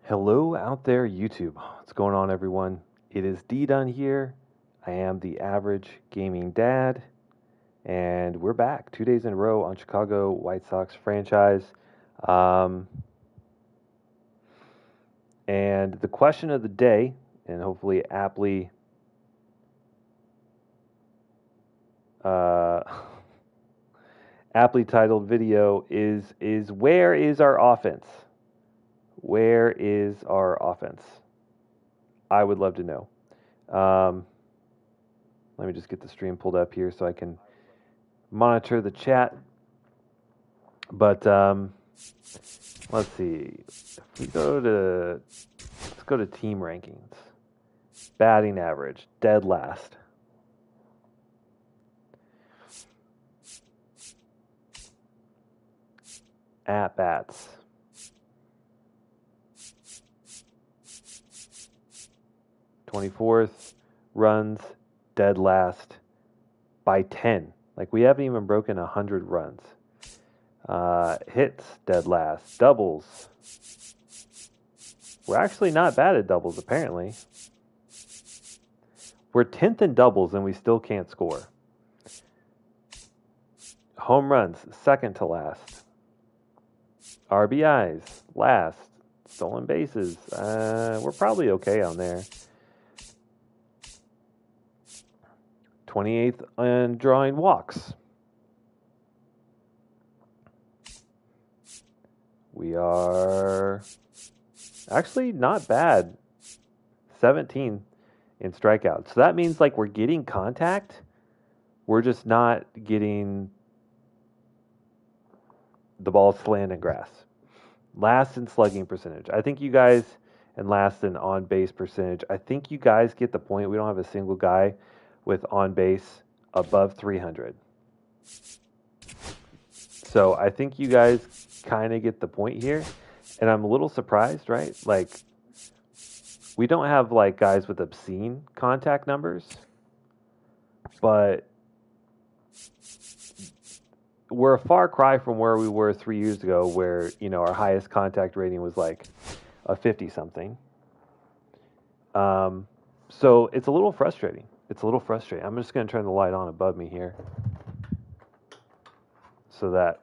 Hello out there, YouTube. What's going on, everyone? It is DDunn here. I am the average gaming dad, and we're back 2 days in a row on Chicago White Sox franchise. Um, and the question of the day, and hopefully uh, aptly titled video, is where is our offense? Where is our offense? I would love to know. Um, Let me just get the stream pulled up here so I can monitor the chat. But let's see. If we let's go to team rankings. Batting average, dead last. At bats. '24th, runs, dead last by 10. Like, we haven't even broken 100 runs. Hits, dead last. Doubles. We're actually not bad at doubles, apparently. We're 10th in doubles, and we still can't score. Home runs, second to last. RBIs, last. Stolen bases, we're probably okay on there. 28th in drawing walks. We are actually not bad. 17 in strikeouts. So that means, like, we're getting contact. We're just not getting the ball slammed in grass. Last in slugging percentage. I think you guys, and last in on base percentage. I think you guys get the point. We don't have a single guy with on base above 300. So I think you guys kind of get the point here. And I'm a little surprised, right? Like, we don't have, like, guys with obscene contact numbers, but we're a far cry from where we were 3 years ago, where, our highest contact rating was like a 50 something. So it's a little frustrating. I'm just going to turn the light on above me here so that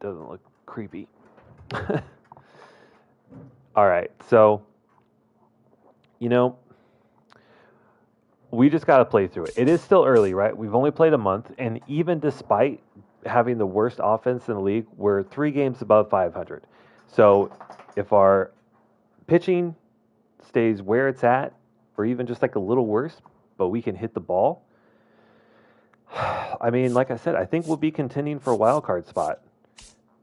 doesn't look creepy. All right. So, we just got to play through it. It is still early, right? We've only played a month, and even despite having the worst offense in the league, we're 3 games above 500. So if our pitching stays where it's at, or even just like a little worse, but we can hit the ball, I mean, like I said, I think we'll be contending for a wild card spot.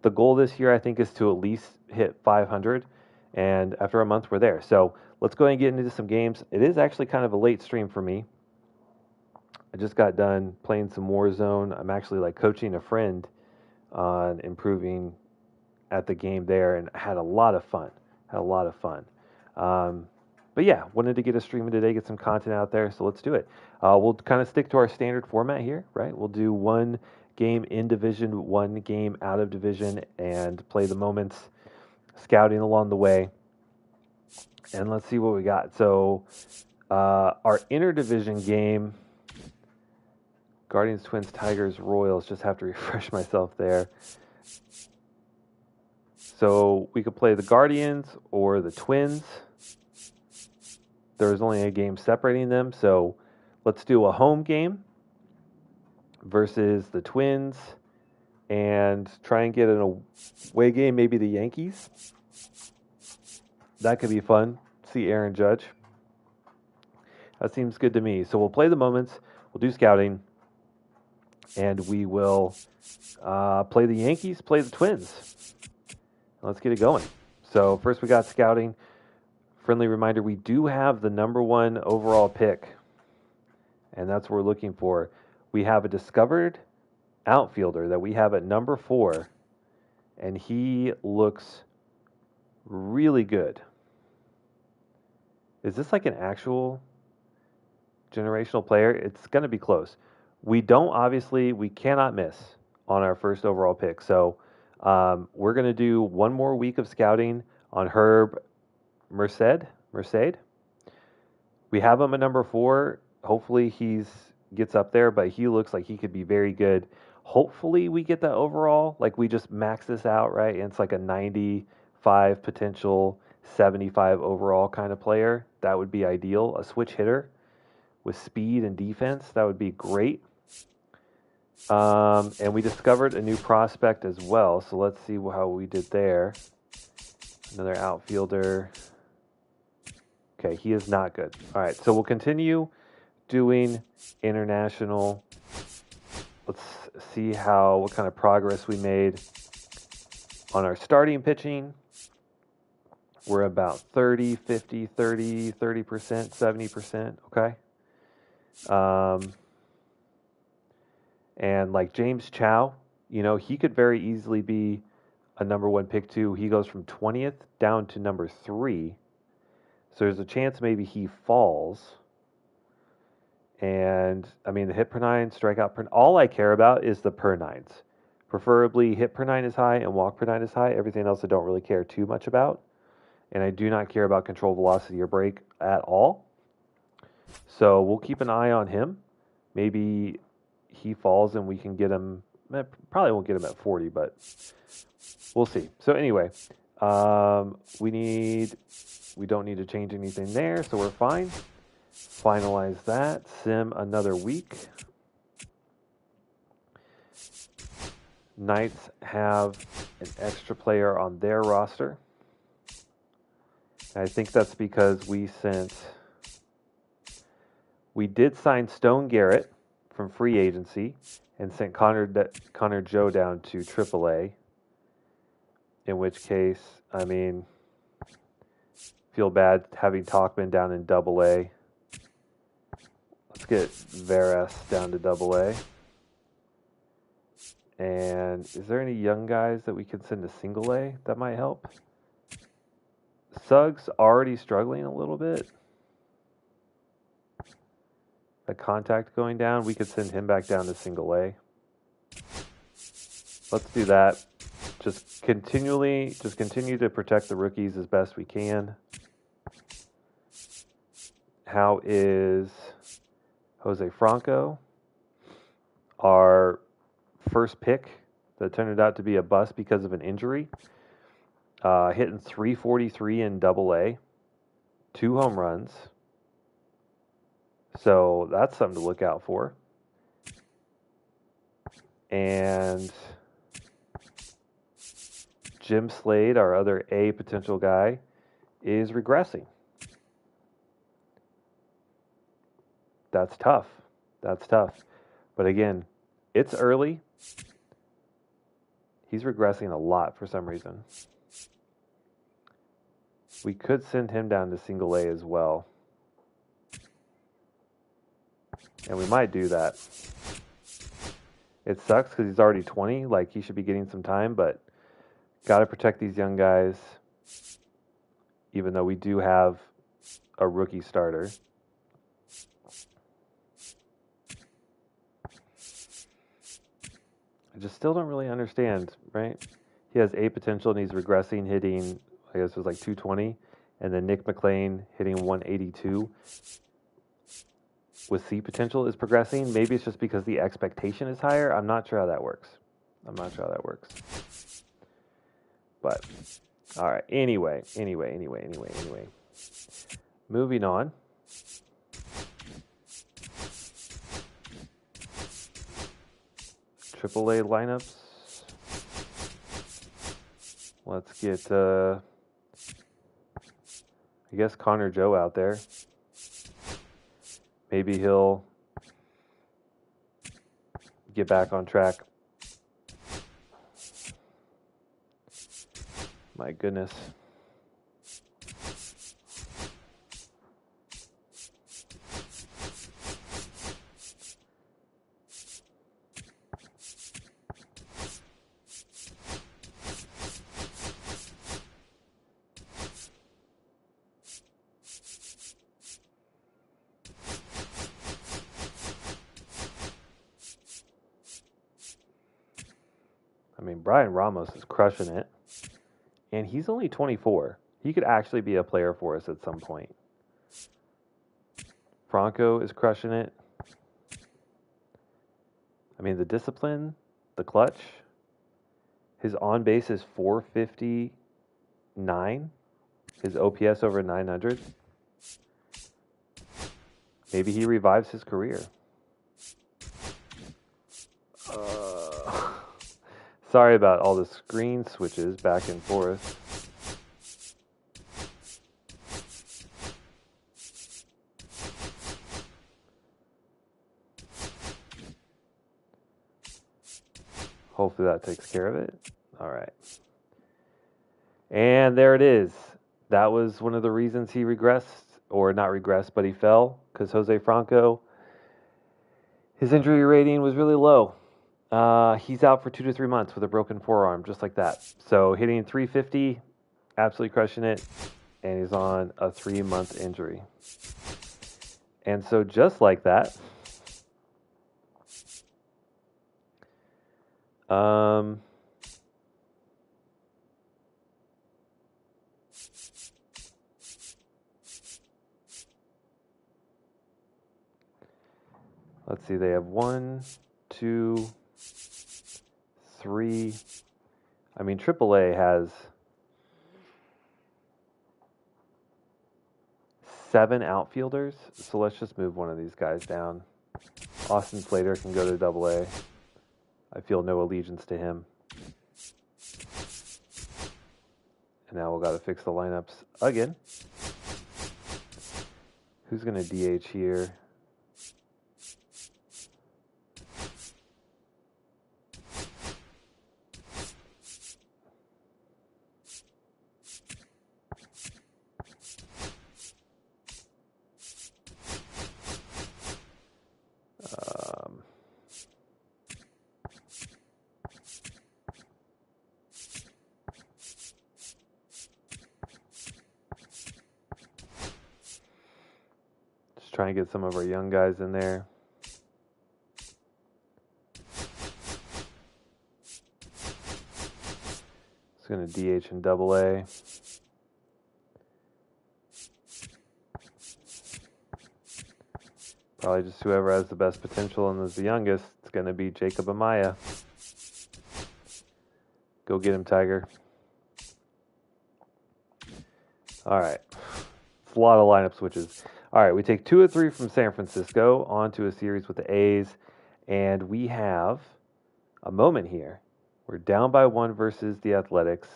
The goal this year, I think, is to at least hit 500, and after a month, we're there. So let's go ahead and get into some games. It is actually kind of a late stream for me. I just got done playing some Warzone. I'm actually, like, coaching a friend on improving at the game there, and I had a lot of fun. But yeah, wanted to get a stream today, get some content out there, so let's do it. We'll kind of stick to our standard format here, right? We'll do one game in division, one game out of division, and play the moments, scouting along the way. And let's see what we got. So our interdivision game, Guardians, Twins, Tigers, Royals, just have to refresh myself there. So we could play the Guardians or the Twins. There was only a game separating them, so let's do a home game versus the Twins and try and get an away game, maybe the Yankees. That could be fun. See Aaron Judge. That seems good to me. So we'll play the moments, we'll do scouting, and we will play the Yankees, play the Twins. Let's get it going. So first we got scouting. Friendly reminder, we do have the number 1 overall pick, and that's what we're looking for. We have a discovered outfielder that we have at number 4, and he looks really good. Is this like an actual generational player? It's going to be close. We cannot miss on our first overall pick. So we're going to do one more week of scouting on Herb. Merced. We have him at number 4. Hopefully gets up there, but he looks like he could be very good. Hopefully we get the overall, like we just max this out, right? And it's like a 95 potential, 75 overall kind of player. That would be ideal. A switch hitter with speed and defense, that would be great. And we discovered a new prospect as well. So let's see how we did there. Another outfielder. Okay, he is not good. All right, so we'll continue doing international. Let's see what kind of progress we made on our starting pitching. We're about 30, 50, 30%, 70%, okay? And like James Chow, he could very easily be a number 1 pick too. He goes from 20th down to number 3. So there's a chance maybe he falls. And I mean, the hit per 9, strikeout per, all I care about is the per 9s. Preferably hit per 9 is high and walk per 9 is high. Everything else I don't really care too much about. And I do not care about control velocity or break at all. So we'll keep an eye on him. Maybe he falls and we can get him. Probably won't get him at 40, but we'll see. So anyway, we don't need to change anything there, so we're fine. Finalize that. Sim another week. Knights have an extra player on their roster. I think that's because we did sign Stone Garrett from free agency and sent Connor Joe down to AAA. In which case, I mean, feel bad having Talkman down in AA. Let's get Veras down to AA. And is there any young guys that we can send to single A that might help? Suggs already struggling a little bit. The contact going down, we could send him back down to single A. Let's do that. Just continue to protect the rookies as best we can. How is Jose Franco? Our first pick that turned out to be a bust because of an injury. Hitting 343 in AA. 2 home runs. So that's something to look out for. And Jim Slade, our other A potential guy, is regressing. That's tough. But again, it's early. He's regressing a lot for some reason. We could send him down to single A as well. And we might do that. It sucks because he's already 20. Like, he should be getting some time, but got to protect these young guys, even though we do have a rookie starter. I just still don't really understand, right? He has A potential and he's regressing, hitting, I guess it was like 220. And then Nick McLean hitting 182 with C potential is progressing. Maybe it's just because the expectation is higher. I'm not sure how that works. But, all right. Anyway. Moving on. AAA lineups. Let's get, I guess, Connor Joe out there. Maybe he'll get back on track. My goodness. I mean, Brian Ramos is crushing it. And he's only 24. He could actually be a player for us at some point. Franco is crushing it. I mean, the discipline, the clutch. His on base is 459. His OPS over 900. Maybe he revives his career. Sorry about all the screen switches back and forth. Hopefully that takes care of it. All right. And there it is. That was one of the reasons he regressed, or not regressed, but he fell, because Jose Franco, his injury rating was really low. He's out for 2 to 3 months with a broken forearm, just like that. So hitting 350, absolutely crushing it, and he's on a 3-month injury. And so just like that, let's see, they have 1, 2, 3. I mean, AAA has 7 outfielders, so let's just move one of these guys down. Austin Slater can go to AA. I feel no allegiance to him. And now we've got to fix the lineups again. Who's going to DH here? Try and get some of our young guys in there. It's going to DH in AA. Probably just whoever has the best potential and is the youngest. It's going to be Jacob Amaya. Go get him, Tiger. All right. It's a lot of lineup switches. All right, we take 2 of 3 from San Francisco onto a series with the A's, and we have a moment here. We're down by 1 versus the Athletics.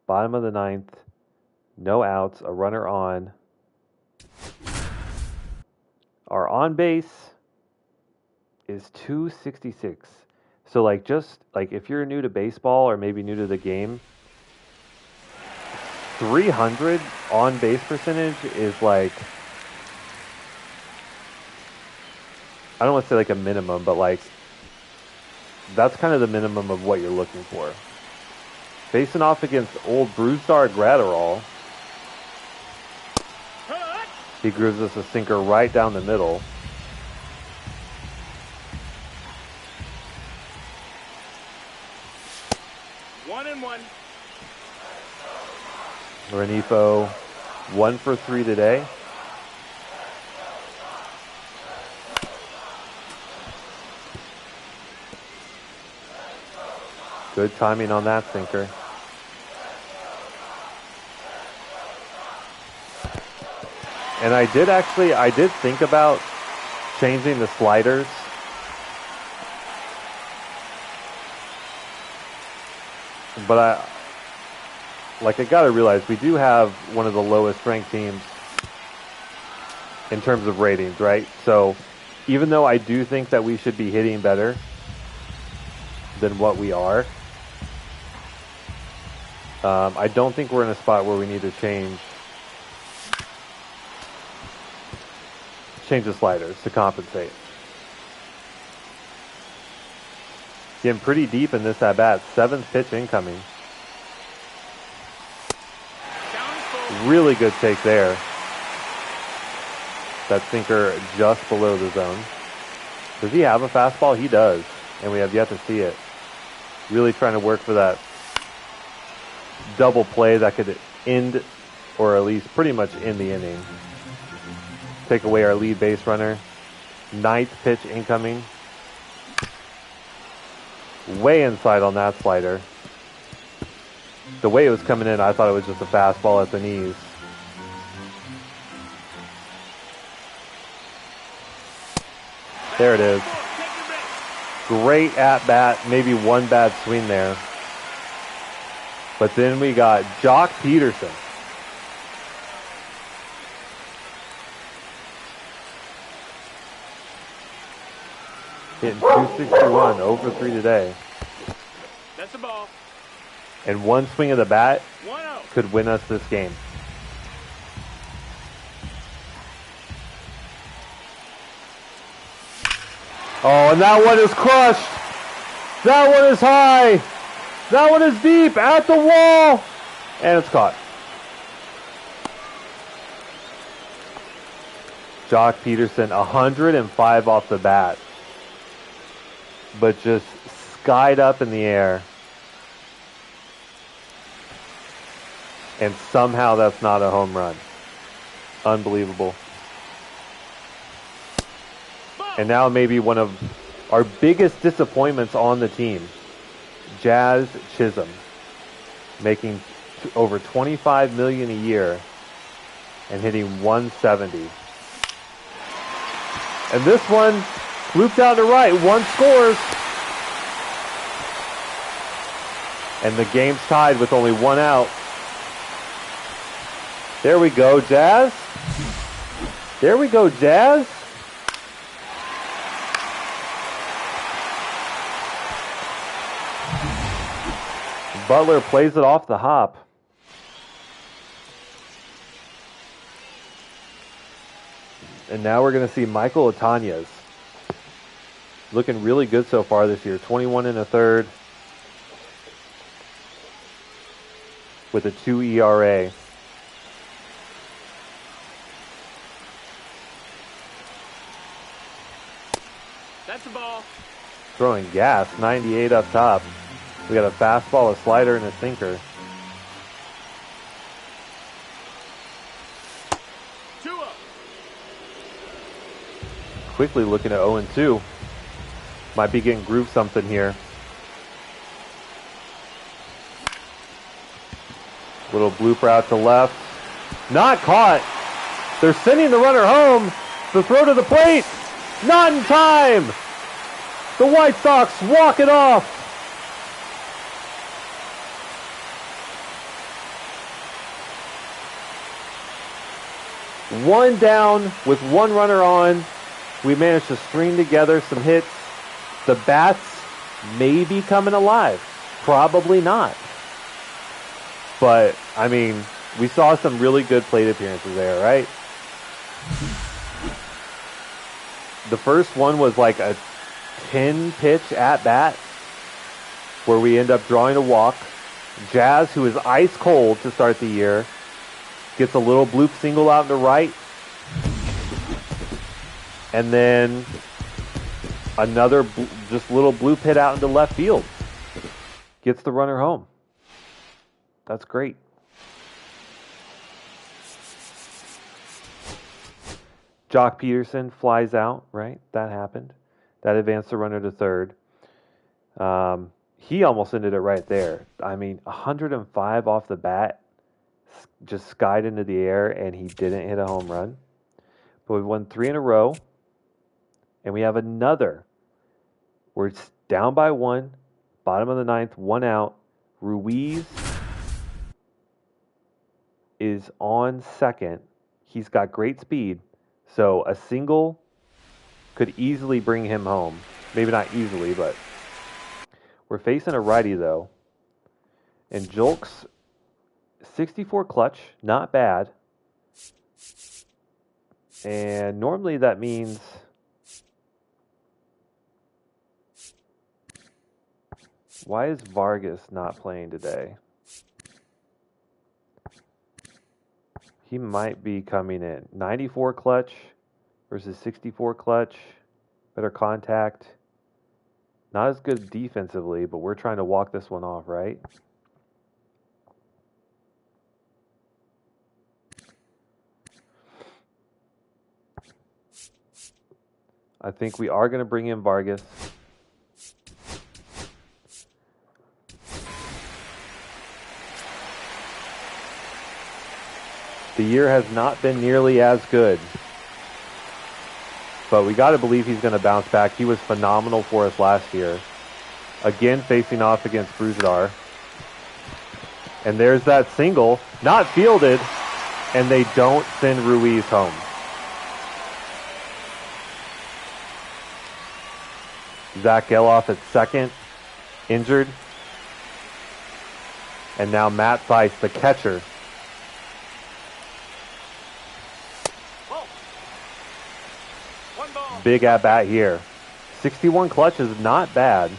Bottom of the 9th, no outs, a runner on. Our on base is 266. So if you're new to baseball or maybe new to the game, 300 on base percentage is like, I don't want to say like a minimum, but like that's kind of the minimum of what you're looking for. Facing off against old Brewstar Gratterall, he grooves us a sinker right down the middle. One and one. Renifo, 1 for 3 today. Good timing on that sinker. And I did think about changing the sliders. But I gotta realize we do have one of the lowest ranked teams in terms of ratings, right? So even though I do think that we should be hitting better than what we are, I don't think we're in a spot where we need to change the sliders to compensate. Getting pretty deep in this at-bat. 7th pitch incoming. Really good take there. That sinker just below the zone. Does he have a fastball? He does. And we have yet to see it. Really trying to work for that double play that could end or at least pretty much in the inning. Take away our lead base runner. 9th pitch incoming. Way inside on that slider. The way it was coming in, I thought it was just a fastball at the knees. There it is. Great at-bat, maybe one bad swing there. But then we got Jock Peterson. Hitting 261, 0 for 3 today. That's a ball. And one swing of the bat 1-0. could win us this game. Oh, and that one is crushed. That one is high. That one is deep at the wall. And it's caught. Jock Peterson, 105 off the bat. But just skied up in the air. And somehow that's not a home run. Unbelievable. And now maybe one of our biggest disappointments on the team, Jazz Chisholm, making over $25 million a year and hitting 170. And this one looped out to right. One scores. And the game's tied with only one out. There we go, Jazz. There we go, Jazz. Butler plays it off the hop. And now we're going to see Michael Otanez. Looking really good so far this year. 21 1/3 with a 2 ERA. That's a ball. Throwing gas, 98 up top. We got a fastball, a slider, and a sinker. 2-0. Quickly looking at 0-2. Might be getting groove something here. Little blooper out to left. Not caught. They're sending the runner home. The throw to the plate. Not in time. The White Sox walk it off. One down with one runner on. We managed to string together some hits. The bats may be coming alive. Probably not. But, I mean, we saw some really good plate appearances there, right? The first one was like a 10-pitch at-bat where we end up drawing a walk. Jazz, who is ice cold to start the year, gets a little bloop single out to right. And then another just little bloop hit out into left field. Gets the runner home. That's great. Jock Peterson flies out, right? That happened. That advanced the runner to third. He almost ended it right there. I mean, 105 off the bat, just skied into the air, and he didn't hit a home run. But we won 3 in a row, and we have another. We're down by 1, bottom of the 9th, 1 out. Ruiz is on second. He's got great speed, so a single could easily bring him home. Maybe not easily, but we're facing a righty, though. And Julks, 64 clutch, not bad. And normally that means why is Vargas not playing today? He might be coming in. 94 clutch versus 64 clutch. Better contact. Not as good defensively, but we're trying to walk this one off, right? I think we are going to bring in Vargas. The year has not been nearly as good. But we got to believe he's going to bounce back. He was phenomenal for us last year. Again, facing off against Bruzdar. And there's that single. Not fielded. And they don't send Ruiz home. Zach Geloff at second. Injured. And now Matt Theis, the catcher. Big at bat here. 61 clutch is not bad.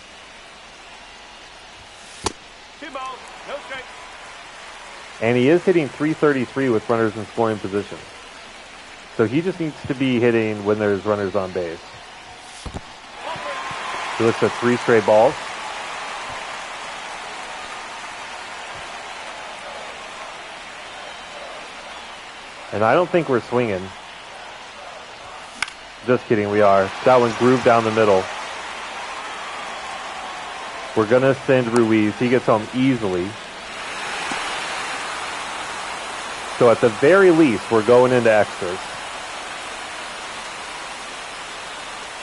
2 balls, no strikes. And he is hitting .333 with runners in scoring position. So he just needs to be hitting when there's runners on base. He looks at 3 straight balls. And I don't think we're swinging. Just kidding, we are. That one grooved down the middle. We're going to send Ruiz. He gets home easily. So at the very least, we're going into extras.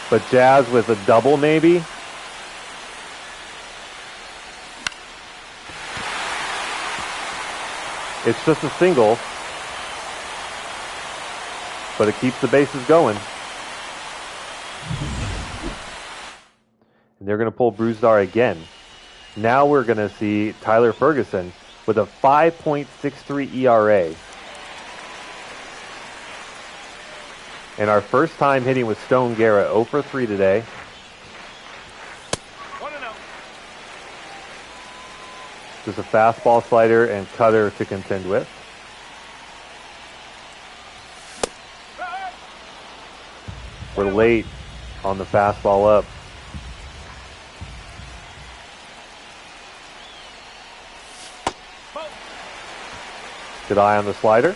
But Jazz with a double, maybe? It's just a single. But it keeps the bases going. And they're going to pull Bruzdar again. Now we're going to see Tyler Ferguson with a 5.63 ERA. And our first time hitting with Stone Garrett, 0 for 3 today. 1-0. Just a fastball, slider, and cutter to contend with. We're late on the fastball up. Good eye on the slider.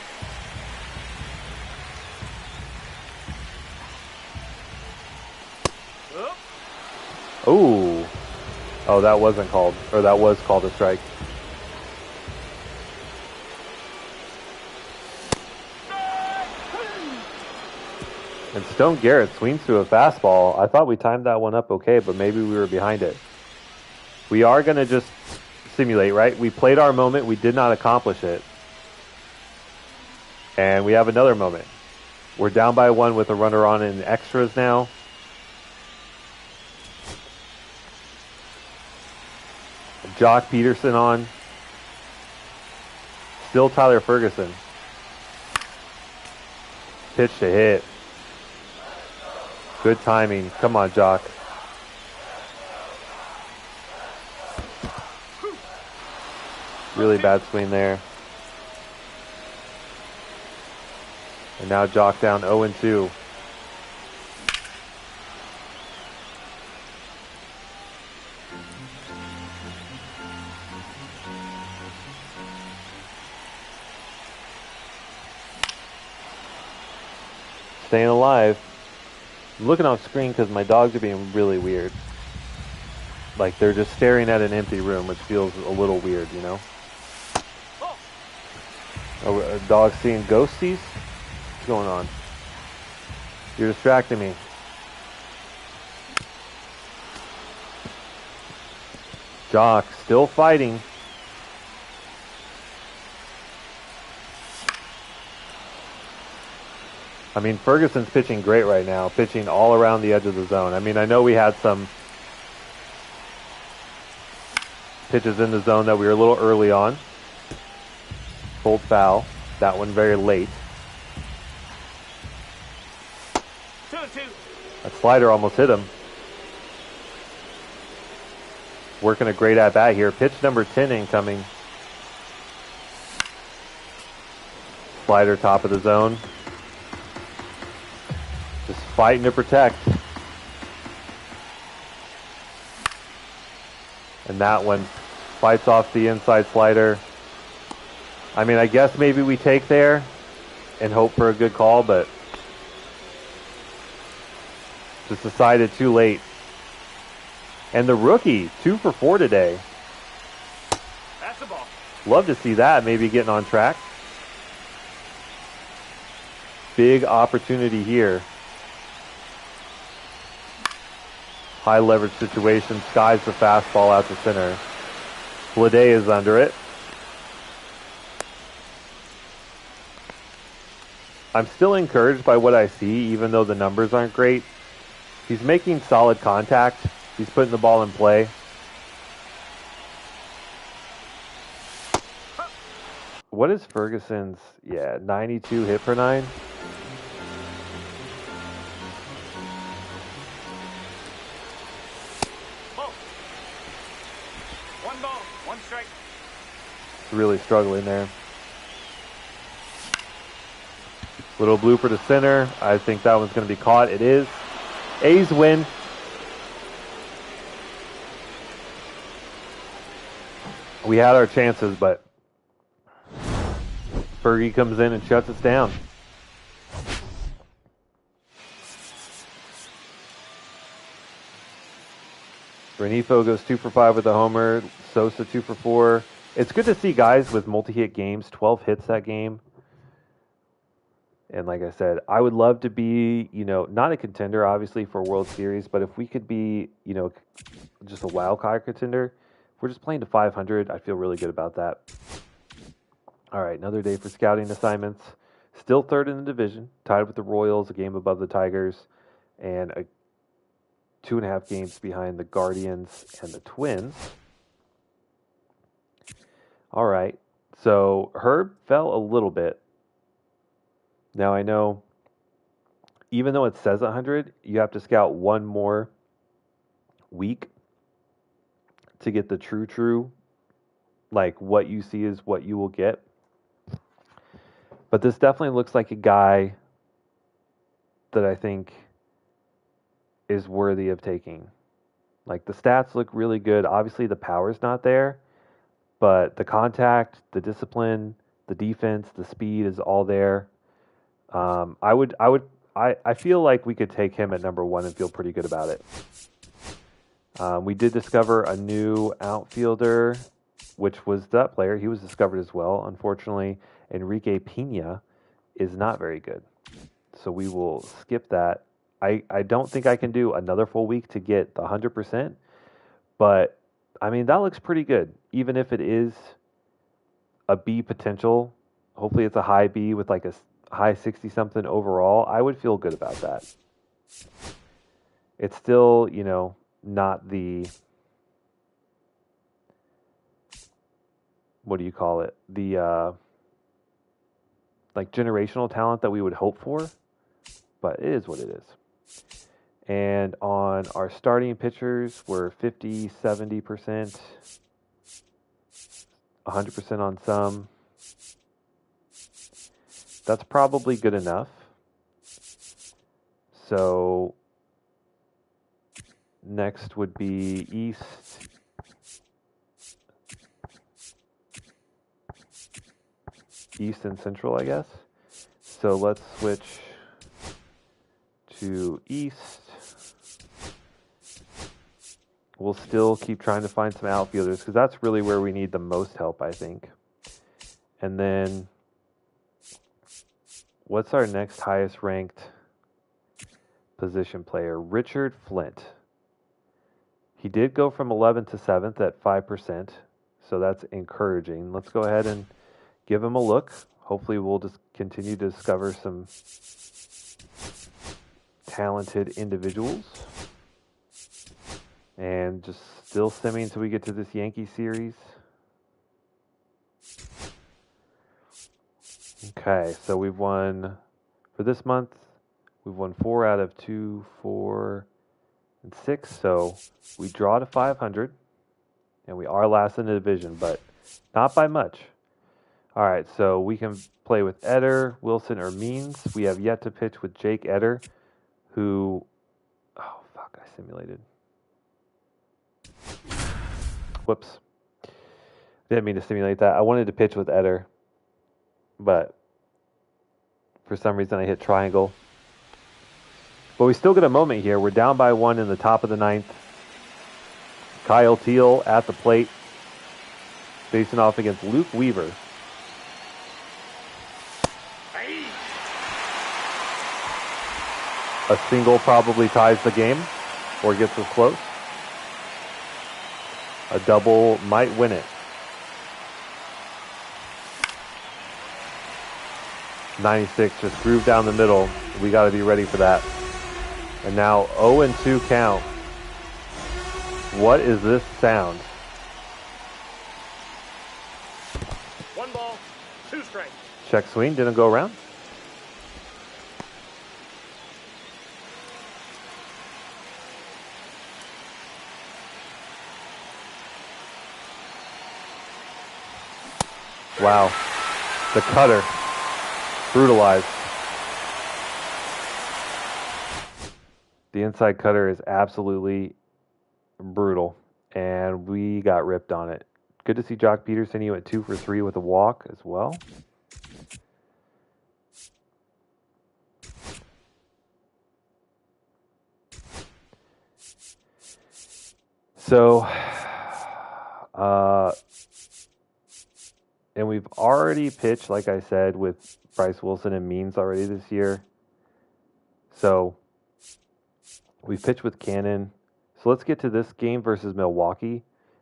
Ooh. Oh, that wasn't called, or that was called a strike. And Stone Garrett swings to a fastball. I thought we timed that one up okay, but maybe we were behind it. We are going to just simulate, right? We played our moment. We did not accomplish it. And we have another moment. We're down by 1 with a runner on in extras now. Jock Peterson on. Still Tyler Ferguson. Pitch to hit. Good timing. Come on, Jock. Really bad swing there. And now Jock down 0-2. Staying alive. I'm looking off screen because my dogs are being really weird. Like they're just staring at an empty room, which feels a little weird, you know? Oh, a dog seeing ghosties? What's going on? You're distracting me. Jock still fighting. I mean, Ferguson's pitching great right now, pitching all around the edge of the zone. I mean, I know we had some pitches in the zone that we were a little early on. Pulled foul. That one very late. 2-2. That slider almost hit him. Working a great at-bat here. Pitch number 10 incoming. Slider top of the zone. Just fighting to protect. And that one fights off the inside slider. I mean, I guess maybe we take there and hope for a good call, but Just decided too late. And the rookie, 2 for 4 today. That's the ball. Love to see that, maybe getting on track. Big opportunity here. High leverage situation, skies the fastball out to center. Blade is under it. I'm still encouraged by what I see, even though the numbers aren't great. He's making solid contact. He's putting the ball in play. What is Ferguson's? Yeah, 92 hit per 9. Ball. 1 ball, 1 strike. Really struggling there. Little blooper to center. I think that one's going to be caught. It is. A's win. We had our chances, but Fergie comes in and shuts us down. Renifo goes 2 for 5 with a homer. Sosa 2 for 4. It's good to see guys with multi-hit games. 12 hits that game. And like I said, I would love to be, not a contender, obviously, for a World Series, but if we could be, just a wild card contender, if we're just playing to 500, I feel really good about that. All right, another day for scouting assignments. Still third in the division, tied with the Royals, a game above the Tigers, and 2.5 games behind the Guardians and the Twins. All right, so Herb fell a little bit. Now I know, even though it says 100, you have to scout one more week to get the true, like what you see is what you will get. But this definitely looks like a guy that I think is worthy of taking. Like the stats look really good. Obviously the power's not there, but the contact, the discipline, the defense, the speed is all there. I feel like we could take him at number 1 and feel pretty good about it. We did discover a new outfielder, which was that player. He was discovered as well. Unfortunately, Enrique Pena is not very good. So we will skip that. I don't think I can do another full week to get the 100%, but I mean, that looks pretty good. Even if it is a B potential, hopefully it's a high B with like a high 60-something overall, I would feel good about that. It's still, not the, what do you call it? The, like generational talent that we would hope for, but it is what it is. And on our starting pitchers, we're 50, 70%, 100% on some. That's probably good enough. So next would be East and Central, I guess. So let's switch to East. We'll still keep trying to find some outfielders because that's really where we need the most help, I think. And then what's our next highest ranked position player? Richard Flint. He did go from 11th to 7th at 5%, so that's encouraging. Let's go ahead and give him a look. Hopefully we'll just continue to discover some talented individuals. And just still simming until we get to this Yankee series. Okay, so we've won, for this month, we've won 4 out of 2, 4, and 6. So we draw to 500, and we are last in the division, but not by much. All right, so we can play with Eder, Wilson, or Means. We have yet to pitch with Jake Eder, who, oh, fuck, I simulated. Whoops. Didn't mean to simulate that. I wanted to pitch with Eder, but for some reason I hit triangle. But we still get a moment here. We're down by 1 in the top of the 9th. Kyle Teal at the plate, facing off against Luke Weaver. A single probably ties the game or gets us close. A double might win it. 96 just groove down the middle. We got to be ready for that. And now 0-2 count. What is this sound? 1 ball, 2 strikes. Check swing, didn't go around. Wow. The cutter. Brutalized. The inside cutter is absolutely brutal, and we got ripped on it. Good to see Jock Peterson. He went 2 for 3 with a walk as well. So, and we've already pitched, like I said, with Bryce Wilson and Means already this year. So, we've pitched with Cannon. So let's get to this game versus Milwaukee,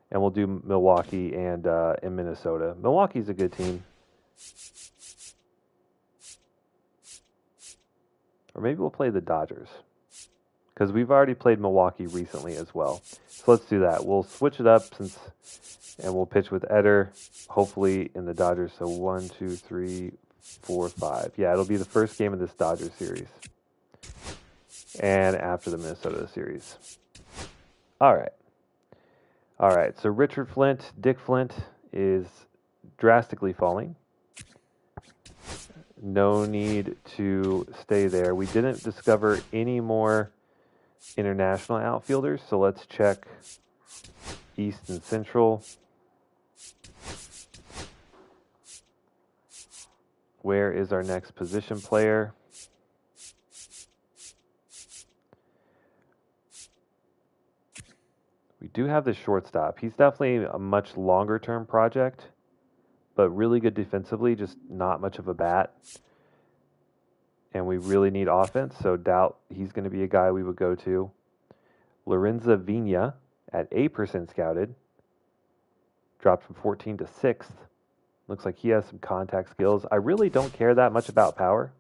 and we'll do Milwaukee and in Minnesota. Milwaukee's a good team. Or maybe we'll play the Dodgers, because we've already played Milwaukee recently as well. So let's do that. We'll switch it up and we'll pitch with Eder, hopefully in the Dodgers. So 1, 2, 3, 4, 5. Yeah, it'll be the first game of this Dodgers series. And after the Minnesota series. All right. So Dick Flint is drastically falling. No need to stay there. We didn't discover any more international outfielders, so let's check East and Central. Where is our next position player? We do have the shortstop. He's definitely a much longer term project, but really good defensively, just not much of a bat. And we really need offense, so doubt he's going to be a guy we would go to. Lorenzo Vina at 8% scouted. Dropped from 14 to 6th. Looks like he has some contact skills. I really don't care that much about power.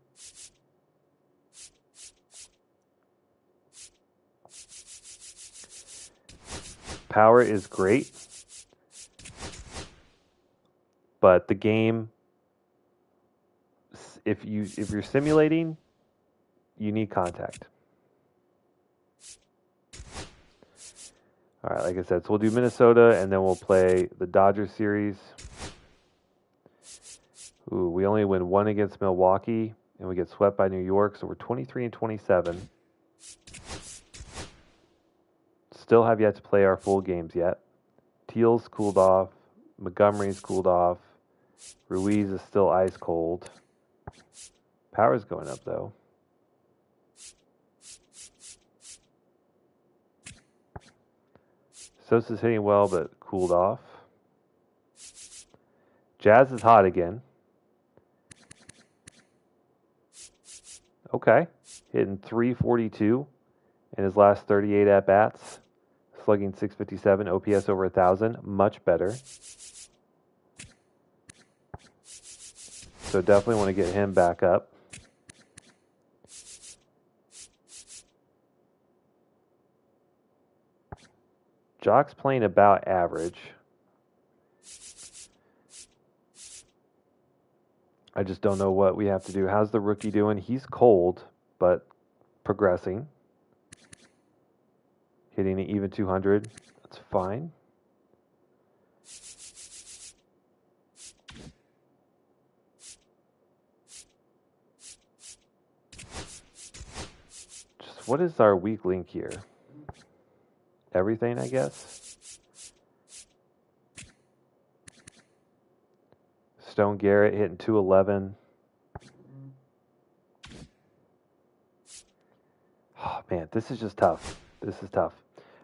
Power is great, but the game, if you're simulating, you need contact. All right, like I said, so we'll do Minnesota, and then we'll play the Dodgers series. Ooh, we only win 1 against Milwaukee, and we get swept by New York, so we're 23-27. Still have yet to play our full games yet. Teal's cooled off. Montgomery's cooled off. Ruiz is still ice cold. Power's going up, though. Sosa's hitting well, but cooled off. Jazz is hot again. Okay. Hitting 342 in his last 38 at-bats. Slugging 657, OPS over 1,000. Much better. So definitely want to get him back up. Jock's playing about average. I just don't know what we have to do. How's the rookie doing? He's cold, but progressing. Hitting an even 200. That's fine. Just what is our weak link here? Everything, I guess. Stone Garrett hitting 211. Man, this is just tough. This is tough.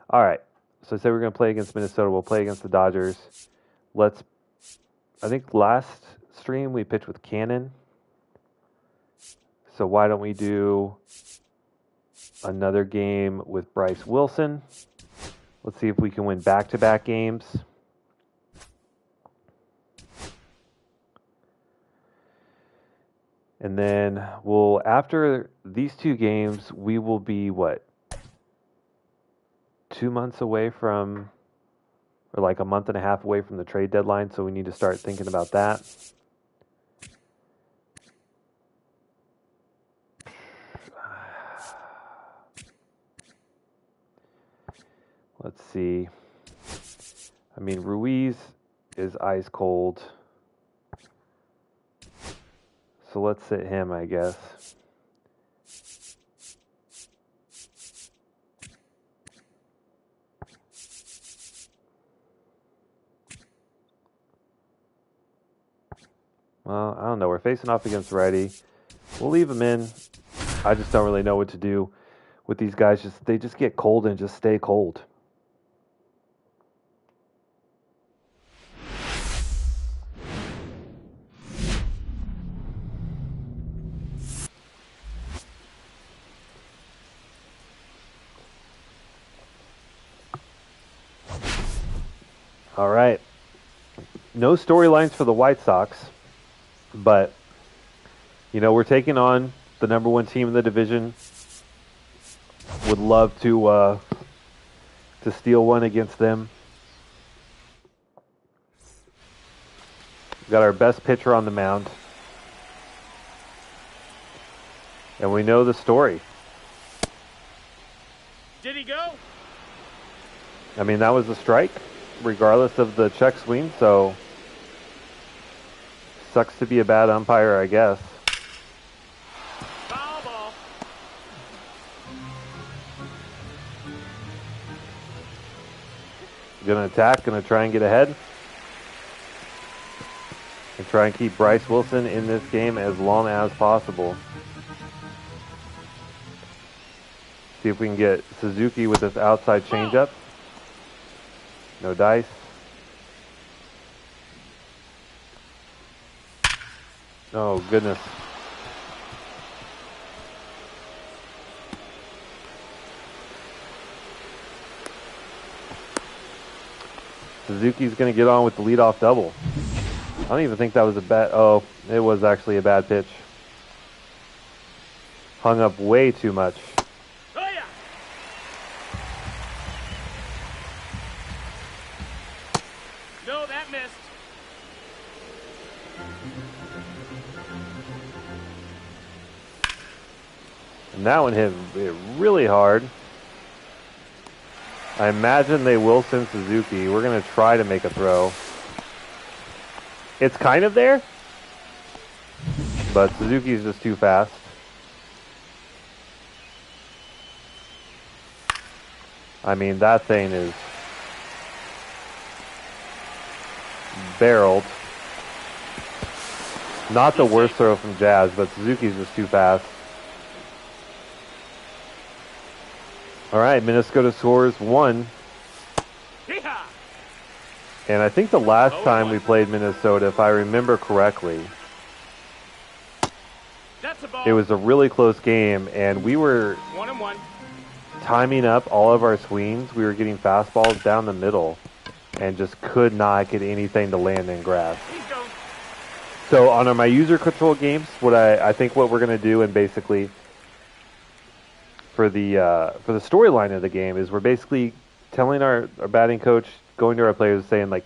All right. So I said we're going to play against Minnesota. We'll play against the Dodgers. I think last stream we pitched with Cannon. So why don't we do another game with Bryce Wilson? Let's see if we can win back-to-back games. And then after these two games, we will be, 2 months away from, or like a month and a half away from the trade deadline, so we need to start thinking about that. Let's see. I mean, Ruiz is ice cold. So let's sit him, I guess. Well, I don't know. We're facing off against righty. We'll leave him in. I just don't really know what to do with these guys. They just get cold and just stay cold. All right. No storylines for the White Sox, but, we're taking on the number one team in the division. Would love to steal one against them. We've got our best pitcher on the mound. And we know the story. Did he go? I mean, that was a strike, regardless of the check swing, so sucks to be a bad umpire, I guess. Foul ball. Gonna attack, gonna try and get ahead. And try and keep Bryce Wilson in this game as long as possible. See if we can get Suzuki with this outside changeup. No dice. Oh, goodness. Suzuki's going to get on with the leadoff double. I don't even think that was a bad... Oh, it was actually a bad pitch. Hung up way too much. Oh, yeah. No, that missed. And that one hit really hard. I imagine they will send Suzuki. We're going to try to make a throw. It's kind of there, but Suzuki's just too fast. I mean, that thing is barreled. Not the worst throw from Jazz, but Suzuki's just too fast. All right, Minnesota scores 1. Yeehaw! And I think the last time we played Minnesota, if I remember correctly, That's a ball. it was a really close game, and we were 1-1. timing up all of our swings. We were getting fastballs down the middle and just could not get anything to land in grass. He's going. So on my user control games, I think what we're going to do, and basically for the storyline of the game, is we're basically telling our batting coach, going to our players, saying, like,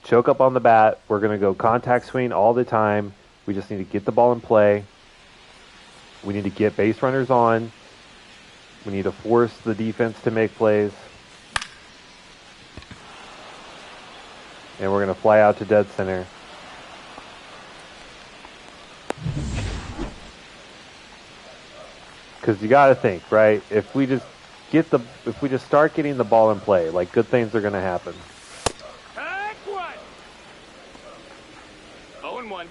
choke up on the bat. We're going to go contact swing all the time. We just need to get the ball in play. We need to get base runners on. We need to force the defense to make plays. And we're going to fly out to dead center. Because you got to think, right? If we just start getting the ball in play, like, good things are going to happen. Take one. 0-1.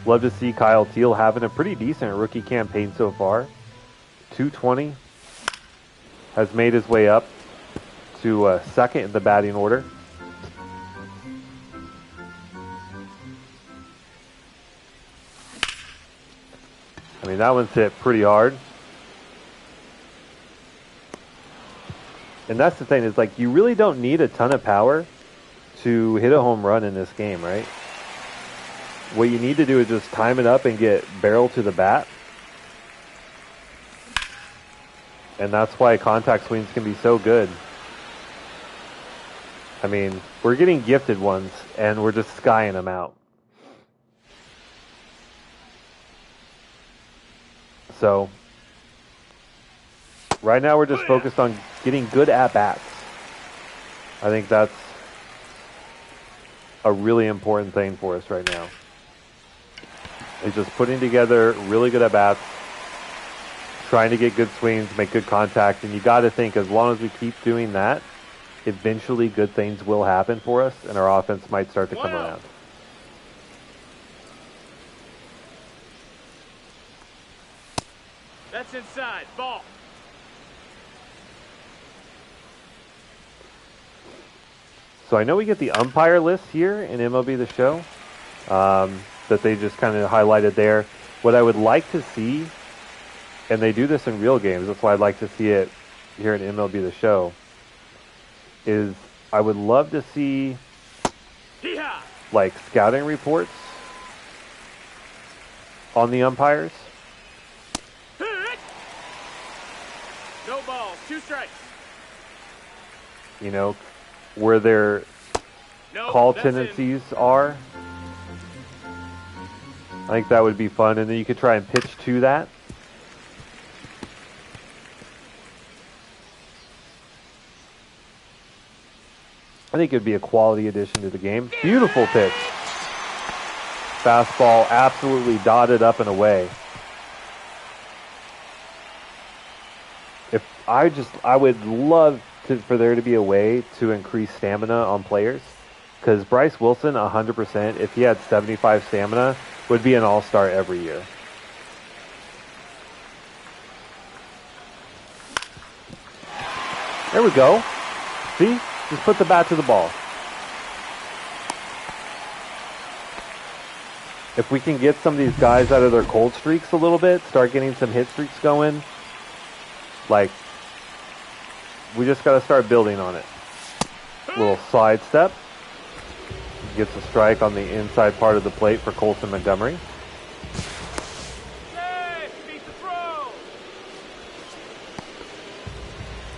Love to see Kyle Teal having a pretty decent rookie campaign so far. 220. Has made his way up to second in the batting order. I mean, that one's hit pretty hard. And that's the thing, is like you really don't need a ton of power to hit a home run in this game, right? What you need to do is just time it up and get barrel to the bat. And that's why contact swings can be so good. I mean, we're getting gifted ones, and we're just skying them out. So, right now we're just focused on getting good at-bats. I think that's a really important thing for us right now. Is just putting together really good at-bats, trying to get good swings, make good contact, and you got to think, as long as we keep doing that, eventually good things will happen for us, and our offense might start to come around. That's inside. Ball. So I know we get the umpire list here in MLB The Show that they just kind of highlighted there. What I would like to see, and they do this in real games, that's why I'd like to see it here in MLB The Show, is I would love to see like scouting reports on the umpires. No balls, 2 strikes. You know, where their call tendencies are. I think that would be fun, and then you could try and pitch to that. I think it would be a quality addition to the game. Beautiful pitch. Fastball absolutely dotted up and away. I would love for there to be a way to increase stamina on players, because Bryce Wilson, 100%, if he had 75 stamina, would be an all-star every year. There we go. See? Just put the bat to the ball. If we can get some of these guys out of their cold streaks a little bit, start getting some hit streaks going, like, we just got to start building on it. Little side step. Gets a strike on the inside part of the plate for Colson Montgomery.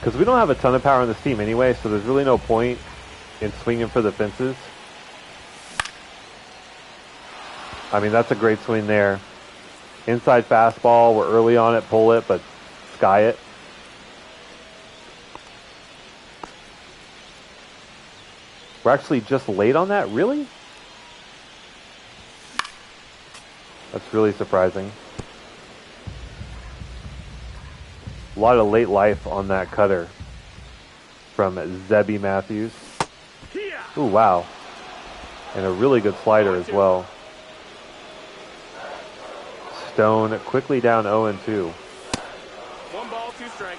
Because we don't have a ton of power on this team anyway, so there's really no point in swinging for the fences. I mean, that's a great swing there. Inside fastball, we're early on it, pull it, but sky it. We're actually just late on that? Really? That's really surprising. A lot of late life on that cutter from Zebby Matthews. Ooh, wow. And a really good slider as well. Stone quickly down 0-2. 1 ball, 2 strikes.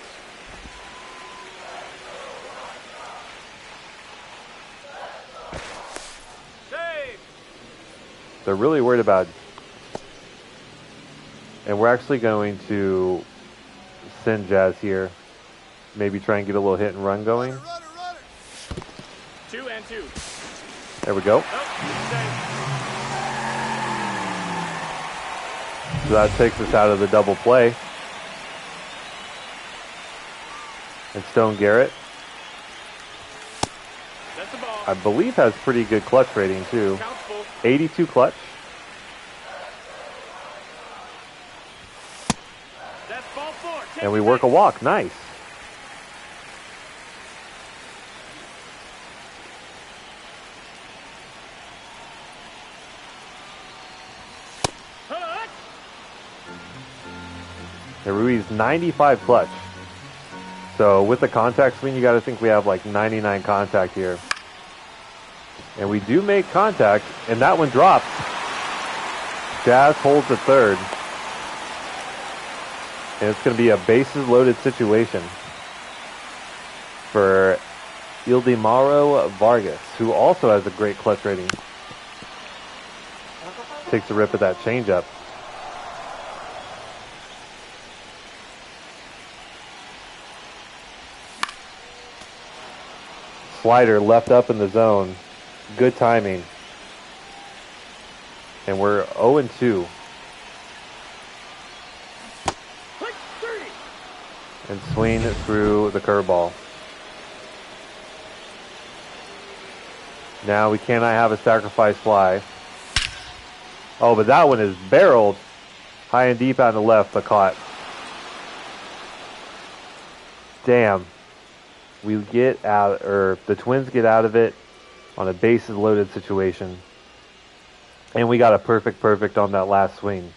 They're really worried about, and we're actually going to send Jazz here. Maybe try and get a little hit and run going. Runner. 2-2. There we go. So that takes us out of the double play. And Stone Garrett, That's the ball. I believe, has pretty good clutch rating too. 82 clutch. That's ball 4. And we work a walk. Nice. And Ruiz 95 clutch. So with the contact swing, you got to think we have like 99 contact here. And we do make contact, and that one drops. Jazz holds at third. And it's going to be a bases loaded situation for Ildemaro Vargas, who also has a great clutch rating. Takes a rip at that changeup. Slider left up in the zone. Good timing. And we're 0-2. And swing through the curveball. Now we cannot have a sacrifice fly. Oh, but that one is barreled high and deep out in the left, but caught. Damn. We get out, or the Twins get out of it on a bases loaded situation. And we got a perfect on that last swing.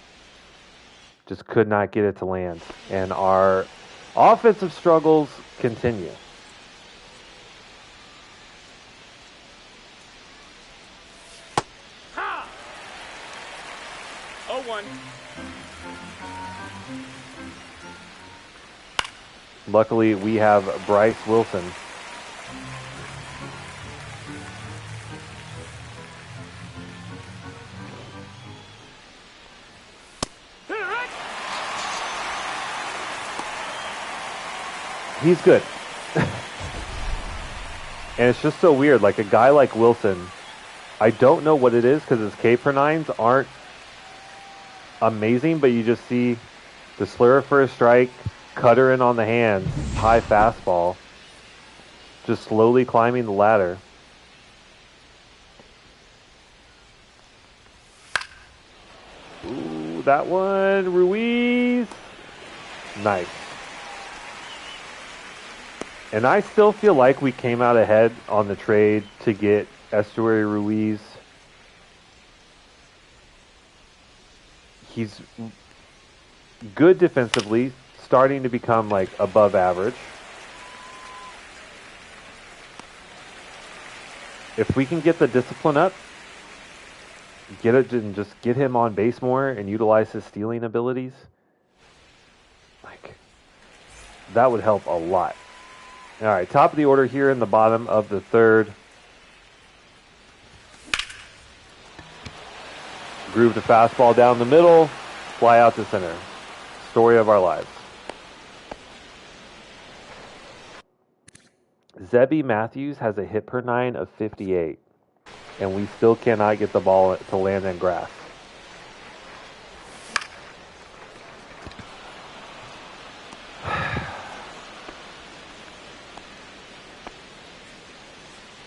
Just could not get it to land. And our offensive struggles continue. Ha! 0-1. Luckily, we have Bryce Wilson. He's good. And it's just so weird. Like a guy like Wilson, I don't know what it is because his K per nines aren't amazing, but you just see the slur for a strike, cutter in on the hands, high fastball, just slowly climbing the ladder. Ooh, that one, Ruiz. Nice. And I still feel like we came out ahead on the trade to get Estuary Ruiz. He's good defensively, starting to become like above average. If we can get the discipline up, get it and just get him on base more and utilize his stealing abilities, like that would help a lot. All right, top of the order here in the bottom of the third. Groove to fastball down the middle, fly out to center. Story of our lives. Zebby Matthews has a hit per nine of 58, and we still cannot get the ball to land in grass.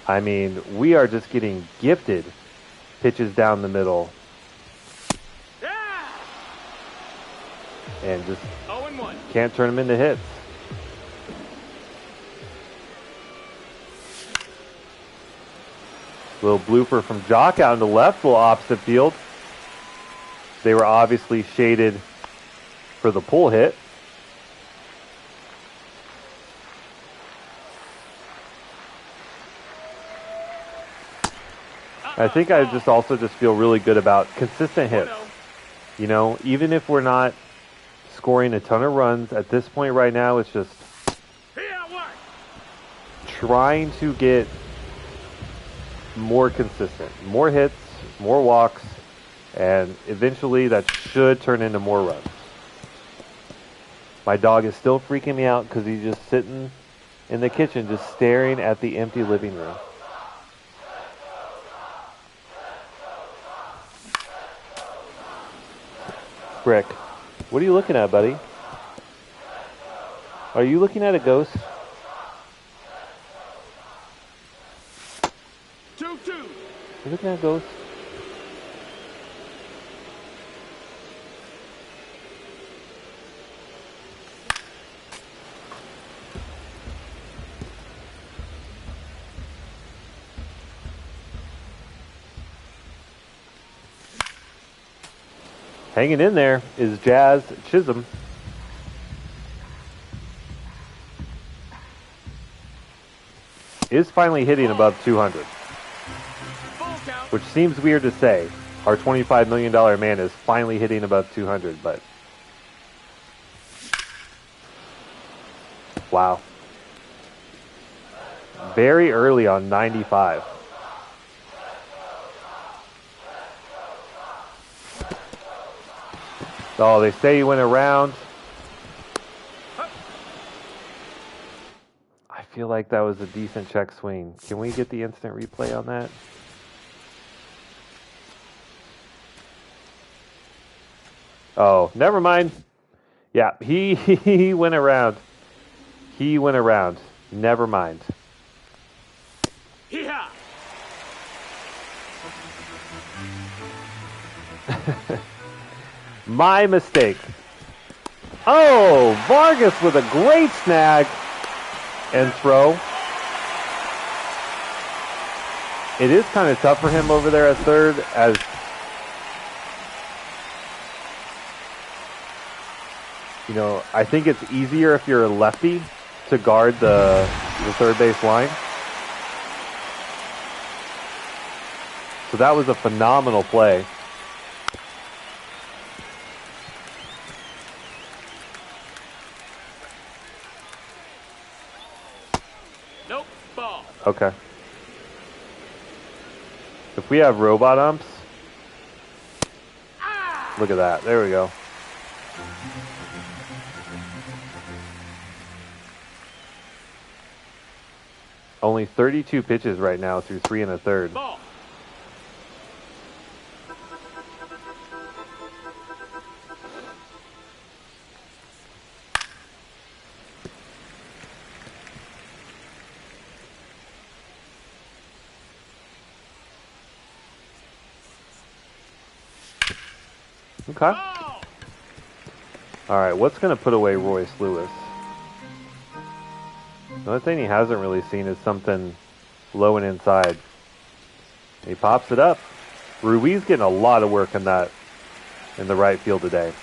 I mean, we are just getting gifted pitches down the middle. Yeah! And just 0-1. can't turn them into hits. Little blooper from Jock out in the left, little opposite field. They were obviously shaded for the pull hit. I think I just also just feel really good about consistent hits. You know, even if we're not scoring a ton of runs at this point right now, it's just trying to get more consistent, more hits, more walks, and eventually that should turn into more runs. My dog is still freaking me out because he's just sitting in the kitchen just staring at the empty living room. Brick, what are you looking at, buddy? Are you looking at a ghost? 2-2. You looking at a ghost? Hanging in there is Jazz Chisholm. Is finally hitting above 200. Full count. Which seems weird to say. Our $25 million man is finally hitting above 200, but wow. Very early on 95. Oh, they say he went around. I feel like that was a decent check swing. Can we get the instant replay on that? Oh, never mind. Yeah, he went around. He went around. Never mind. Yeah. My mistake. Oh, Vargas with a great snag and throw. It is kind of tough for him over there at third, as you know, I think it's easier if you're a lefty to guard the third base line. So that was a phenomenal play. Nope. Ball. Okay. If we have robot umps, look at that. There we go. Only 32 pitches right now through 3 1/3. Ball. Okay. Ball. All right, what's going to put away Royce Lewis? The only thing he hasn't really seen is something low and inside. He pops it up. Ruiz getting a lot of work in that in the right field today.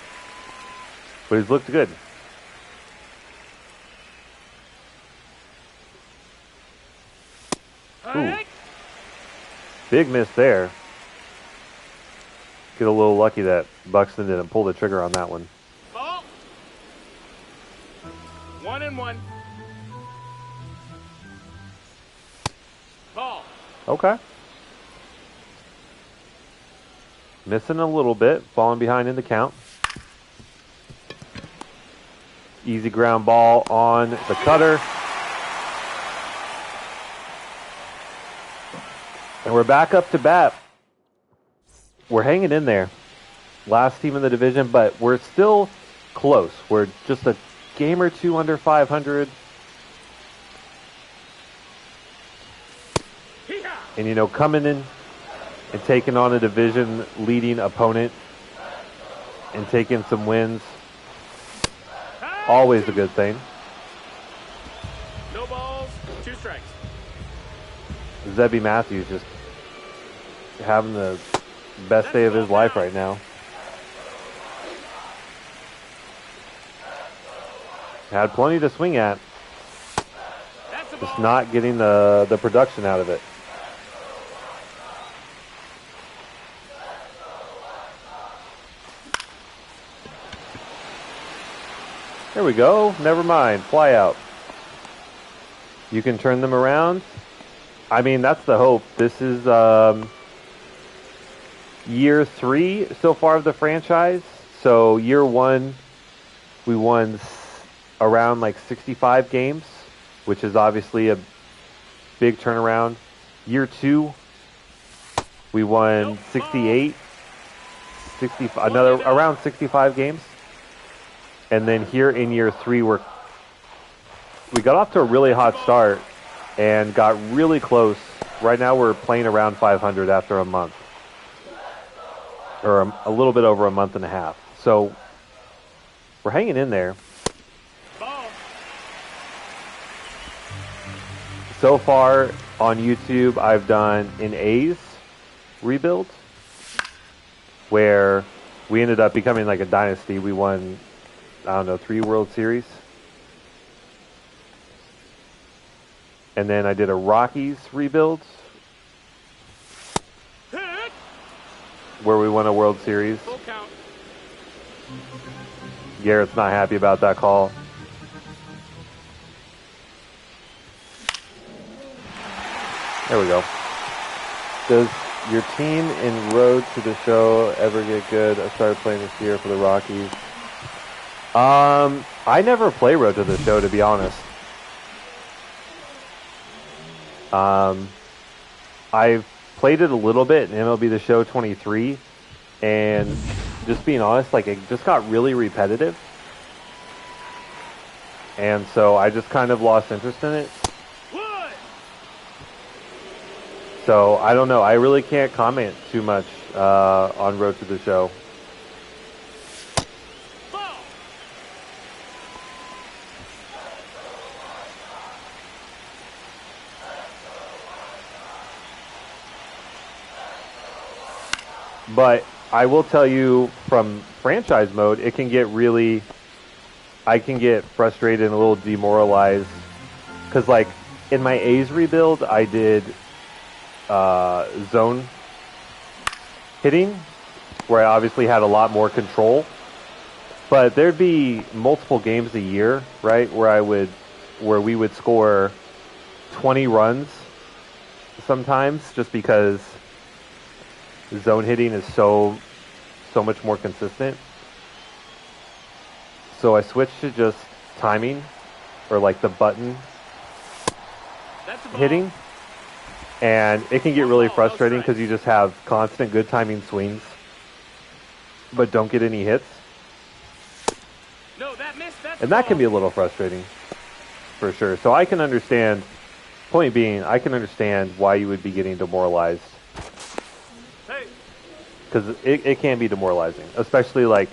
But he's looked good. Ooh. Big miss there. Get a little lucky that Buxton didn't pull the trigger on that one. Ball. 1-1. Ball. Okay. Missing a little bit, falling behind in the count. Easy ground ball on the cutter. And we're back up to bat. We're hanging in there. Last team in the division, but we're still close. We're just a game or two under 500. And, you know, coming in and taking on a division-leading opponent and taking some wins, always a good thing. No balls, 2 strikes. Zebby Matthews just having the best day of his life right now. Had plenty to swing at. Just not getting the production out of it. There we go. Never mind. Fly out. You can turn them around. I mean, that's the hope. This is year 3 so far of the franchise. So year 1, we won around like 65 games, which is obviously a big turnaround. Year 2, we won 68, 65, another around 65 games. And then here in year 3, we got off to a really hot start and got really close. Right now we're playing around 500 after a month. Or a little bit over a month and a half. So we're hanging in there. So far on YouTube, I've done an A's rebuild where we ended up becoming like a dynasty. We won, I don't know, 3 World Series. And then I did a Rockies rebuild. where we won a World Series. Full count. Garrett's not happy about that call. There we go. Does your team in Road to the Show ever get good? I started playing this year for the Rockies. I never play Road to the Show, to be honest. I've played it a little bit in MLB The Show 23, and just being honest, like, it just got really repetitive. And so I just kind of lost interest in it. So I don't know. I really can't comment too much on Road to the Show. But I will tell you, from franchise mode, it can get really... I can get frustrated and a little demoralized. Because, like, in my A's rebuild, I did zone hitting, where I obviously had a lot more control. But there'd be multiple games a year, right, where we would score 20 runs sometimes, just because zone hitting is so much more consistent. So I switched to just timing, or like the button hitting, and it can get really frustrating because you just have constant good timing swings, but don't get any hits. No, that missed. And that can be a little frustrating, for sure. So I can understand, point being, I can understand why you would be getting demoralized. Because it can be demoralizing, especially like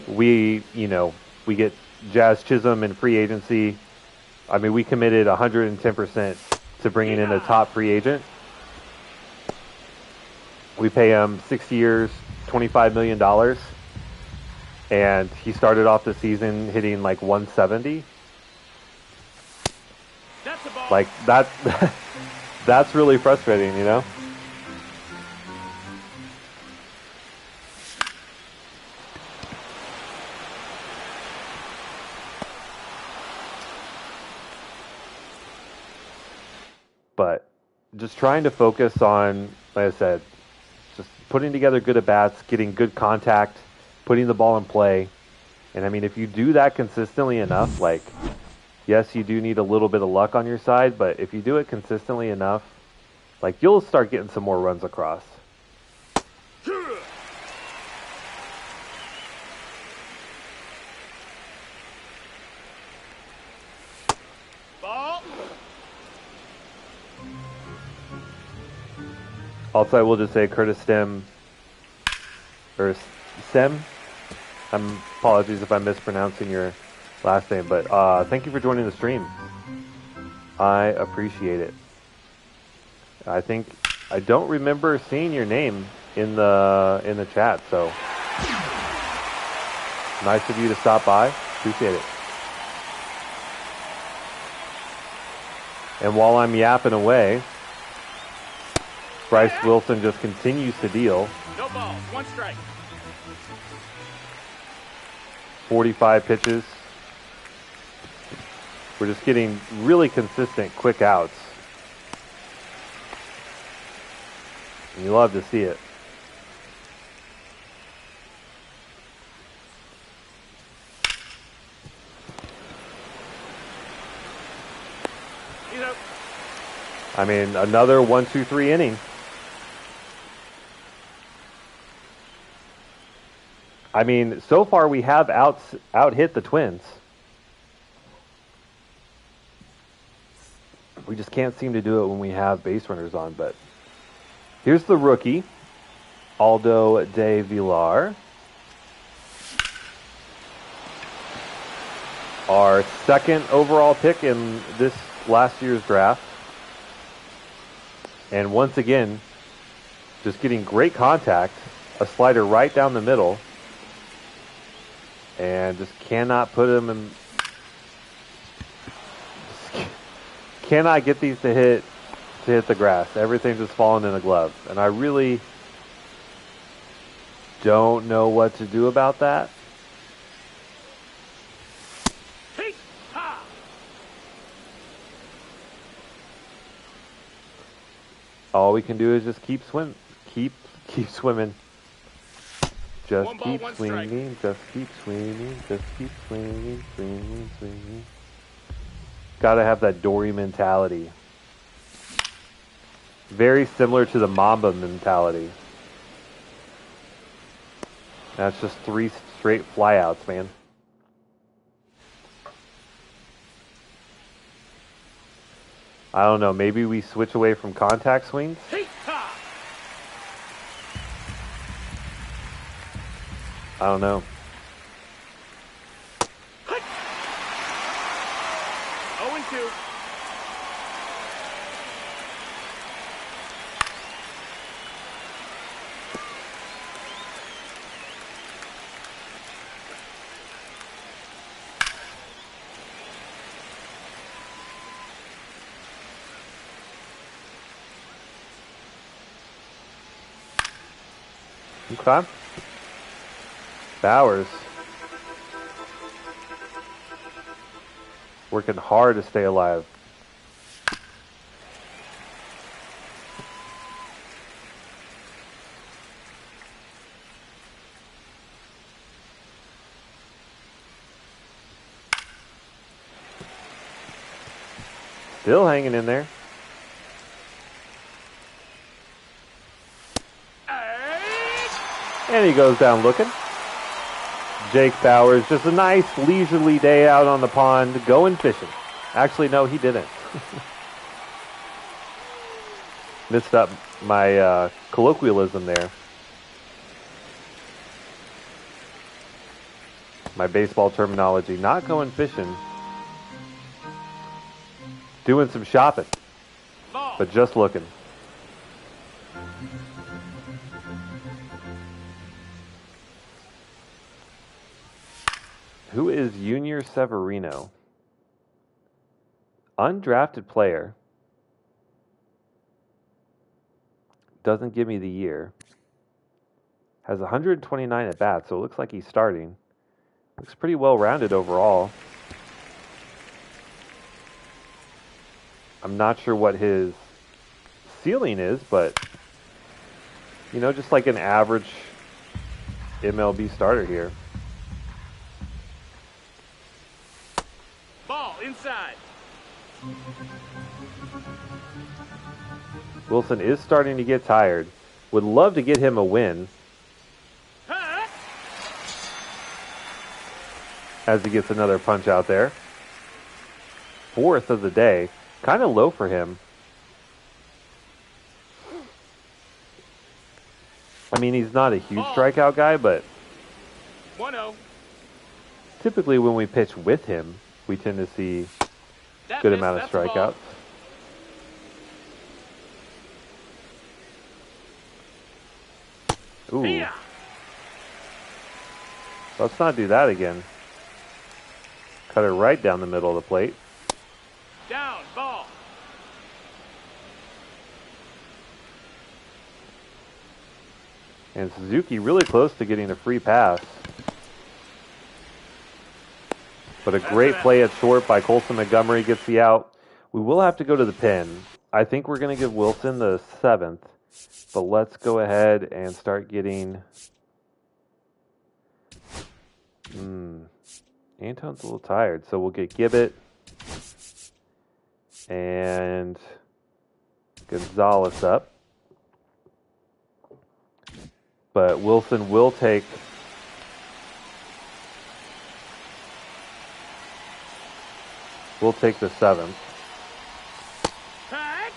we get Jazz Chisholm in free agency. I mean, we committed 110% to bringing in a top free agent. We pay him 6 years, $25 million. And he started off the season hitting like 170. Like, that's really frustrating, you know? But just trying to focus on, like I said, just putting together good at-bats, getting good contact, putting the ball in play. And, I mean, if you do that consistently enough, like, yes, you do need a little bit of luck on your side, but if you do it consistently enough, like, you'll start getting some more runs across. Also, I will just say Curtis Sem, apologies if I'm mispronouncing your last name, but thank you for joining the stream. I appreciate it. I don't remember seeing your name in the chat, so nice of you to stop by. Appreciate it. And while I'm yapping away, Bryce Wilson just continues to deal. No balls, one strike. 45 pitches. We're just getting really consistent quick outs. And you love to see it. I mean, another 1-2-3 inning. I mean, so far we have out-hit the Twins. We just can't seem to do it when we have base runners on. But here's the rookie, Aldo De Villar. Our second overall pick in this last year's draft. And once again, just getting great contact, a slider right down the middle, and just cannot put him in. Cannot get these to hit the grass. Everything's just falling in a glove, and I really don't know what to do about that. Hey, ha! All we can do is just keep swimming. Keep swimming. Just One ball, keep one swinging. Just keep swinging. Just keep swinging. Swinging. Swinging. Gotta have that Dory mentality. Very similar to the Mamba mentality. That's just 3 straight flyouts, man. I don't know. Maybe we switch away from contact swings. Hey, ha! I don't know. 0-2. Okay. Bowers. Working hard to stay alive. Still hanging in there. And he goes down looking. Jake Bowers, just a nice leisurely day out on the pond going fishing. Actually, no, he didn't. Missed up my colloquialism there. My baseball terminology. Not going fishing. Doing some shopping. But just looking. Who is Junior Severino? Undrafted player. Doesn't give me the year. Has 129 at bats, so it looks like he's starting. Looks pretty well rounded overall. I'm not sure what his ceiling is, but you know, just like an average MLB starter here. Ball inside. Wilson is starting to get tired. Would love to get him a win Ha! as he gets another punch out there. 4th of the day. Kind of low for him. I mean, he's not a huge strikeout guy, but 1-0. typically when we pitch with him, we tend to see That good missed, amount of that's a ball. strikeouts. Ooh. Here. Let's not do that again. Cut it right down the middle of the plate. Down, ball. And Suzuki really close to getting a free pass. But a great play at short by Colson Montgomery gets the out. We will have to go to the pen. I think we're going to give Wilson the 7th. But let's go ahead and start getting... Anton's a little tired, so we'll get Gibbet and Gonzalez up. But Wilson will take the 7th. Pack.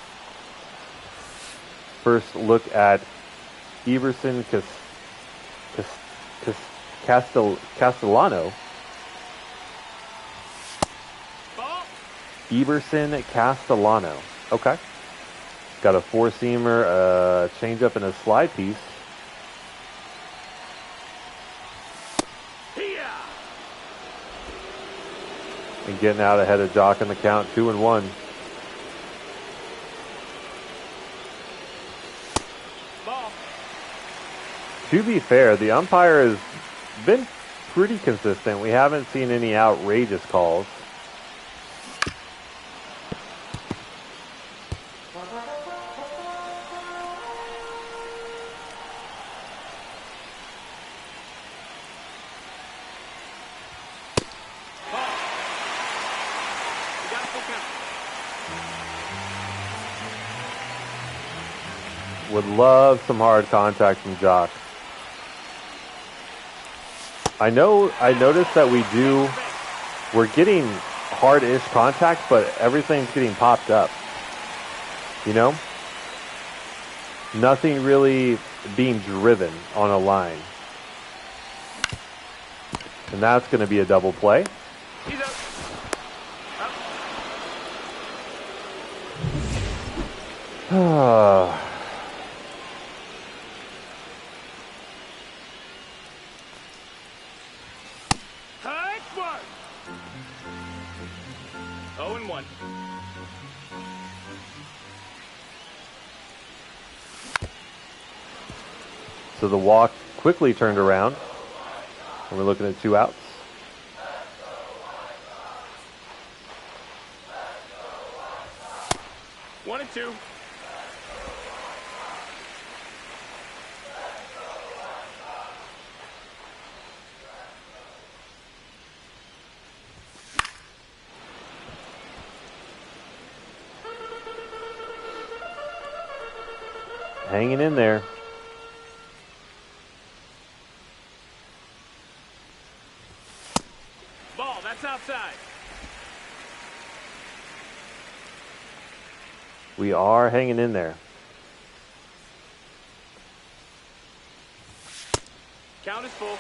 First look at Everson Castellano. Ball. Everson Castellano. Okay. Got a 4-seamer, a changeup, and a slide piece. Here. And getting out ahead of Jock in the count, 2-1. Ball. To be fair, the umpire has been pretty consistent. We haven't seen any outrageous calls. Would love some hard contact from Jock. I noticed that we're getting hard-ish contact, but everything's getting popped up. You know? Nothing really being driven on a line. And that's going to be a double play. He's up. High mark. 0-1. So the walk quickly turned around. And we're looking at 2 outs. One and 2. Hanging in there. Ball, that's outside. We are hanging in there. Count is full.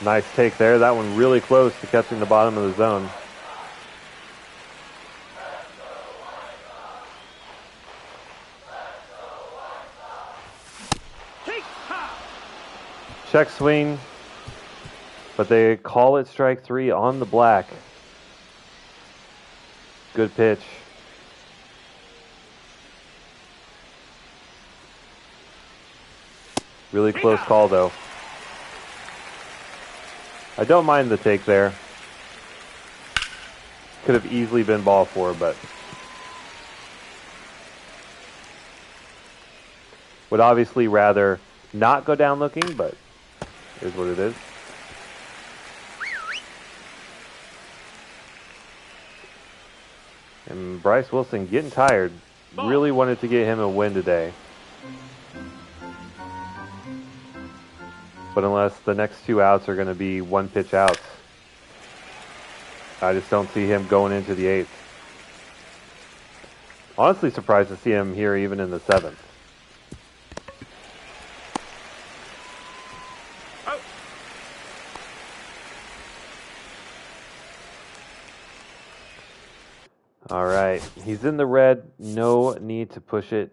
Nice take there. That one really close to catching the bottom of the zone. Check swing, but they call it strike 3 on the black. Good pitch. Really close call, though. I don't mind the take there. Could have easily been ball 4, but would obviously rather not go down looking, but is what it is. And Bryce Wilson getting tired. Really wanted to get him a win today. But unless the next 2 outs are going to be 1-pitch outs, I just don't see him going into the 8th. Honestly surprised to see him here even in the 7th. All right, he's in the red. No need to push it.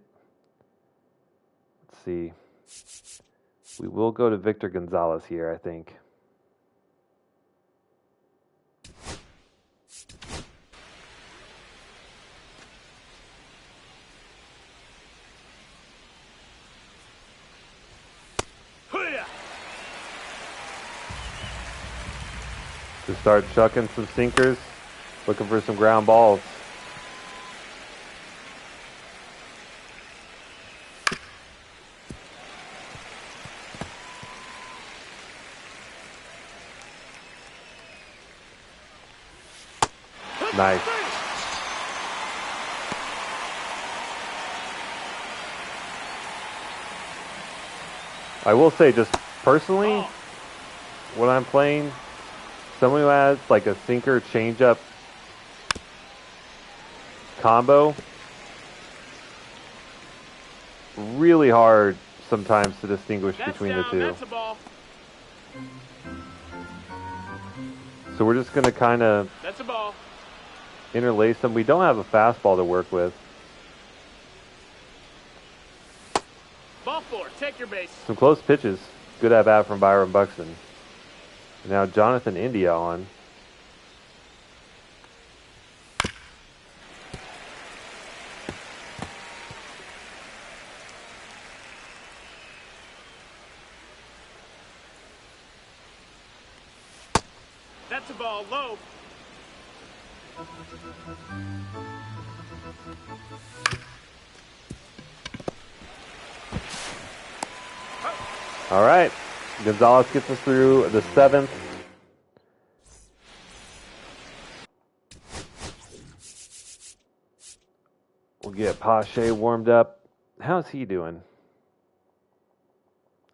Let's see. We will go to Victor Gonzalez here, I think. To start chucking some sinkers, looking for some ground balls. Nice. I will say, just personally, when I'm playing, someone who has like a sinker changeup combo, really hard sometimes to distinguish between the two. That's a ball. So we're just going to kind of That's a ball. Interlace them. We don't have a fastball to work with. Ball 4, take your base. Some close pitches. Good at bat from Byron Buxton. And now Jonathan India on. That's a ball low. All right. Gonzalez gets us through the 7th. We'll get Pache warmed up. How's he doing?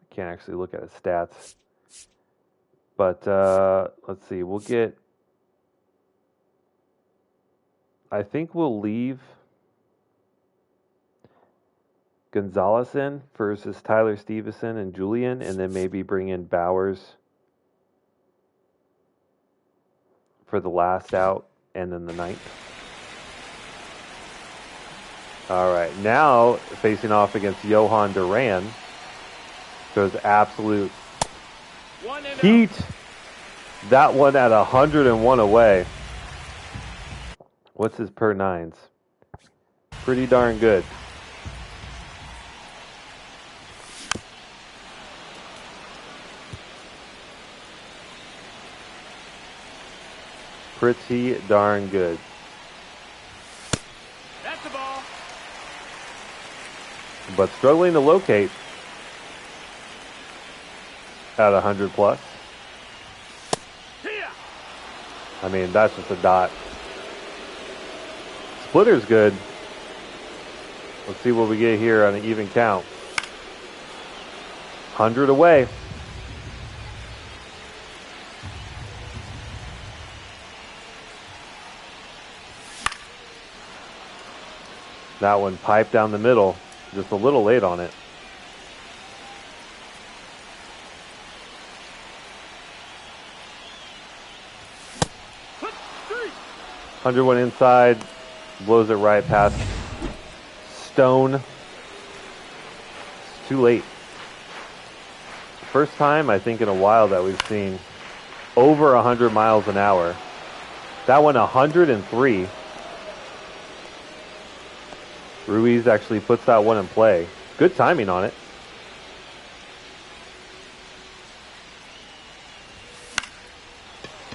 I can't actually look at his stats. But let's see. We'll get... I think we'll leave Gonzalez in versus Tyler Stevenson and Julian, and then maybe bring in Bowers for the last out and then the 9th. All right, now facing off against Johan Duran. Goes absolute heat. That one at 101 away. What's his per nines? Pretty darn good. Pretty darn good. That's the ball. But struggling to locate at 100 plus. I mean, that's just a dot. Splitter's good. Let's see what we get here on an even count. 100 away. That one piped down the middle. Just a little late on it. Hundred went inside, blows it right past Stone. It's too late. First time I think in a while that we've seen over 100 miles an hour. That one 103. Ruiz actually puts that one in play. Good timing on it.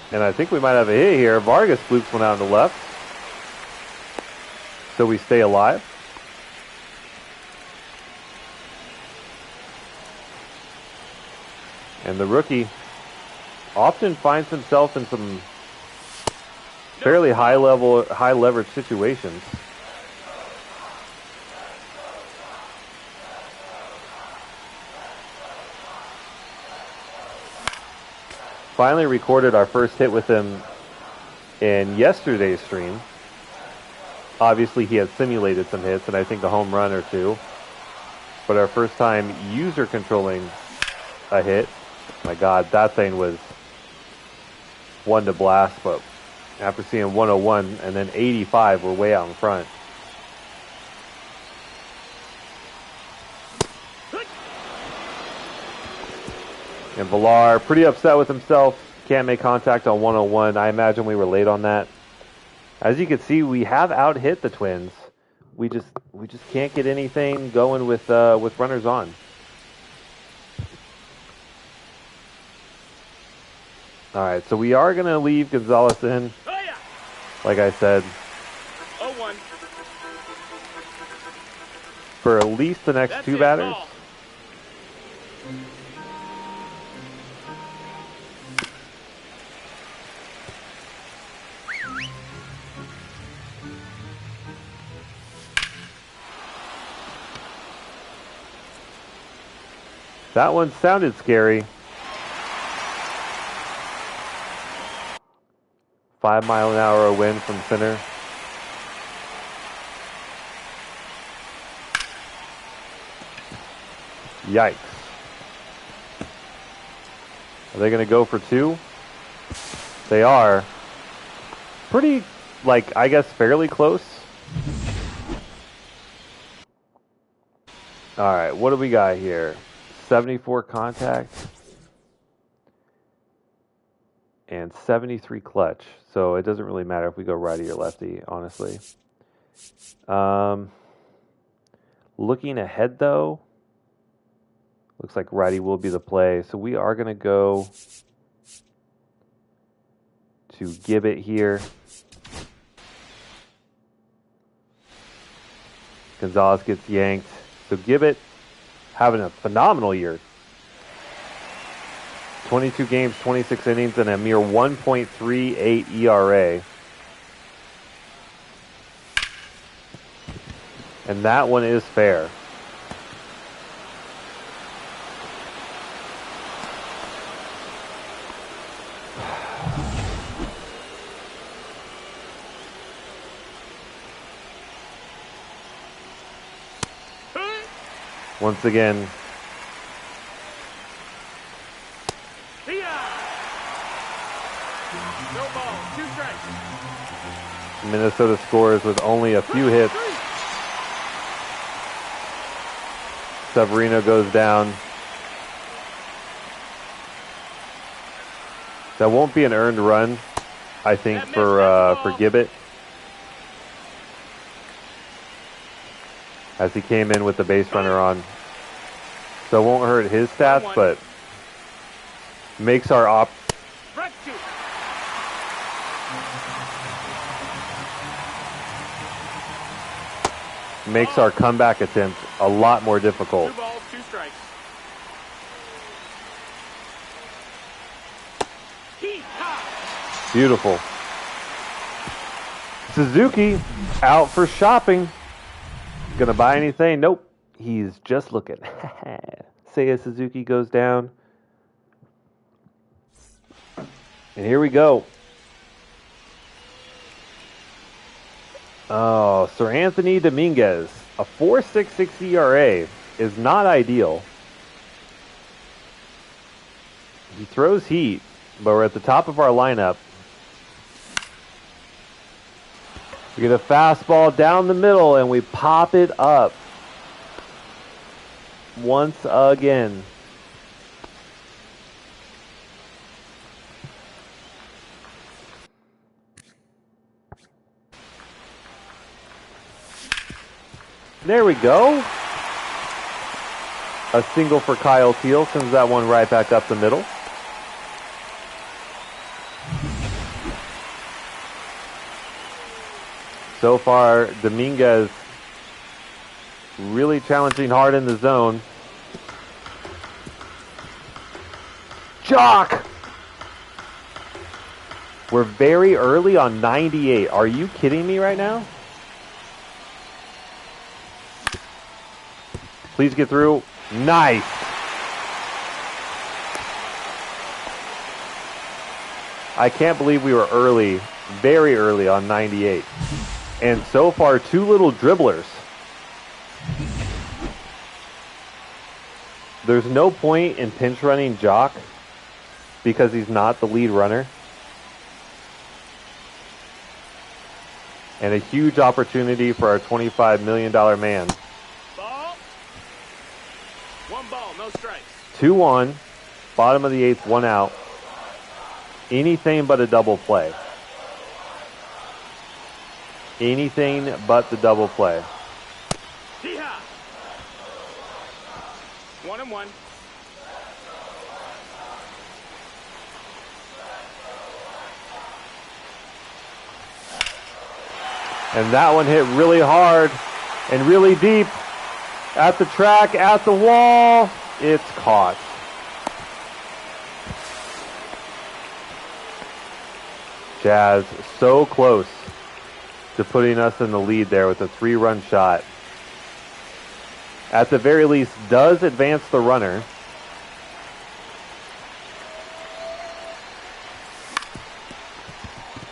And I think we might have a hit here. Vargas flukes one out on the left. So we stay alive. And the rookie often finds himself in some fairly high leverage situations. Finally recorded our first hit with him in yesterday's stream. Obviously, he had simulated some hits, and I think a home run or two. But our first time user controlling a hit, my God, that thing was one to blast. But after seeing 101 and then 85, we're way out in front. And Villar, pretty upset with himself. Can't make contact on 101. I imagine we were late on that. As you can see, we have out-hit the Twins. We just can't get anything going with runners on. All right, so we are going to leave Gonzalez in. Like I said. 0-1. For at least the next two batters. Ball. That one sounded scary. 5 mile an hour wind from center. Yikes. Are they going to go for two? They are. Pretty, I guess fairly close. All right, what do we got here? 74 contact and 73 clutch. So it doesn't really matter if we go righty or lefty, honestly. Looking ahead, though, looks like righty will be the play. So we are going to go to Gibbet here. Gonzalez gets yanked. So Gibbet having a phenomenal year. 22 games, 26 innings, and a mere 1.38 ERA. And that one is fair. Once again, No ball, 2 strikes. Minnesota scores with only a few hits. Severino goes down. That won't be an earned run, I think, for Gibbet, as he came in with the base runner on. So it won't hurt his stats, but makes our makes our comeback attempt a lot more difficult. 2 balls, 2 strikes. Beautiful. Suzuki out for shopping. Gonna buy anything? Nope. He's just looking. Seiya Suzuki goes down. And here we go. Oh, Sir Anthony Dominguez. A 4.66 ERA is not ideal. He throws heat, but we're at the top of our lineup. We get a fastball down the middle, and we pop it up. Once again. There we go. A single for Kyle Teal, sends that one right back up the middle. So far, Dominguez really challenging hard in the zone. Jock! We're very early on 98. Are you kidding me right now? Please get through. Nice. I can't believe we were early, very early on 98. And so far, 2 little dribblers. There's no point in pinch running Jock because he's not the lead runner. And a huge opportunity for our $25 million man. Ball. 1 ball, no strikes. 2-1, bottom of the 8th, 1 out. Anything but a double play. Anything but the double play. Hee-haw. 1-1. And that one hit really hard and really deep. At the track, at the wall. It's caught. Jazz so close to putting us in the lead there with a 3-run shot. At the very least, does advance the runner.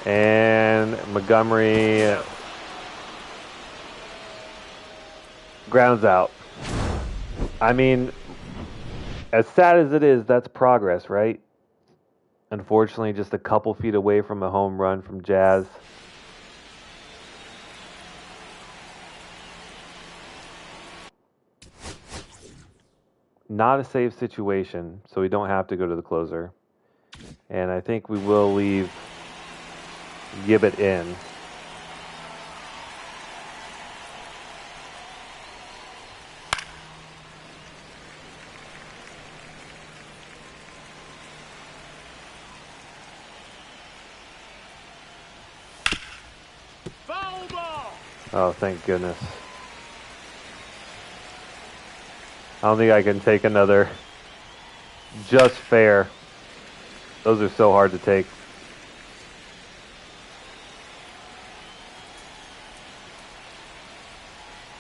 And Montgomery grounds out. I mean, as sad as it is, that's progress, right? Unfortunately, just a couple feet away from a home run from Jazz. Not a safe situation, so we don't have to go to the closer. And I think we will leave Gibbet in. Oh, thank goodness. I don't think I can take another just fair. Those are so hard to take.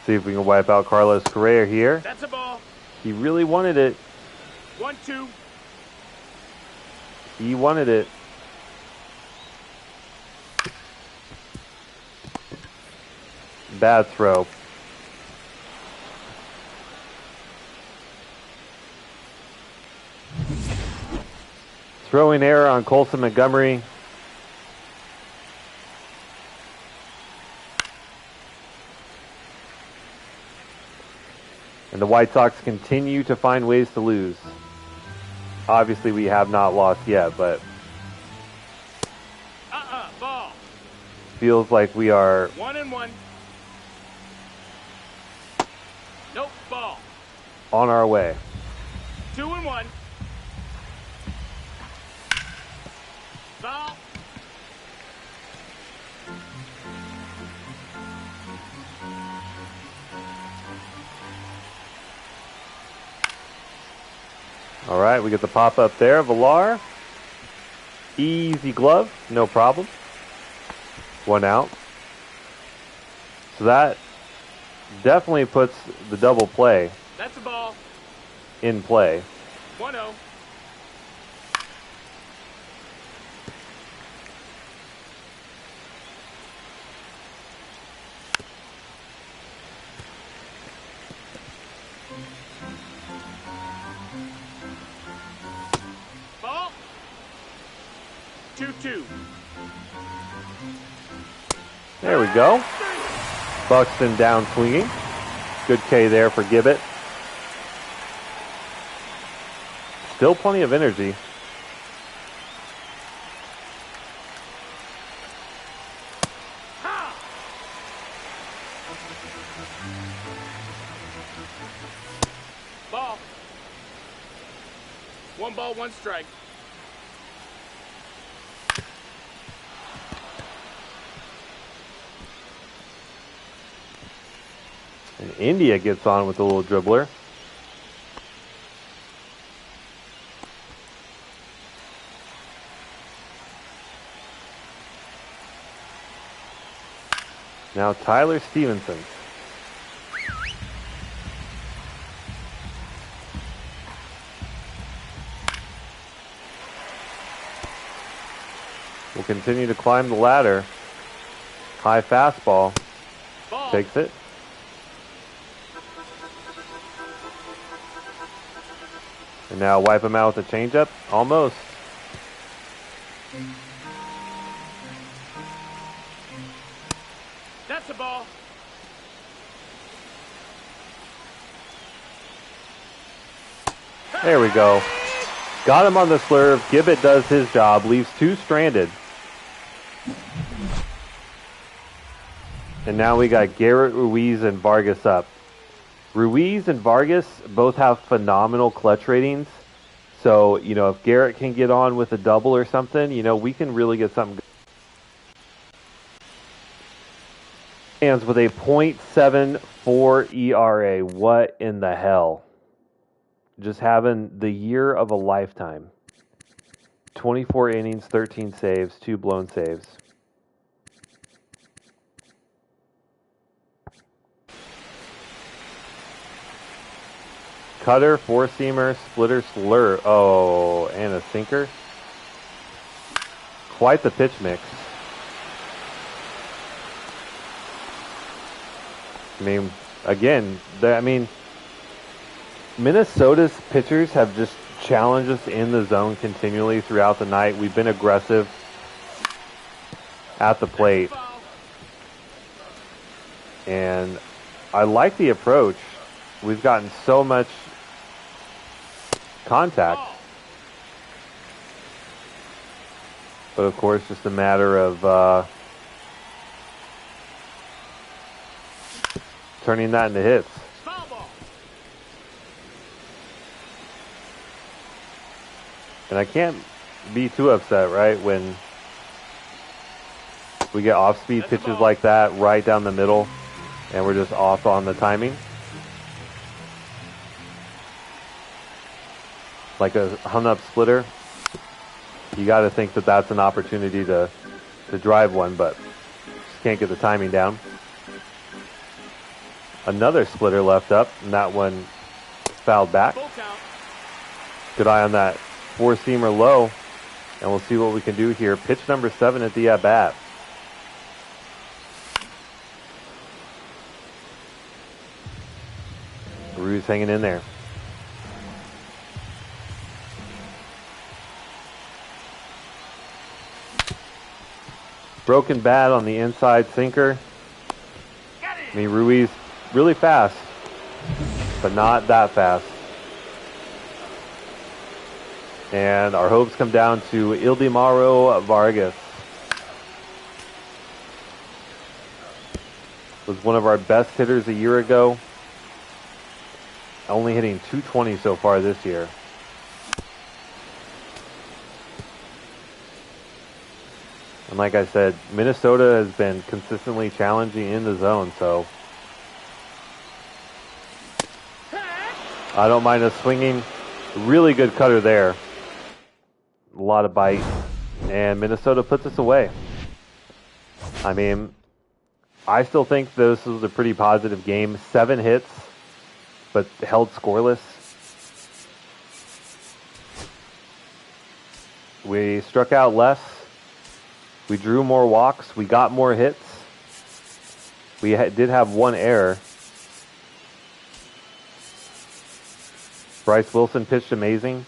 See if we can wipe out Carlos Correa here. That's a ball. He really wanted it. 1-2. He wanted it. Bad throw. Throwing error on Colson Montgomery. And the White Sox continue to find ways to lose. Obviously, we have not lost yet, but Ball. feels like we are 1-1. Nope, ball. on our way. 2-1. Ball. All right, we get the pop up there. Villar. Easy glove, no problem. 1 out. So that definitely puts the double play That's a ball. in play. 1-0. Ball. 2-2. There we go. Buxton down swinging. Good K there for Gibbet. Still plenty of energy. Ball. 1 ball, 1 strike. And India gets on with a little dribbler. Now Tyler Stevenson. Will continue to climb the ladder. High fastball. Ball. Takes it. And now wipe him out with a changeup. Almost. That's a ball. There we go. Got him on the slurve. Gibbet does his job. Leaves 2 stranded. And now we got Garrett, Ruiz, and Vargas up. Ruiz and Vargas both have phenomenal clutch ratings. So, if Garrett can get on with a double or something, we can really get something good. Hands with a .74 ERA. What in the hell? Just having the year of a lifetime. 24 innings, 13 saves, 2 blown saves. Cutter, 4-seamer, splitter, slur. Oh, and a sinker. Quite the pitch mix. Minnesota's pitchers have just challenged us in the zone continually throughout the night. We've been aggressive at the plate. And I like the approach. We've gotten so much contact. But of course, just a matter of turning that into hits. And I can't be too upset, right? When We get off-speed pitches like that right down the middle, and we're just off on the timing. Like a hung-up splitter. You got to think that that's an opportunity to drive one, but just can't get the timing down. Another splitter left up, and that one fouled back. Good eye on that four-seamer low, and we'll see what we can do here. Pitch number 7 at the at-bat. Ruiz hanging in there. Broken bat on the inside sinker. I mean, Ruiz really fast, but not that fast. And our hopes come down to Ildemaro Vargas. Was one of our best hitters a year ago. Only hitting .220 so far this year. And like I said, Minnesota has been consistently challenging in the zone, so I don't mind us swinging. Really good cutter there. A lot of bite. And Minnesota puts us away. I mean, I still think this was a pretty positive game. 7 hits, but held scoreless. We struck out less. We drew more walks. We got more hits. We did have one error. Bryce Wilson pitched amazing.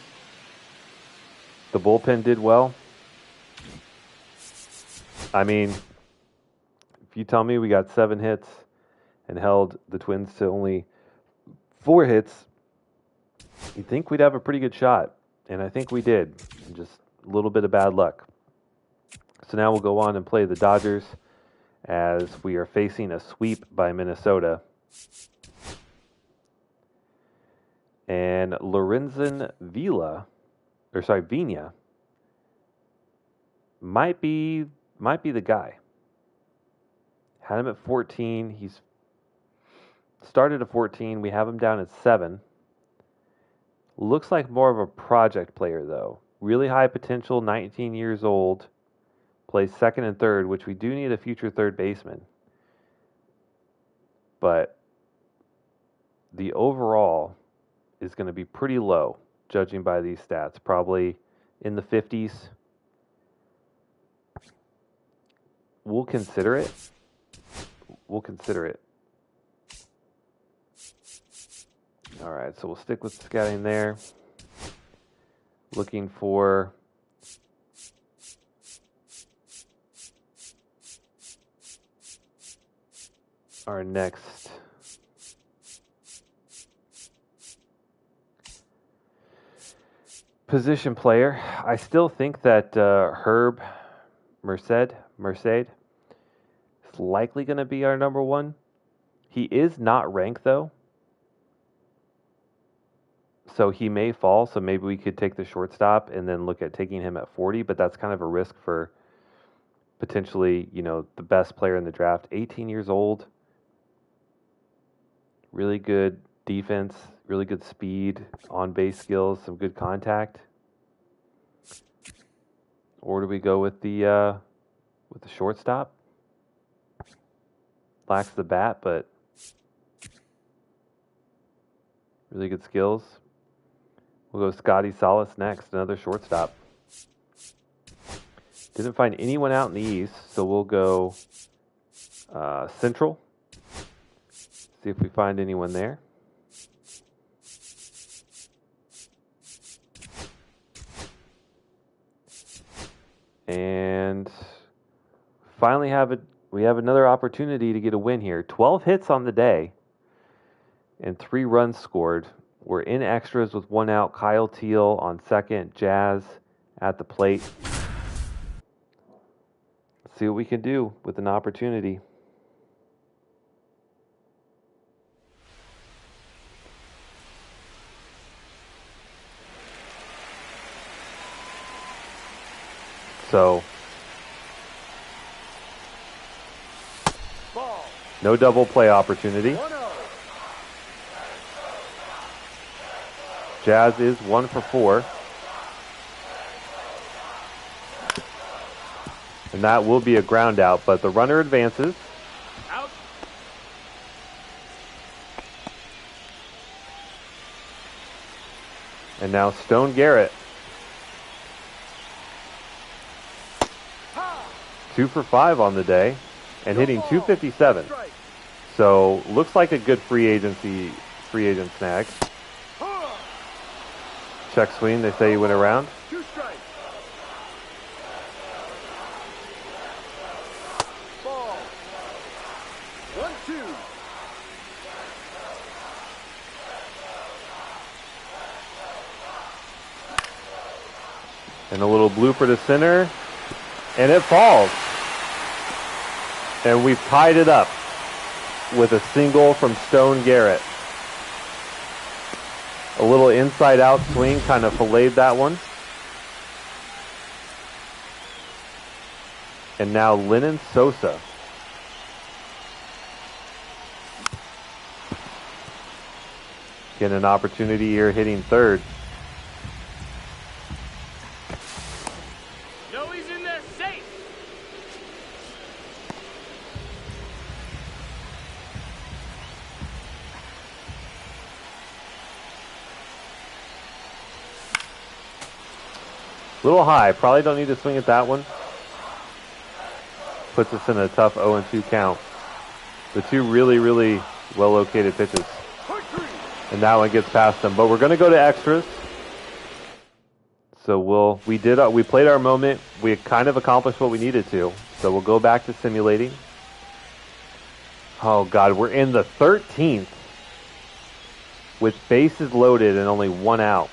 The bullpen did well. I mean, if you tell me we got 7 hits and held the Twins to only 4 hits, you'd think we'd have a pretty good shot. And I think we did. Just a little bit of bad luck. So now we'll go on and play the Dodgers as we are facing a sweep by Minnesota. And Lorenzen Vina might be the guy. Had him at 14. He's started at 14. We have him down at 7. Looks like more of a project player, though. Really high potential, 19 years old. Plays second and third, which we do need a future third baseman. But the overall is going to be pretty low, judging by these stats. Probably in the 50s. We'll consider it. All right, so we'll stick with scouting there. Looking for our next position player. I still think that Herb Merced is likely going to be our number 1. He is not ranked, though. So he may fall, so maybe we could take the shortstop and then look at taking him at 40, but that's kind of a risk for potentially, the best player in the draft. 18 years old. Really good defense, really good speed, on-base skills, some good contact. Or do we go with the shortstop? Lacks the bat, but really good skills. We'll go Scotty Salas next, another shortstop. Didn't find anyone out in the East, so we'll go Central. See if we find anyone there. And finally we have another opportunity to get a win here. 12 hits on the day and 3 runs scored. We're in extras with 1 out. Kyle Teal on second. Jazz at the plate. Let's see what we can do with an opportunity. So No double play opportunity. 1-0. Jazz is 1 for 4. And that will be a ground out, but the runner advances. Out. And now Stone Garrett. 2 for 5 on the day and hitting .257. So looks like a good free agent snag. Check swing, they say he went around. 2 strikes. Ball. 1-2. And a little blooper to center. And it falls. And we've tied it up with a single from Stone Garrett. A little inside out swing, kind of filleted that one. And now Lennon Sosa. Getting an opportunity here hitting third. No, he's in there safe. A little high. Probably don't need to swing at that one. Puts us in a tough 0-2 count. The two really, really well-located pitches. And that one gets past them. But we're going to go to extras. So we played our moment. We kind of accomplished what we needed to. So we'll go back to simulating. Oh, God. We're in the 13th with bases loaded and only 1 out.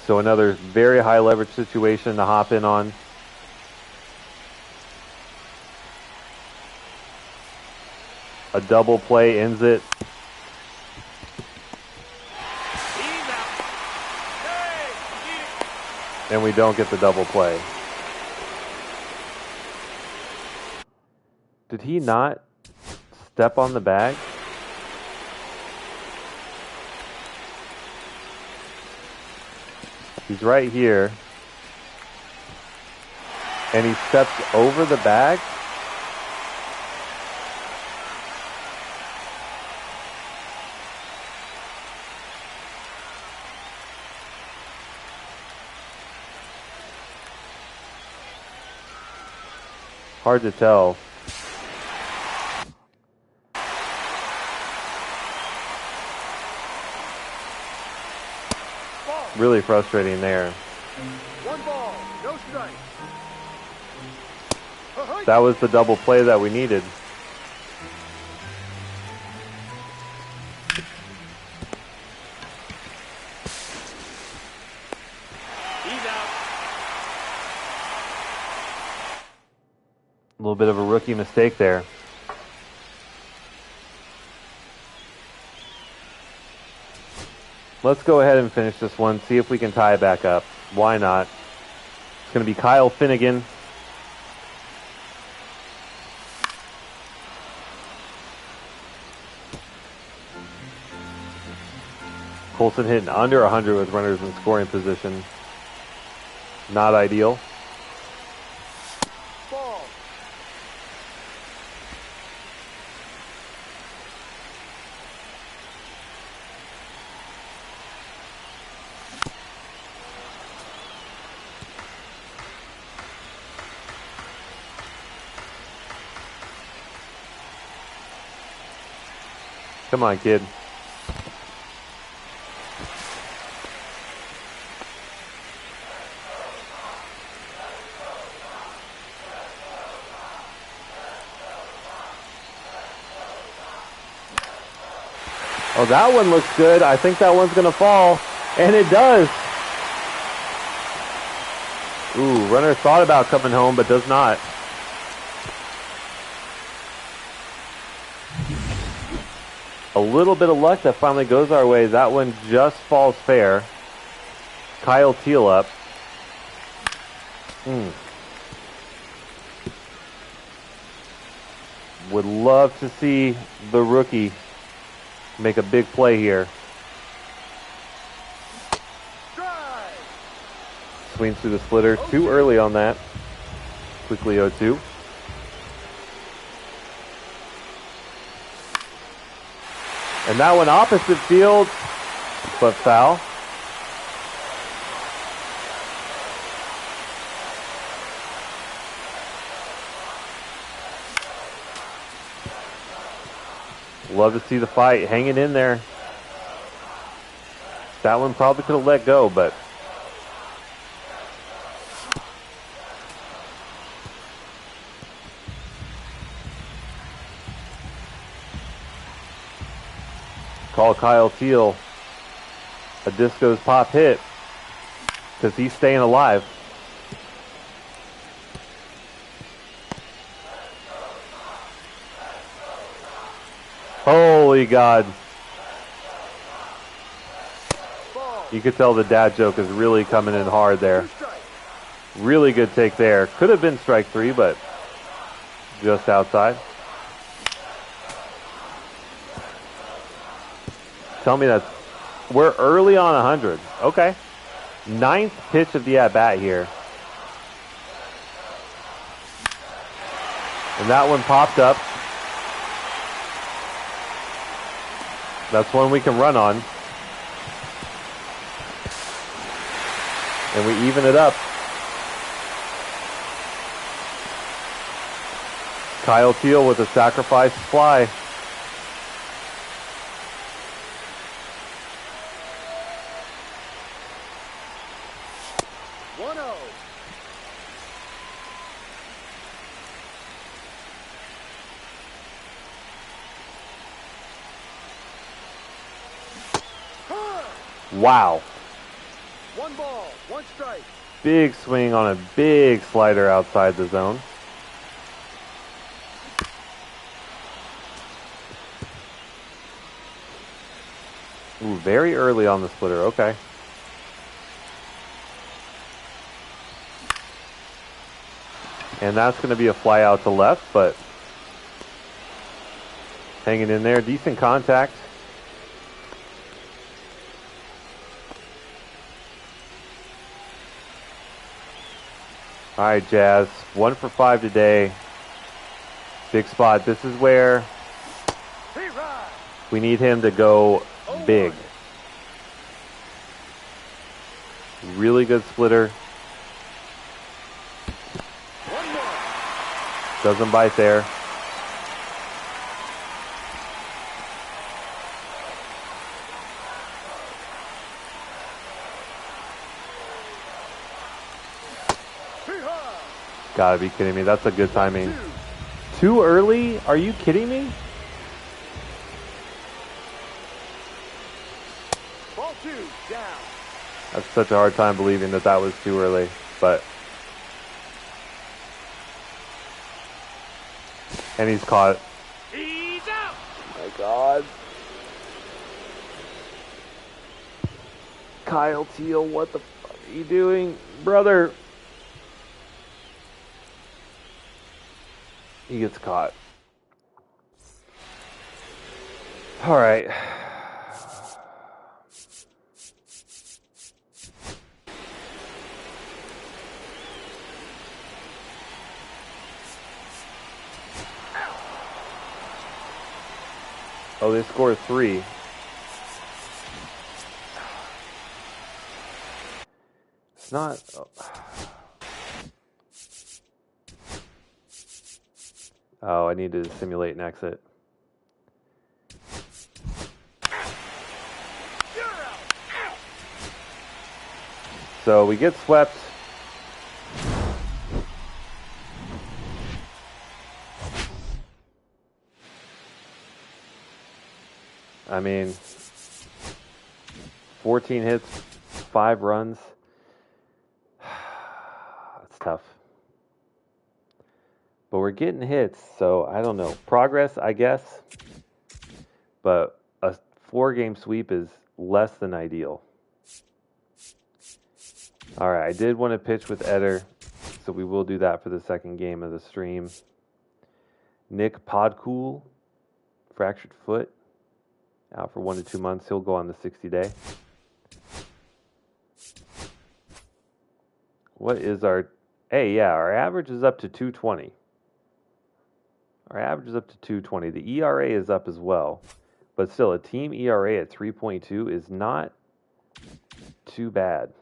So another very high leverage situation to hop in on. A double play ends it. He's out. Hey, And we don't get the double play. Did he not step on the bag? He's right here. And he steps over the bag. Hard to tell. Really frustrating there. 1 ball, no strike. That was the double play that we needed. He's out. A little bit of a rookie mistake there. Let's go ahead and finish this one, see if we can tie it back up. Why not? It's going to be Kyle Finnegan. Colson hitting under 100 with runners in scoring position. Not ideal. Ball. Come on, kid. Oh, that one looks good. I think that one's going to fall. And it does. Ooh, runner thought about coming home, but does not. A little bit of luck that finally goes our way. That one just falls fair. Kyle Teal up. Would love to see the rookie make a big play here. Swings through the splitter. Too early on that. Quickly 0-2. And that one opposite field, but foul. Love to see the fight hanging in there. That one probably could have let go, but call Kyle Teal a Disco's pop hit because he's staying alive. Holy God. You could tell the dad joke is really coming in hard there. Really good take there. Could have been strike 3, but just outside. Tell me that we're early on 100. Okay. 9th pitch of the at-bat here. And that one popped up. That's one we can run on. And we even it up. Kyle Teal with a sacrifice fly. Wow. 1 ball, 1 strike. Big swing on a big slider outside the zone. Ooh, very early on the splitter. Okay. And that's going to be a fly out to left, but hanging in there. Decent contact. All right, Jazz. 1 for 5 today. Big spot. This is where we need him to go big. Really good splitter. Doesn't bite there. Gotta be kidding me. That's a good timing. Too early? Are you kidding me? Ball 2, down. That's such a hard time believing that that was too early, but. And he's caught. He's out. Oh my God. Kyle Teal, what the fuck are you doing? Brother. He gets caught. All right. Oh, they scored 3. It's not. Oh, I need to simulate an exit. So we get swept. I mean, 14 hits, 5 runs. That's tough. But we're getting hits, so I don't know. Progress, I guess. But a 4-game sweep is less than ideal. All right, I did want to pitch with Eder, so we will do that for the second game of the stream. Nick Podcool, fractured foot, out for 1 to 2 months. He'll go on the 60-day. What is our... Hey, yeah, our average is up to 220. Our average is up to 220. The ERA is up as well. But still, a team ERA at 3.2 is not too bad.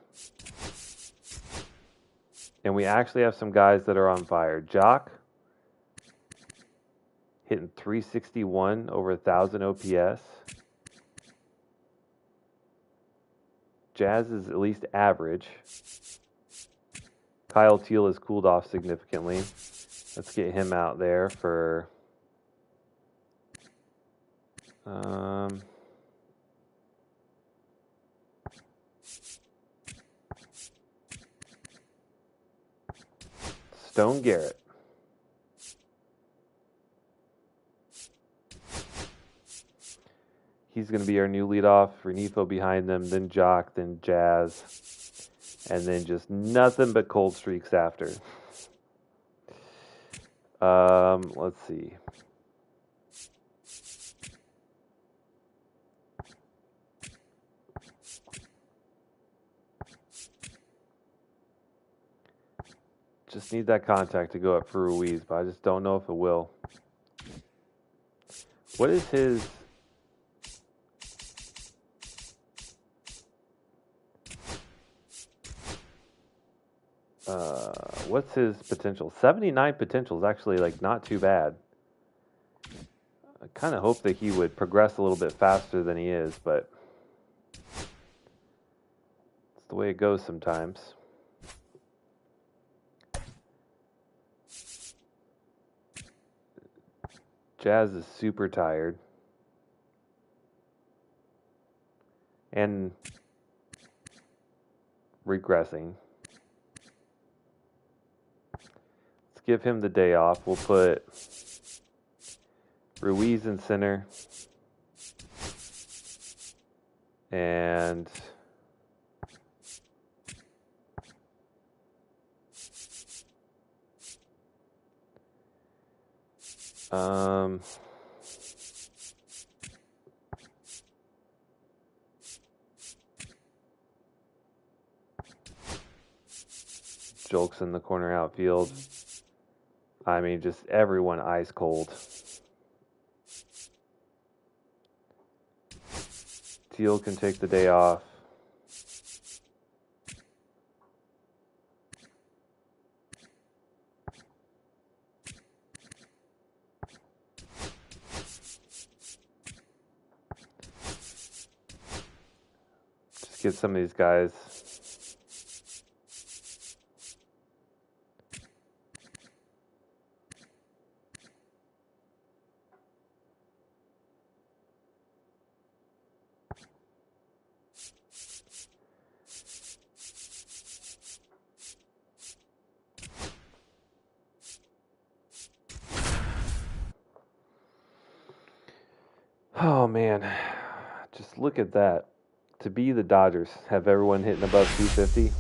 And we actually have some guys that are on fire. Jock hitting 361 over 1,000 OPS. Jazz is at least average. Kyle Teal has cooled off significantly. Let's get him out there for... Stone Garrett. He's going to be our new leadoff. Renifo behind them, then Jock, then Jazz, and then just nothing but cold streaks after. Let's see. Just need that contact to go up for Ruiz, but I just don't know if it will. What is his... what's his potential? 79 potential is actually like not too bad. I kind of hope that he would progress a little bit faster than he is, but it's the way it goes sometimes. Jazz is super tired. And regressing. Let's give him the day off. We'll put Ruiz in center. And Jolks in the corner outfield. I mean, just everyone ice cold. Teal can take the day off. Just get some of these guys. Oh, man. Just look at that. To be the Dodgers, have everyone hitting above 250.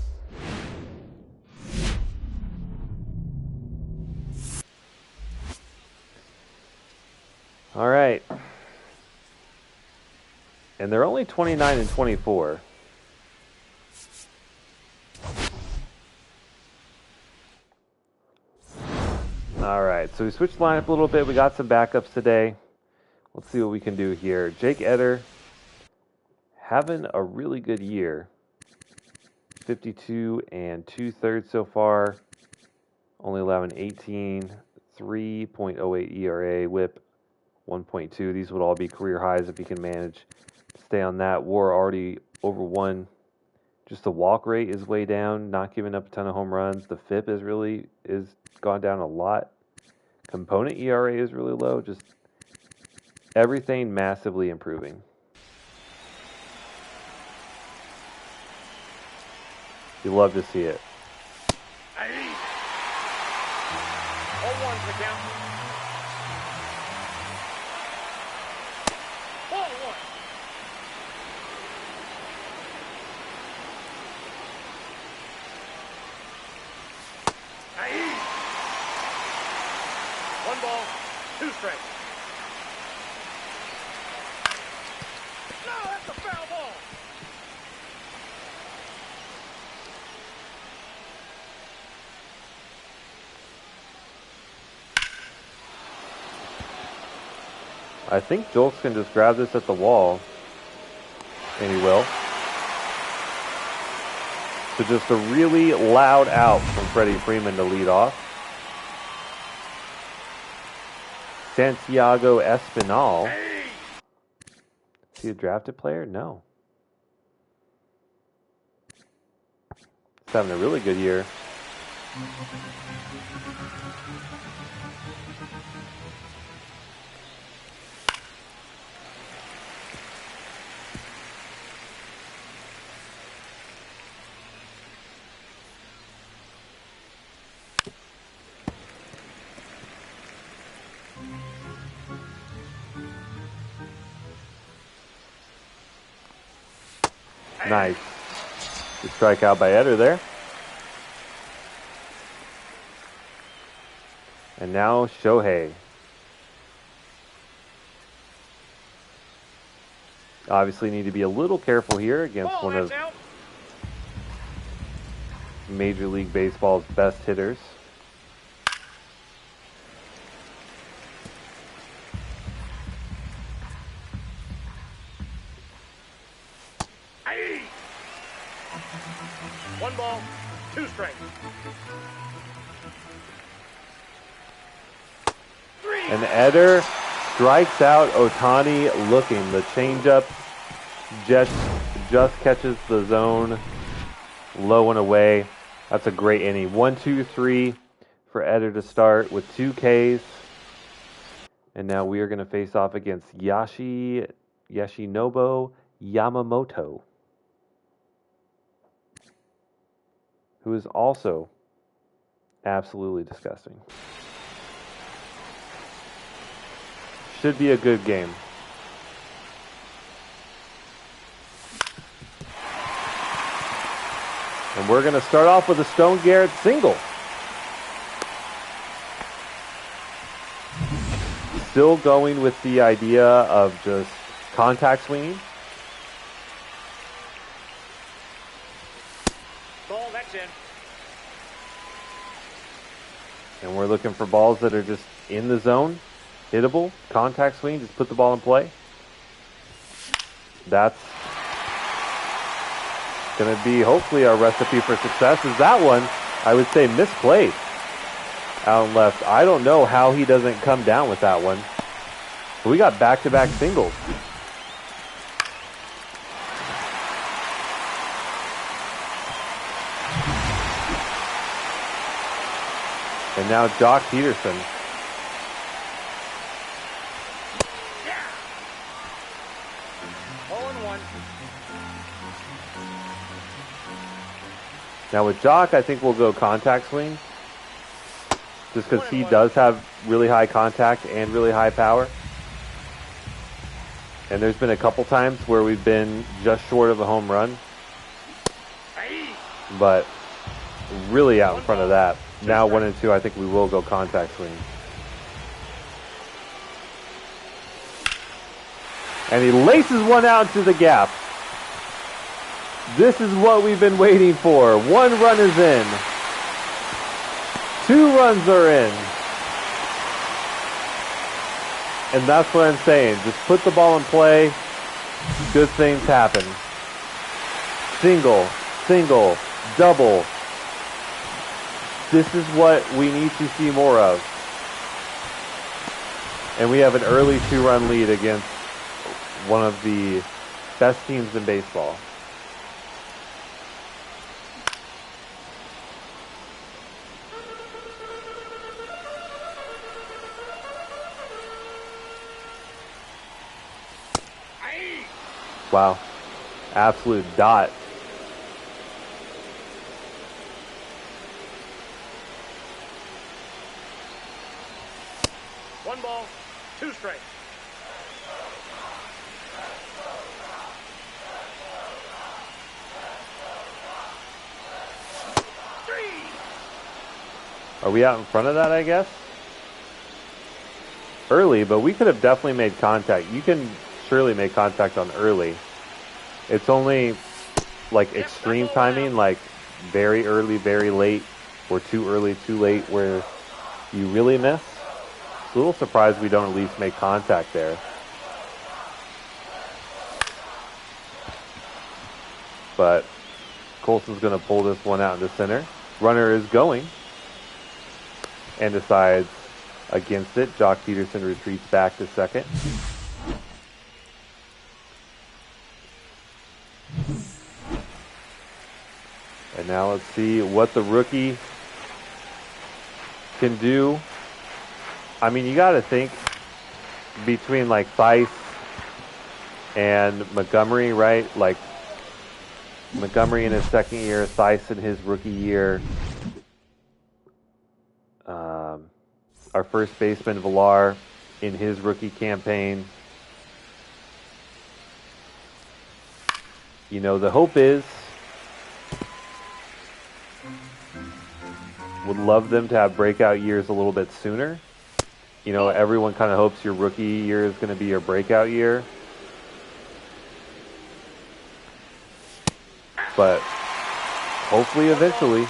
All right. And they're only 29 and 24. All right. So we switched lineup a little bit. We got some backups today. Let's see what we can do here. Jake Eder having a really good year. 52 and 2/3 so far. Only allowing 18, 3.08 ERA, whip 1.2. These would all be career highs if he can manage to stay on that. WAR already over 1. Just the walk rate is way down, not giving up a ton of home runs. The FIP is gone down a lot. Component ERA is really low. Just everything massively improving. You love to see it. 0-1's the count. 0-1. One ball, 2 straight. No, that's a foul ball. I think Jolks can just grab this at the wall. And he will. So just a really loud out from Freddie Freeman to lead off. Santiago Espinal. Is he a drafted player? No. He's having a really good year. Nice. Good strikeout by Eder there. And now Shohei. Obviously need to be a little careful here against one of Major League Baseball's best hitters. One ball, 2 straight. And Eder strikes out Ohtani looking. The changeup just catches the zone low and away. That's a great inning. 1, 2, 3 for Eder to start with 2 Ks. And now we are going to face off against Yoshinobu Yamamoto, who is also absolutely disgusting. Should be a good game. And we're going to start off with a Stone Garrett single. Still going with the idea of just contact swinging. Ball, that's in. And we're looking for balls that are just in the zone, hittable, contact swing, just put the ball in play. That's going to be hopefully our recipe for success. Is that one, I would say, misplayed out and left. I don't know how he doesn't come down with that one. But we got back-to-back singles. And now Jock Peterson. Yeah. 0-1. Now with Jock, I think we'll go contact swing. Just because he does have really high contact and really high power. And there's been a couple times where we've been just short of a home run. But really out in front of that. Now 1 and 2, I think we will go contact swing. And he laces one out into the gap. This is what we've been waiting for. 1 run is in. 2 runs are in. And that's what I'm saying. Just put the ball in play. Good things happen. Single, single, double. This is what we need to see more of. And we have an early 2-run lead against one of the best teams in baseball. Wow. Absolute dot. One ball, 2 straight. Are we out in front of that, I guess? early, but we could have definitely made contact. You can surely make contact on early. It's only like extreme timing, like very early, very late, or too early, too late, where you really miss. It's a little surprised we don't at least make contact there. But Colson's going to pull this one out into center. Runner is going and decides against it. Jock Peterson retreats back to second. And now let's see what the rookie can do. I mean, you got to think between like Theis and Montgomery, right? Like Montgomery in his second year, Theis in his rookie year. Our first baseman, Villar, in his rookie campaign. You know, the hope is, would love them to have breakout years a little bit sooner. You know, everyone kind of hopes your rookie year is going to be your breakout year. But hopefully eventually,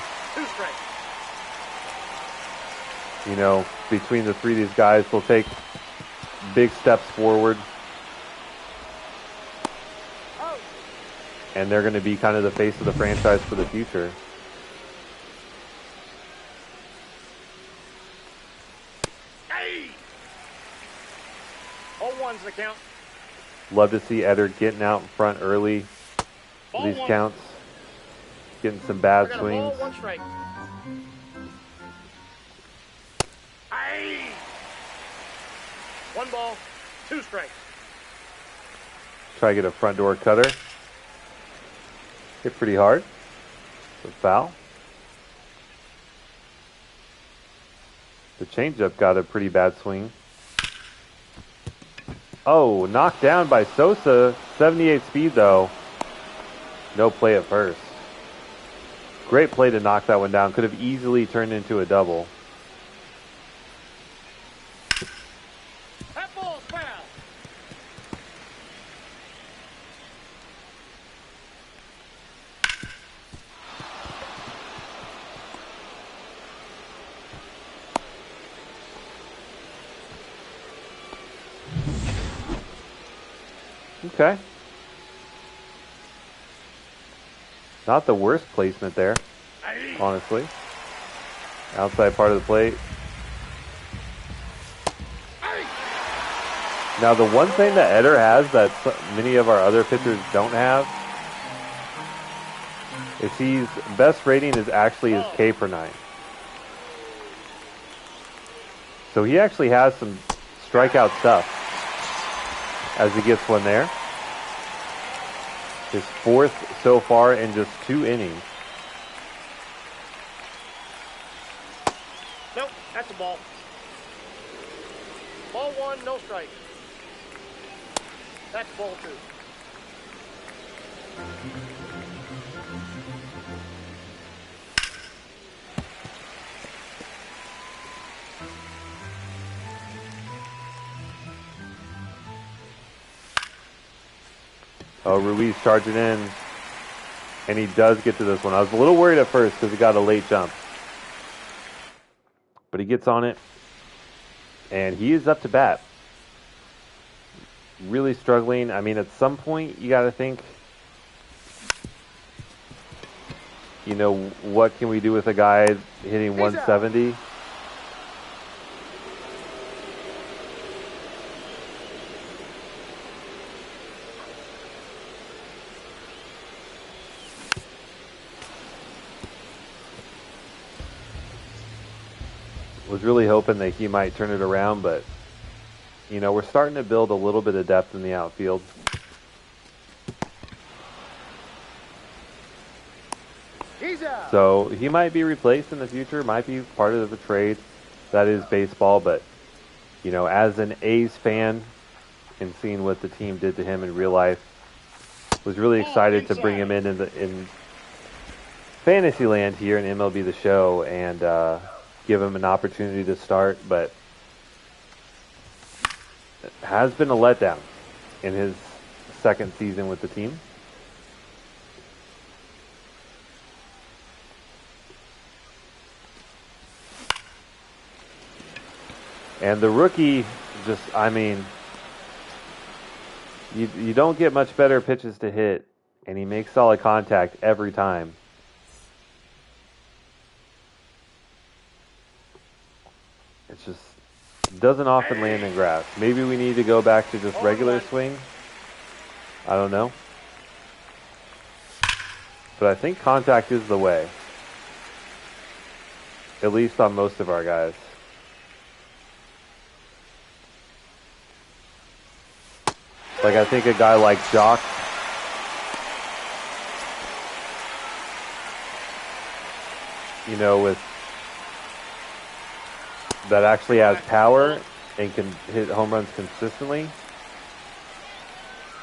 you know, between the three of these guys, they'll take big steps forward. And they're going to be kind of the face of the franchise for the future. One's the count. Love to see Eder getting out in front early for these counts. Getting some bad swings. Ball, 1 strike. Aye. 1 ball, 2 strikes. Try to get a front door cutter. Hit pretty hard. The foul. The changeup got a pretty bad swing. Oh, knocked down by Sosa. 78 speed though. No play at first. Great play to knock that one down. Could have easily turned into a double. That ball's foul. Okay. Not the worst placement there, honestly. Outside part of the plate. Now, the one thing that Eder has that many of our other pitchers don't have is his best rating is actually his K per 9. So he actually has some strikeout stuff as he gets one there. His 4th so far in just 2 innings. Nope, that's a ball. Ball 1, no strike. That's ball 2. Oh, Ruiz charging in, and he does get to this one. I was a little worried at first because he got a late jump. But he gets on it, and he is up to bat. Really struggling. I mean, at some point, you got to think, you know, what can we do with a guy hitting 170? Was really hoping that he might turn it around, but you know, we're starting to build a little bit of depth in the outfield. So he might be replaced in the future, might be part of the trade. That is baseball, but you know, as an A's fan and seeing what the team did to him in real life, was really excited to bring him in Fantasyland here in MLB The Show and give him an opportunity to start, but has been a letdown in his second season with the team. And the rookie just, I mean, you don't get much better pitches to hit, and he makes solid contact every time. It's just doesn't often land in grass. Maybe we need to go back to just regular swing. I don't know. But I think contact is the way. At least on most of our guys. Like, I think a guy like Jock, you know, with that actually has power and can hit home runs consistently.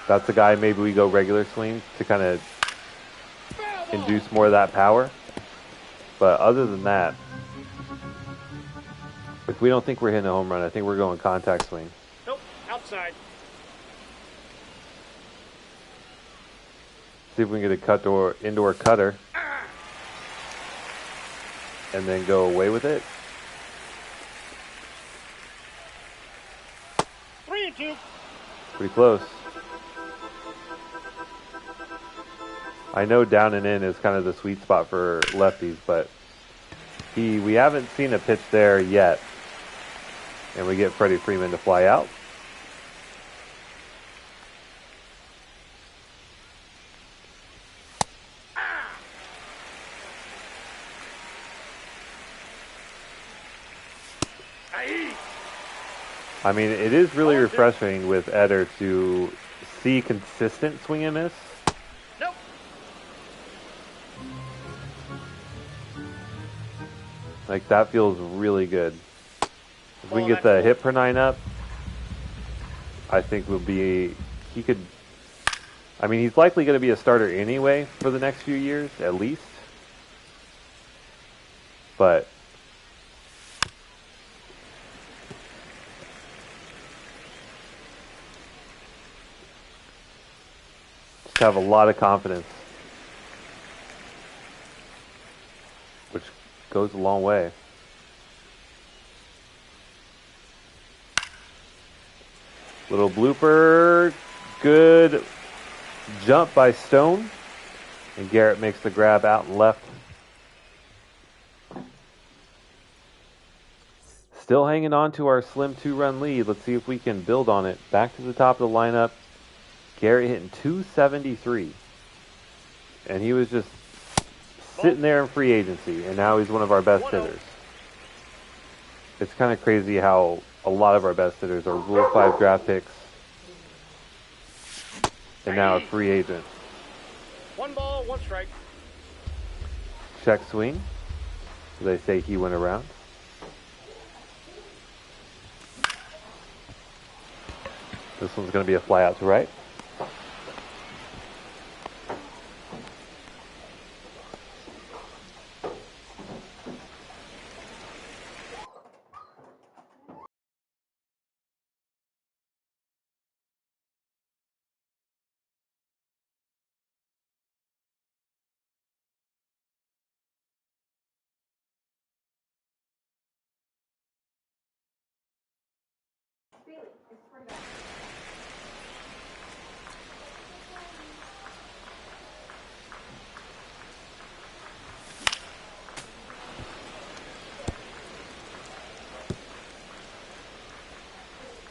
That's a guy maybe we go regular swing to kind of induce more of that power. But other than that, if we don't think we're hitting a home run, I think we're going contact swing. Nope, outside. See if we can get a indoor cutter and then go away with it. 3-2. Pretty close. I know down and in is kind of the sweet spot for lefties, but we haven't seen a pitch there yet. And we get Freddie Freeman to fly out. I mean, it is really refreshing with Eder to see consistent swing and miss. Nope. Like, that feels really good. If we can get the hit per 9 up, I think he could, I mean, he's likely going to be a starter anyway for the next few years, at least. But just have a lot of confidence, which goes a long way. Little blooper, good jump by Stone, and Garrett makes the grab out and left. Still hanging on to our slim 2-run lead. Let's see if we can build on it. Back to the top of the lineup. Garrett hitting 273. And he was just sitting there in free agency, and now he's one of our best hitters. It's kind of crazy how a lot of our best hitters are Rule 5 draft picks and now a free agent. 1 ball, 1 strike. Check swing. They say he went around. This one's going to be a fly out to right.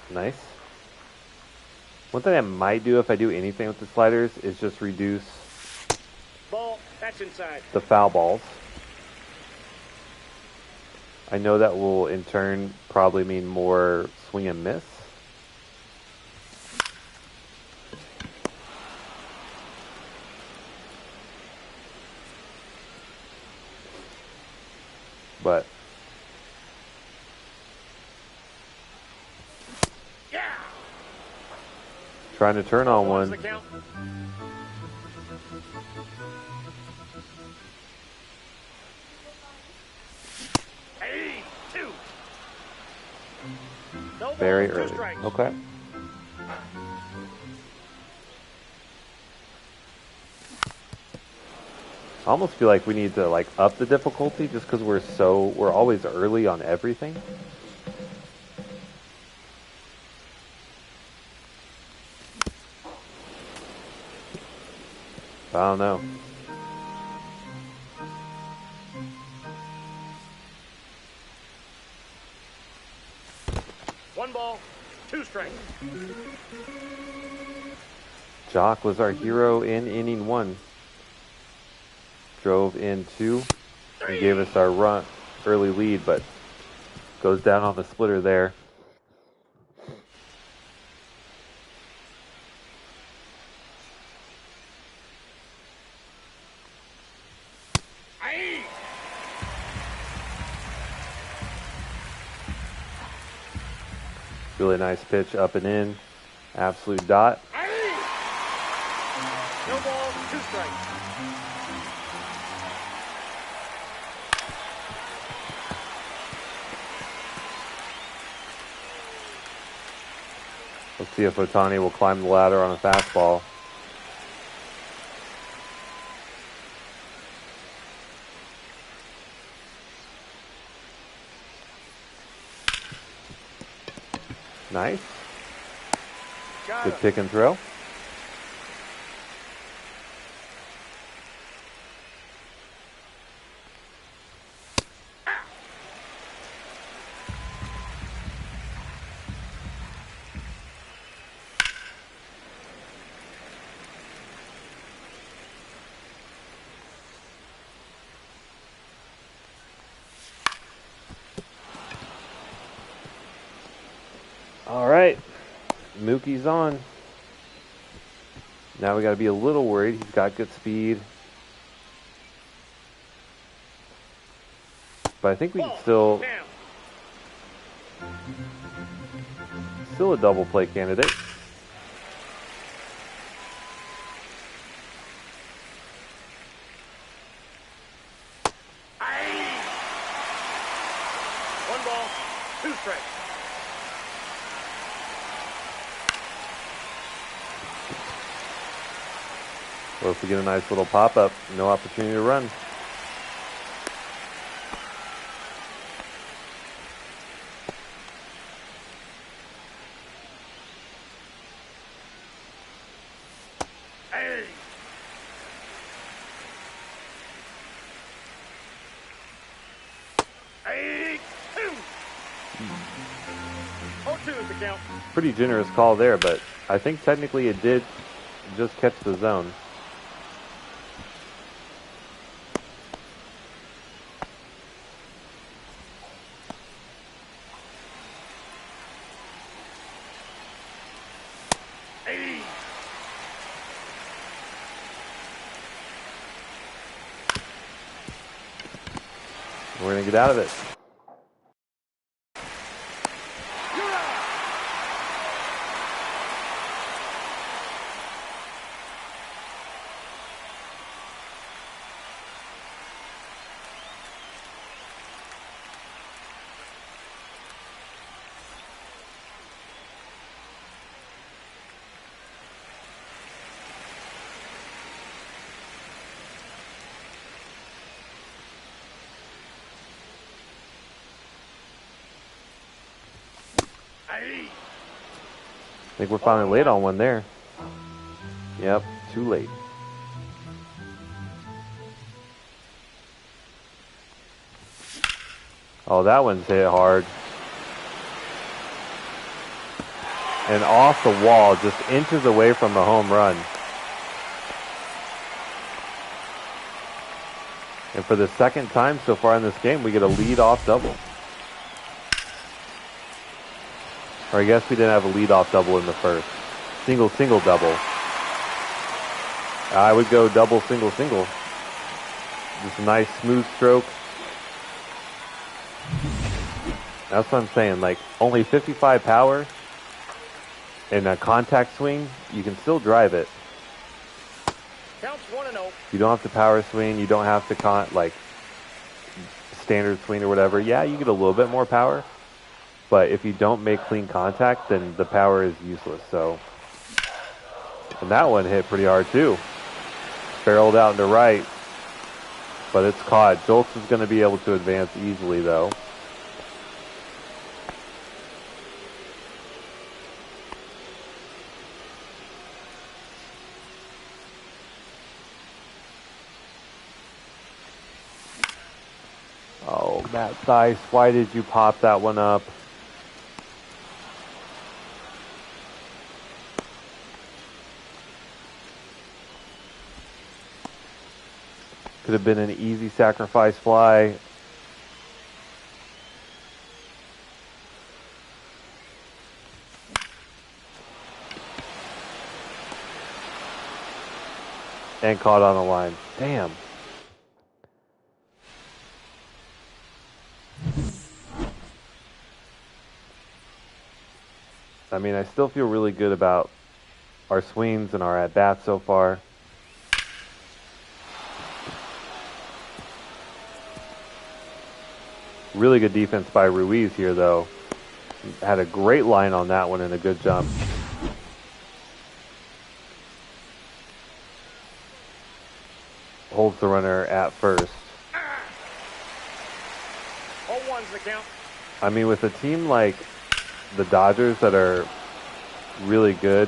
Nice. One thing I might do if I do anything with the sliders is just reduce Ball, that's inside. the foul balls. I know that will in turn probably mean more swing and miss. But trying to turn on one. Very early. Okay. I almost feel like we need to like up the difficulty just because we're always early on everything. I don't know. One ball, two strikes. Jock was our hero in inning 1. Drove in 2 and gave us our early lead, but goes down on the splitter there. Really nice pitch up and in. Absolute dot. No ball, two strikes. Let's see if Otani will climb the ladder on a fastball. Nice. Good pick and throw. All right, Mookie's on. Now we got to be a little worried. He's got good speed. But I think we can still a double play candidate. One ball, two strikes. Or if we get a nice little pop-up, no opportunity to run. Pretty generous call there, but I think technically it did just catch the zone. We're going to get out of it. I think we're finally late on one there. Yep, too late. Oh, that one's hit hard. And off the wall, just inches away from the home run. And for the second time so far in this game, we get a lead-off double. Or I guess we didn't have a lead-off double in the first. Single, single, double. I would go double, single, single. Just a nice smooth stroke. That's what I'm saying. Like, only 55 power and a contact swing, you can still drive it. Counts 1-0. You don't have to power swing. You don't have to, like, standard swing or whatever. Yeah, you get a little bit more power. but if you don't make clean contact, then the power is useless. So, and that one hit pretty hard too. Barreled out into right, but it's caught. Jolks is going to be able to advance easily though. Oh, Matt Theis, why did you pop that one up? Could have been an easy sacrifice fly. And caught on the line. Damn. I mean, I still feel really good about our swings and our at-bats so far. Really good defense by Ruiz here, though. Had a great line on that one and a good jump. Holds the runner at first. 0-1's the count. I mean, with a team like the Dodgers that are really good,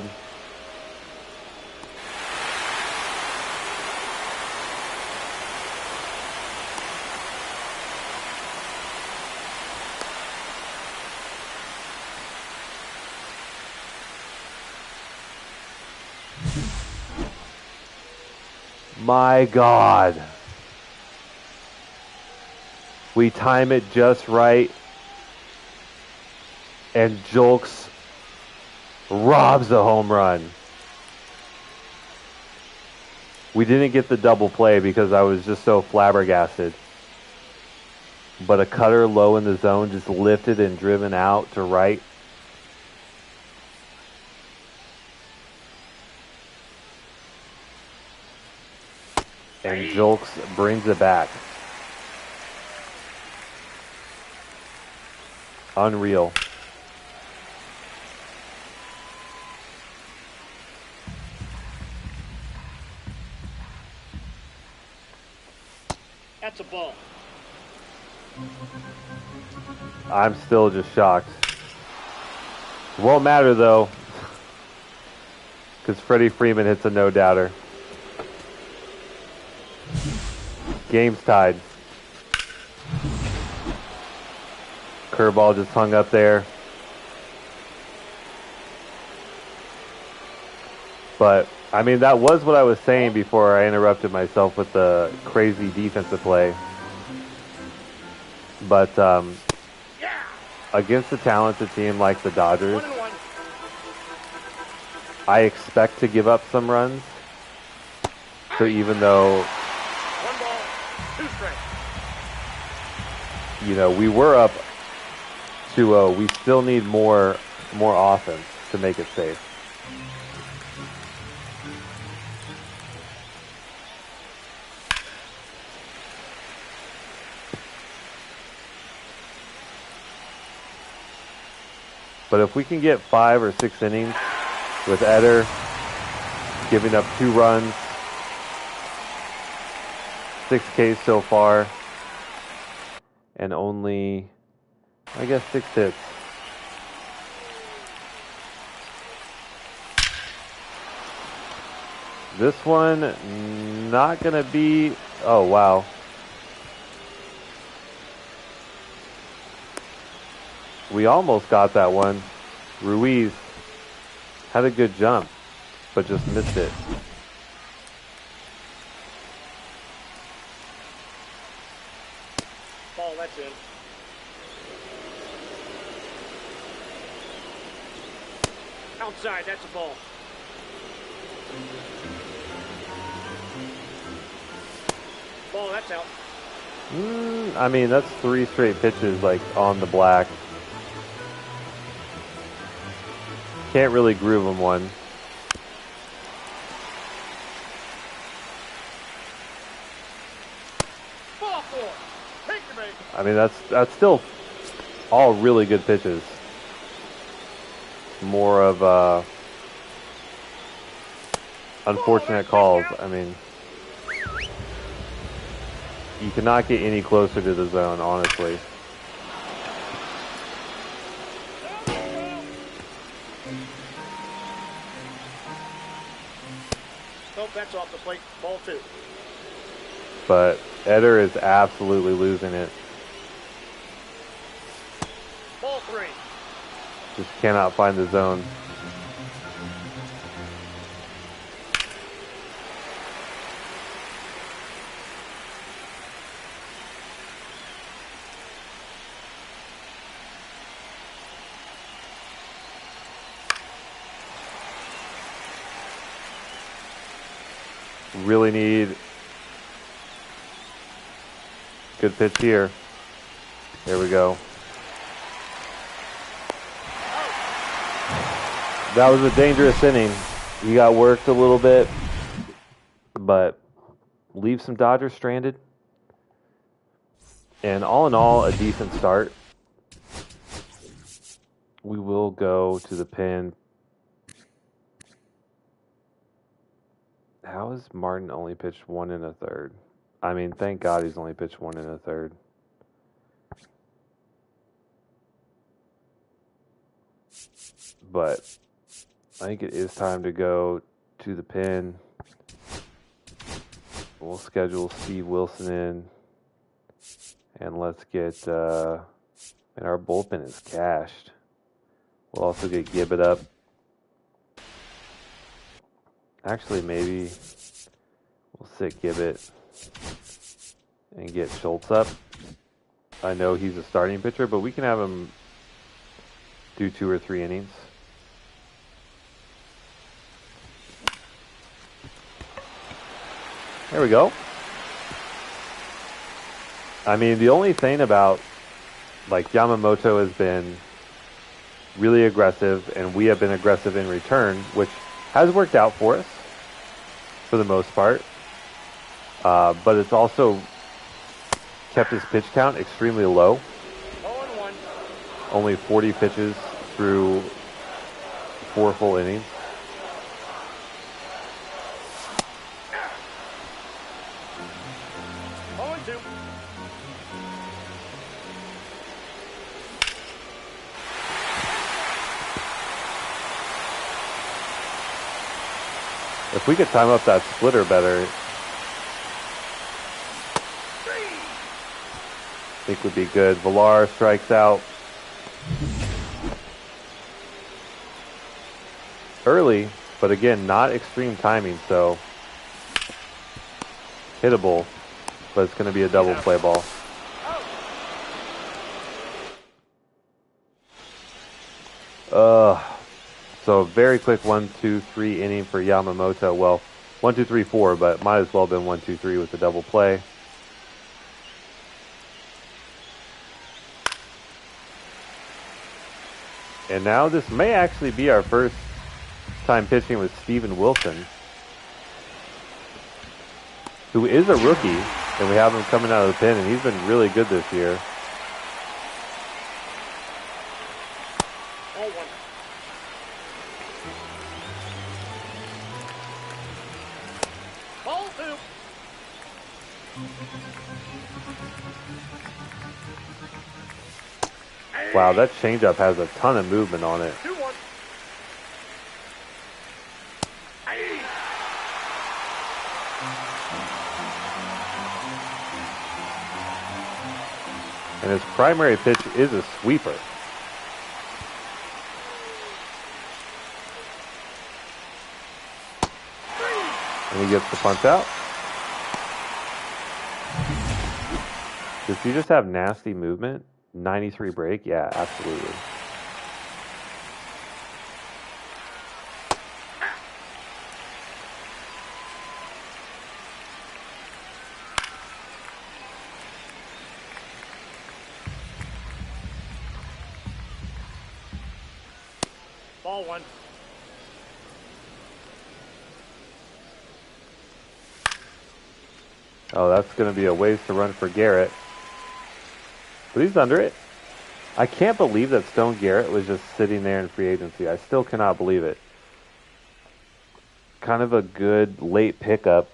my God. We time it just right. And Julks robs a home run. We didn't get the double play because I was just so flabbergasted. But a cutter low in the zone just lifted and driven out to right. And Julks brings it back. Unreal. That's a ball. I'm still just shocked. It won't matter though, because Freddie Freeman hits a no-doubter. Game's tied. Curveball just hung up there. But, I mean, that was what I was saying before I interrupted myself with the crazy defensive play. But, against a talented team like the Dodgers, 1-1. I expect to give up some runs. So even though, 1 ball, 2 strikes. you know, we were up 2-0, we still need more offense to make it safe. But if we can get 5 or 6 innings with Eder giving up 2 runs, 6 Ks so far, and only, I guess, 6 hits. This one, not going to be, oh wow. We almost got that one. Ruiz had a good jump, but just missed it. Ball, that's in. Outside, that's a ball. Ball, that's out. I mean, that's 3 straight pitches, like, on the black. Can't really groove him one. Ball 4. Take your bait. I mean, that's still All really good pitches. More of unfortunate calls. I mean, you cannot get any closer to the zone, honestly. No bets off the plate. Ball 2. But Eder is absolutely losing it. Ball 3. Just cannot find the zone. Really need good pitch here. There we go. That was a dangerous inning. He got worked a little bit, but leave some Dodgers stranded. And all in all, a decent start. We will go to the pen. How has Martin only pitched 1 1/3? I mean, thank God he's only pitched 1 1/3. But I think it is time to go to the pen. We'll schedule Steve Wilson in. And let's get, and our bullpen is cashed. We'll also get Gibbet up. Actually, maybe we'll sit Gibbet and get Schultz up. I know he's a starting pitcher, but we can have him do 2 or 3 innings. There we go. I mean, the only thing about, like, Yamamoto has been really aggressive, and we have been aggressive in return, which has worked out for us for the most part. But it's also kept his pitch count extremely low. 0-1. Only 40 pitches through 4 full innings. If we could time up that splitter better, I think would be good. Villar strikes out early, but again, not extreme timing, so hittable, but it's going to be a double play ball. So very quick 1-2-3 inning for Yamamoto. Well, 1-2-3-4, but might as well have been 1-2-3 with the double play. And now this may actually be our first time pitching with Steven Wilson, who is a rookie, and we have him coming out of the pen, and he's been really good this year. Wow, that changeup has a ton of movement on it. 2-1. And his primary pitch is a sweeper. And he gets the punch out. Does he just have nasty movement? 93 break? Yeah, absolutely. Ball 1. Oh, that's going to be a ways to run for Garrett. But he's under it. I can't believe that Stone Garrett was just sitting there in free agency. I still cannot believe it. Kind of a good late pickup.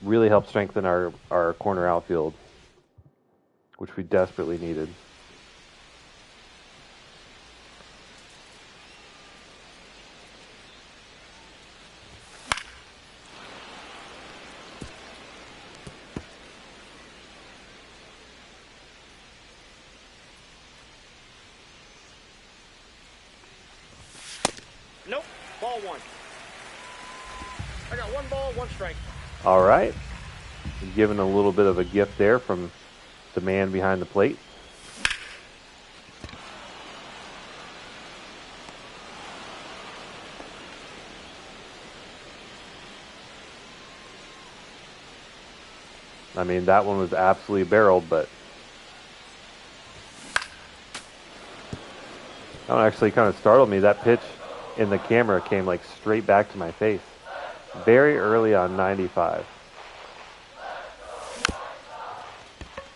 Really helped strengthen our corner outfield, which we desperately needed. Nope. Ball one. I got 1 ball, 1 strike. All right. Given a little bit of a gift there from the man behind the plate. I mean, that one was absolutely barreled, but that one actually kind of startled me. That pitch in the camera came like straight back to my face. Very early on 95.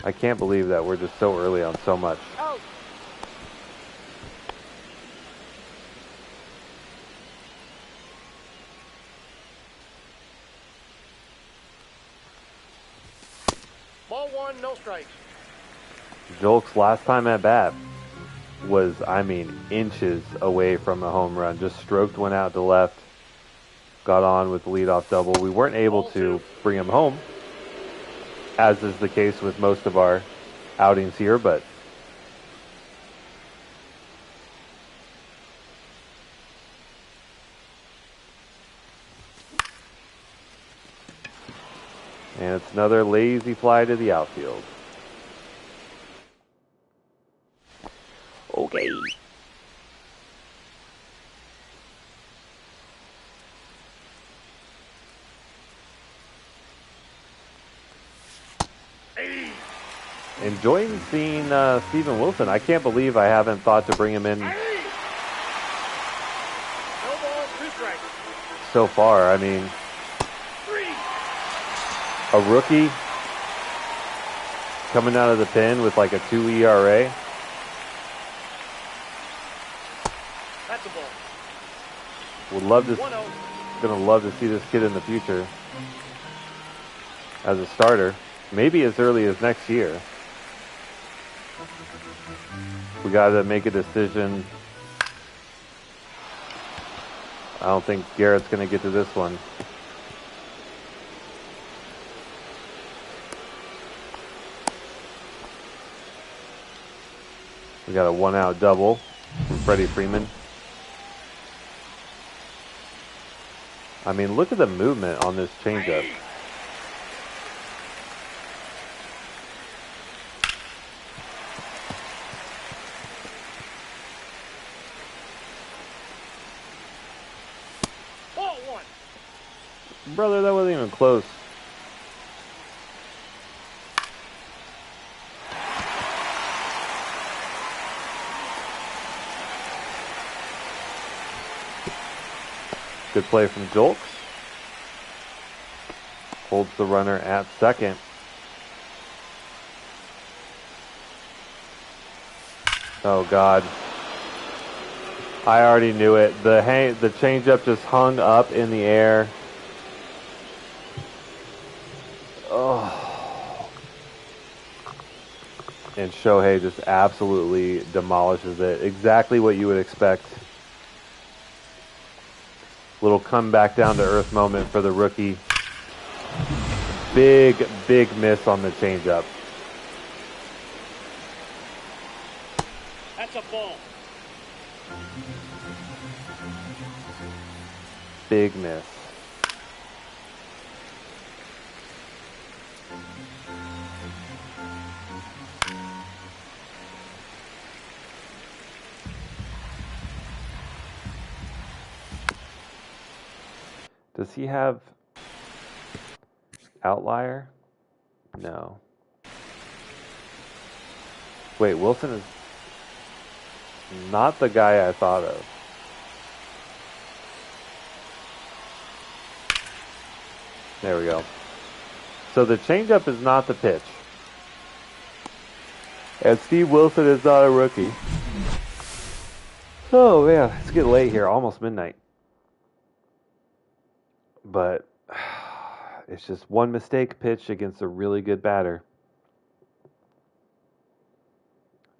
I can't believe that we're just so early on so much. Out. Ball one, no strikes. Jolk's last time at bat was, I mean, inches away from a home run. Just stroked one out to left. Got on with the leadoff double. We weren't able to bring him home, as is the case with most of our outings here, but and it's another lazy fly to the outfield. Okay. Enjoying seeing Steven Wilson. I can't believe I haven't thought to bring him in No balls, 2 strikes. so far. I mean, 3. a rookie coming out of the pen with like a 2 ERA. That's a ball. Would love to, 1-0. gonna love to see this kid in the future as a starter. Maybe as early as next year. We got to make a decision. I don't think Garrett's going to get to this one. We got a 1-out double from Freddie Freeman. I mean, look at the movement on this changeup. Ball one. Brother, that wasn't even close. Good play from Jolks. Holds the runner at second. Oh, God. I already knew it. The changeup just hung up in the air. Oh. And Shohei just absolutely demolishes it. Exactly what you would expect. Little come back down to earth moment for the rookie. Big miss on the changeup. That's a ball. Big miss. Does he have outlier? No. Wait, Wilson is not the guy I thought of. There we go. So the changeup is not the pitch. And Steve Wilson is not a rookie. Oh, man. It's getting late here. Almost midnight. But it's just one mistake pitch against a really good batter.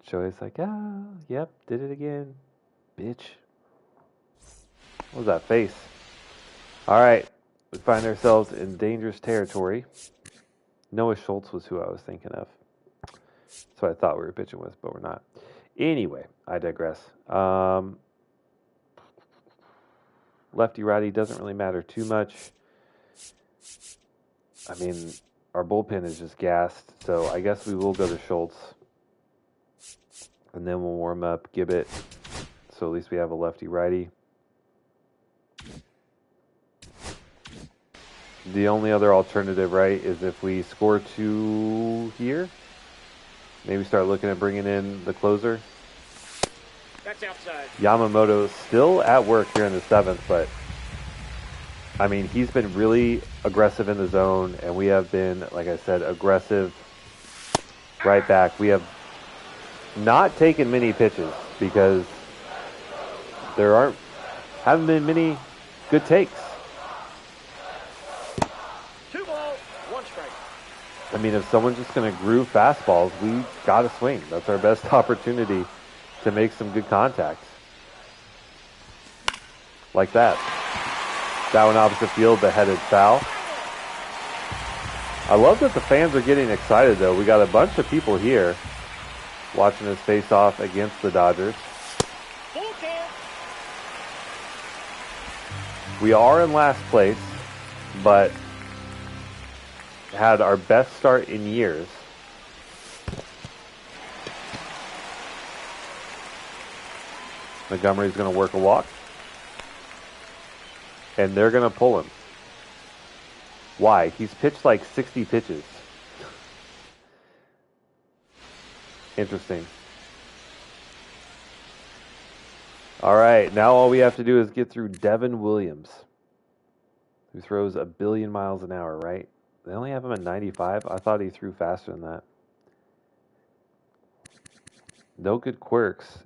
Joey's like, yep, did it again. Bitch. What was that face? All right. We find ourselves in dangerous territory. Noah Schultz was who I was thinking of. That's what I thought we were pitching with, but we're not. Anyway, I digress. Lefty-righty doesn't really matter too much. I mean, our bullpen is just gassed, so I guess we will go to Schultz. And then we'll warm up Gibbet, so at least we have a lefty-righty. The only other alternative, right, is if we score 2 here, maybe start looking at bringing in the closer. That's outside. Yamamoto's still at work here in the 7th, but I mean, he's been really aggressive in the zone, and we have been, like I said, aggressive right back. We have not taken many pitches because there haven't been many good takes. 2 balls, 1 strike. I mean, if someone's just going to groove fastballs, we got to swing. That's our best opportunity to make some good contacts. Like that. That one opposite field, the headed foul. I love that the fans are getting excited, though. We got a bunch of people here watching us face off against the Dodgers. We are in last place, but had our best start in years. Montgomery's going to work a walk. And they're going to pull him. Why? He's pitched like 60 pitches. Interesting. All right, now all we have to do is get through Devin Williams, who throws 1 billion miles an hour, right? They only have him at 95? I thought he threw faster than that. No good quirks.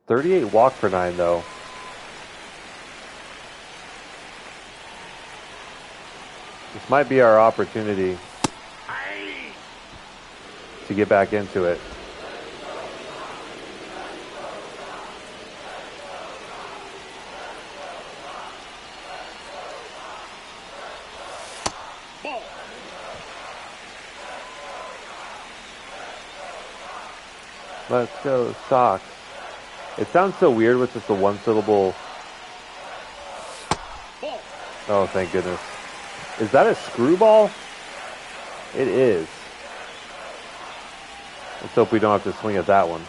38 walk per 9, though. This might be our opportunity to get back into it. Let's go, Sox. It sounds so weird with just a one-syllable. Oh, thank goodness. Is that a screwball? It is. Let's hope we don't have to swing at that one.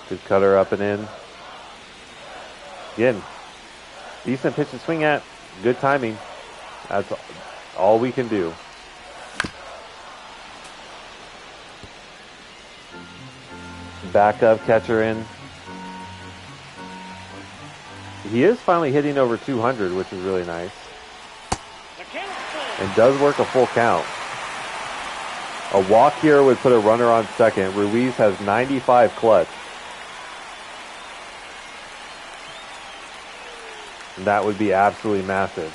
Good cutter up and in. Again, decent pitch to swing at. Good timing. That's all we can do. Backup catcher in. He is finally hitting over 200, which is really nice. And does work a full count. A walk here would put a runner on second. Ruiz has 95 clutch. And that would be absolutely massive.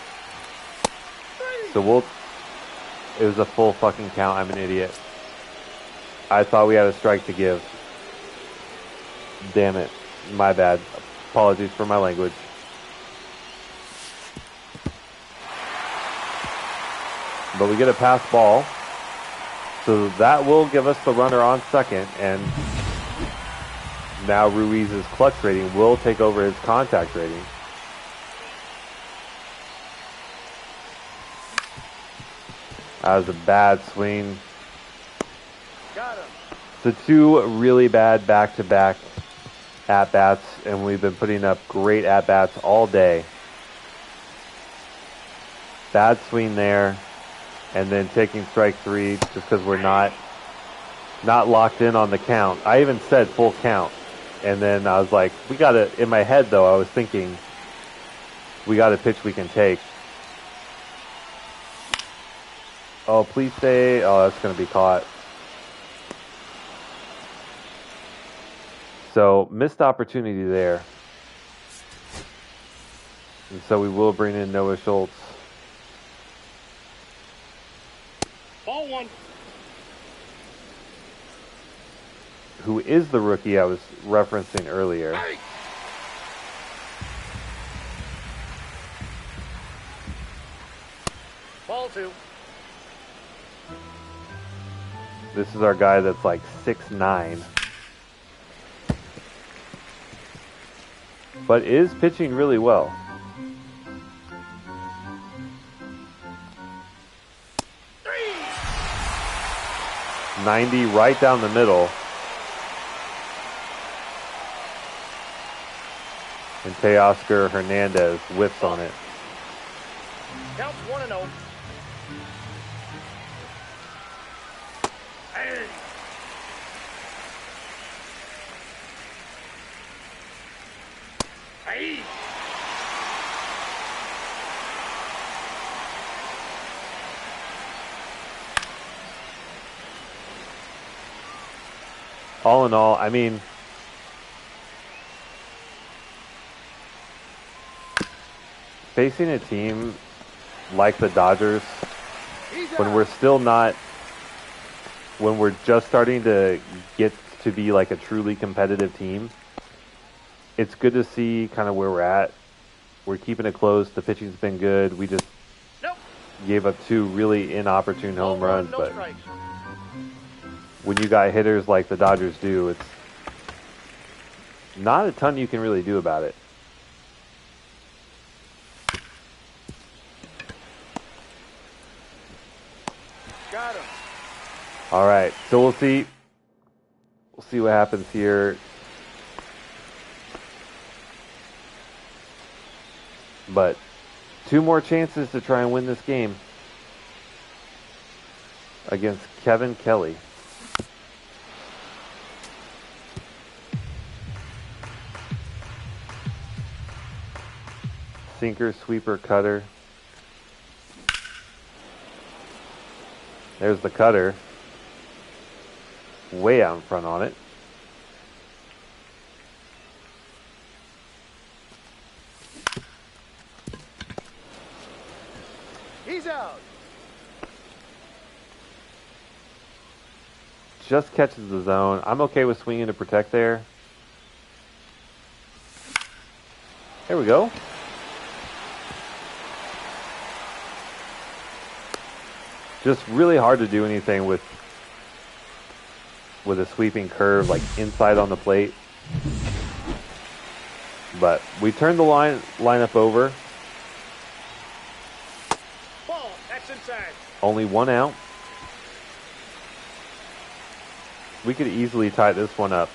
So it was a full fucking count. I'm an idiot. I thought we had a strike to give. Damn it. My bad. Apologies for my language. But we get a pass ball. So that will give us the runner on second. And now Ruiz's clutch rating will take over his contact rating. That was a bad swing. Got him. So 2 really bad back-to-back at-bats, and we've been putting up great at-bats all day. Bad swing there, and then taking strike 3 just because we're not locked in on the count. I even said full count, and then I was like, we got to, in my head though, I was thinking, we got a pitch we can take. Oh, please say. Oh, that's going to be caught. So, missed opportunity there. And so we will bring in Noah Schultz. Ball 1. Who is the rookie I was referencing earlier. Hey. Ball 2. This is our guy that's like 6'9", but is pitching really well. 90 right down the middle. And Teoscar Hernandez whiffs on it. Counts 1-0. Hey. Hey. All in all, I mean, facing a team like the Dodgers, when we're just starting to get to be like a truly competitive team, it's good to see kind of where we're at. We're keeping it close. The pitching's been good. We just gave up 2 really inopportune home runs, but when you got hitters like the Dodgers do, it's not a ton you can really do about it. Got him. All right, so we'll see what happens here. But 2 more chances to try and win this game against Kevin Kelly. Sinker, sweeper, cutter. There's the cutter. Way out in front on it. He's out. Just catches the zone. I'm okay with swinging to protect there. There we go. Just really hard to do anything with a sweeping curve like inside on the plate. But we turned the lineup over. Ball. That's inside. Only 1 out. We could easily tie this one up.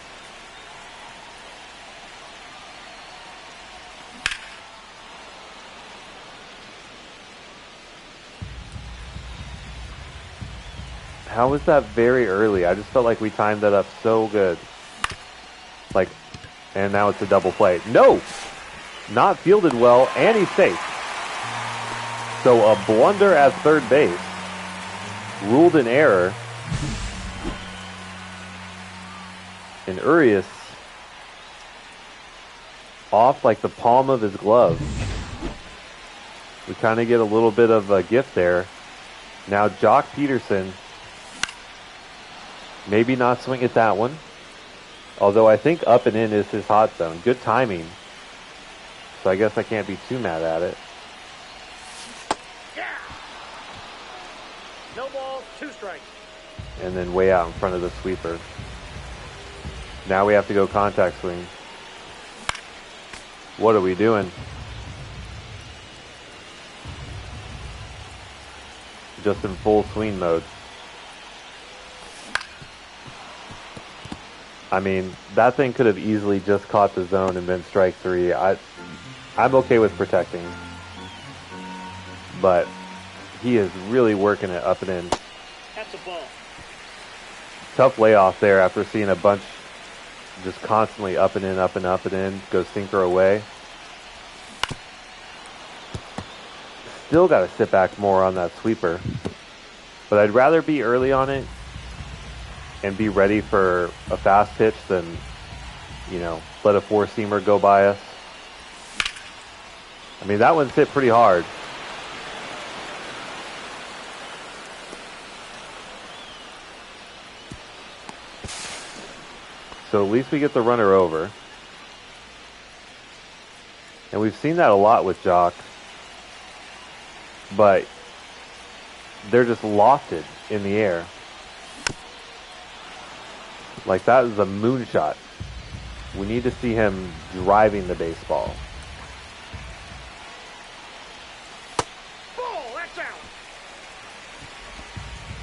How was that very early? I just felt like we timed that up so good. Like, and now it's a double play. No! Not fielded well, and he's safe. So a blunder at third base. Ruled an error. And Urias off like the palm of his glove. We kind of get a little bit of a gift there. Now Jock Peterson, maybe not swing at that one. Although I think up and in is his hot zone. Good timing. So I guess I can't be too mad at it. Yeah. No ball, 2 strikes. And then way out in front of the sweeper. Now we have to go contact swing. What are we doing? Just in full swing mode. I mean, that thing could have easily just caught the zone and been strike 3. I'm okay with protecting. But he is really working it up and in. That's a ball. Tough layoff there after seeing a bunch just constantly up and in, up and up and in. Goes sinker away. Still got to sit back more on that sweeper. But I'd rather be early on it and be ready for a fast pitch than, you know, let a four-seamer go by us. I mean, that one's hit pretty hard. So at least we get the runner over. And we've seen that a lot with Jock. But they're just lofted in the air. Like, that is a moonshot. We need to see him driving the baseball. Ball, that's out.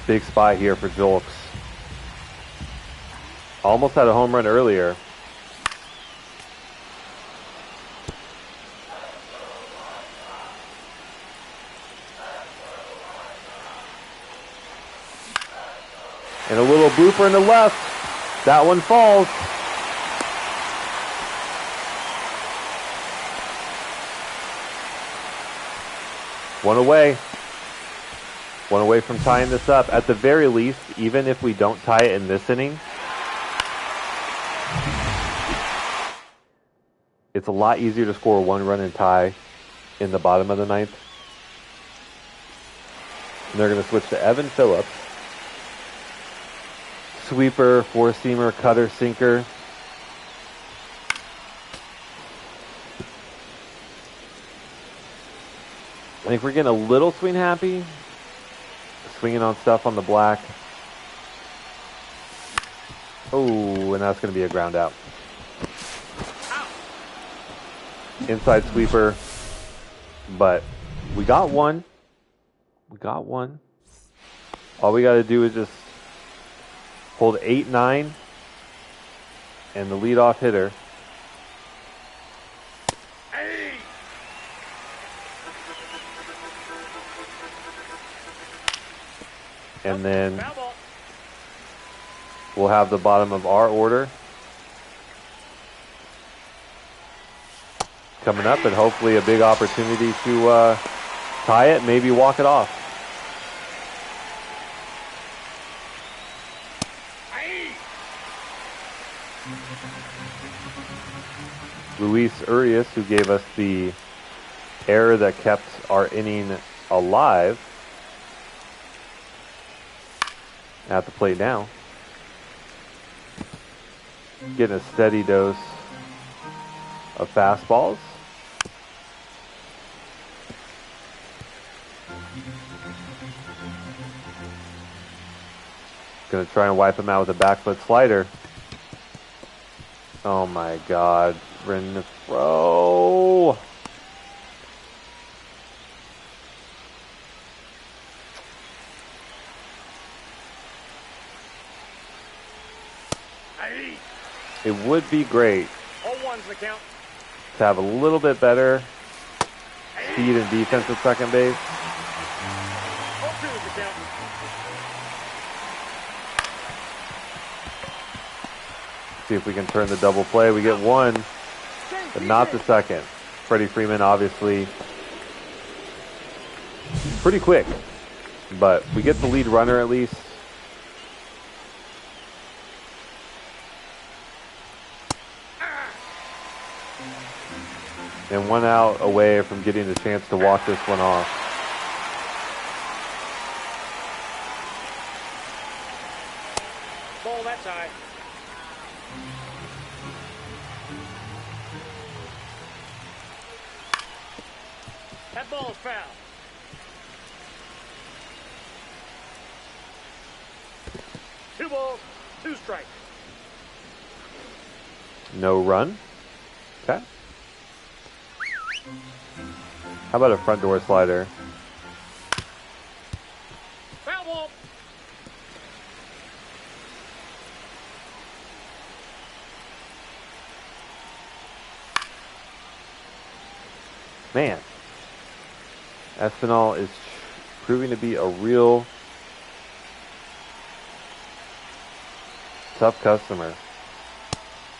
Big spot here for Julks. Almost had a home run earlier. And a little blooper in the left. That one falls. One away. One away from tying this up. At the very least, even if we don't tie it in this inning, it's a lot easier to score one run and tie in the bottom of the ninth. And they're going to switch to Evan Phillips. Sweeper, four-seamer, cutter, sinker. I think we're getting a little swing happy. Swinging on stuff on the black. Oh, and that's going to be a ground out. Inside sweeper. But we got one. We got one. All we got to do is just hold 8-9, and the leadoff hitter. Hey. And then we'll have the bottom of our order coming up, and hopefully a big opportunity to tie it, maybe walk it off. Luis Urias, who gave us the error that kept our inning alive, at the plate now. Getting a steady dose of fastballs. Going to try and wipe him out with a back foot slider. Oh my God. Renfroe. It would be great 0-1's the count. to have a little bit better speed and defense at second base. 0-2's the count. See if we can turn the double play. We get one, but not the second. Freddie Freeman, obviously, pretty quick, but we get the lead runner at least. And one out away from getting the chance to walk this one off. Ball, that's high. That ball is foul. Two balls, two strikes. No run. Okay. How about a front door slider? Foul ball. Man, Espinal is proving to be a real tough customer.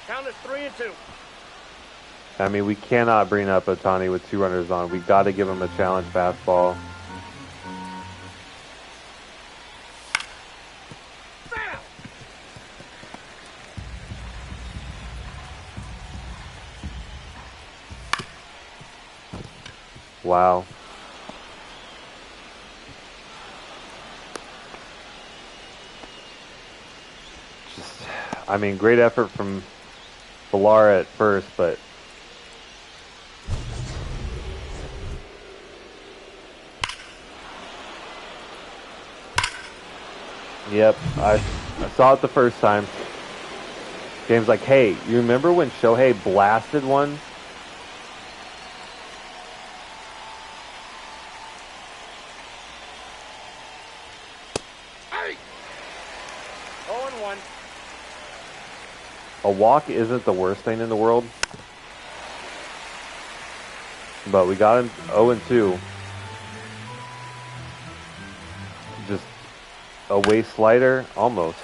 Count is 3-2. I mean, we cannot bring up Ohtani with two runners on. We got to give him a challenge fastball. Wow. Just, I mean, great effort from Villar at first, but yep, I saw it the first time. Game's like, hey, you remember when Shohei blasted one? Hey! 0-1. A walk isn't the worst thing in the world, but we got him 0-2. Just a waist slider, almost.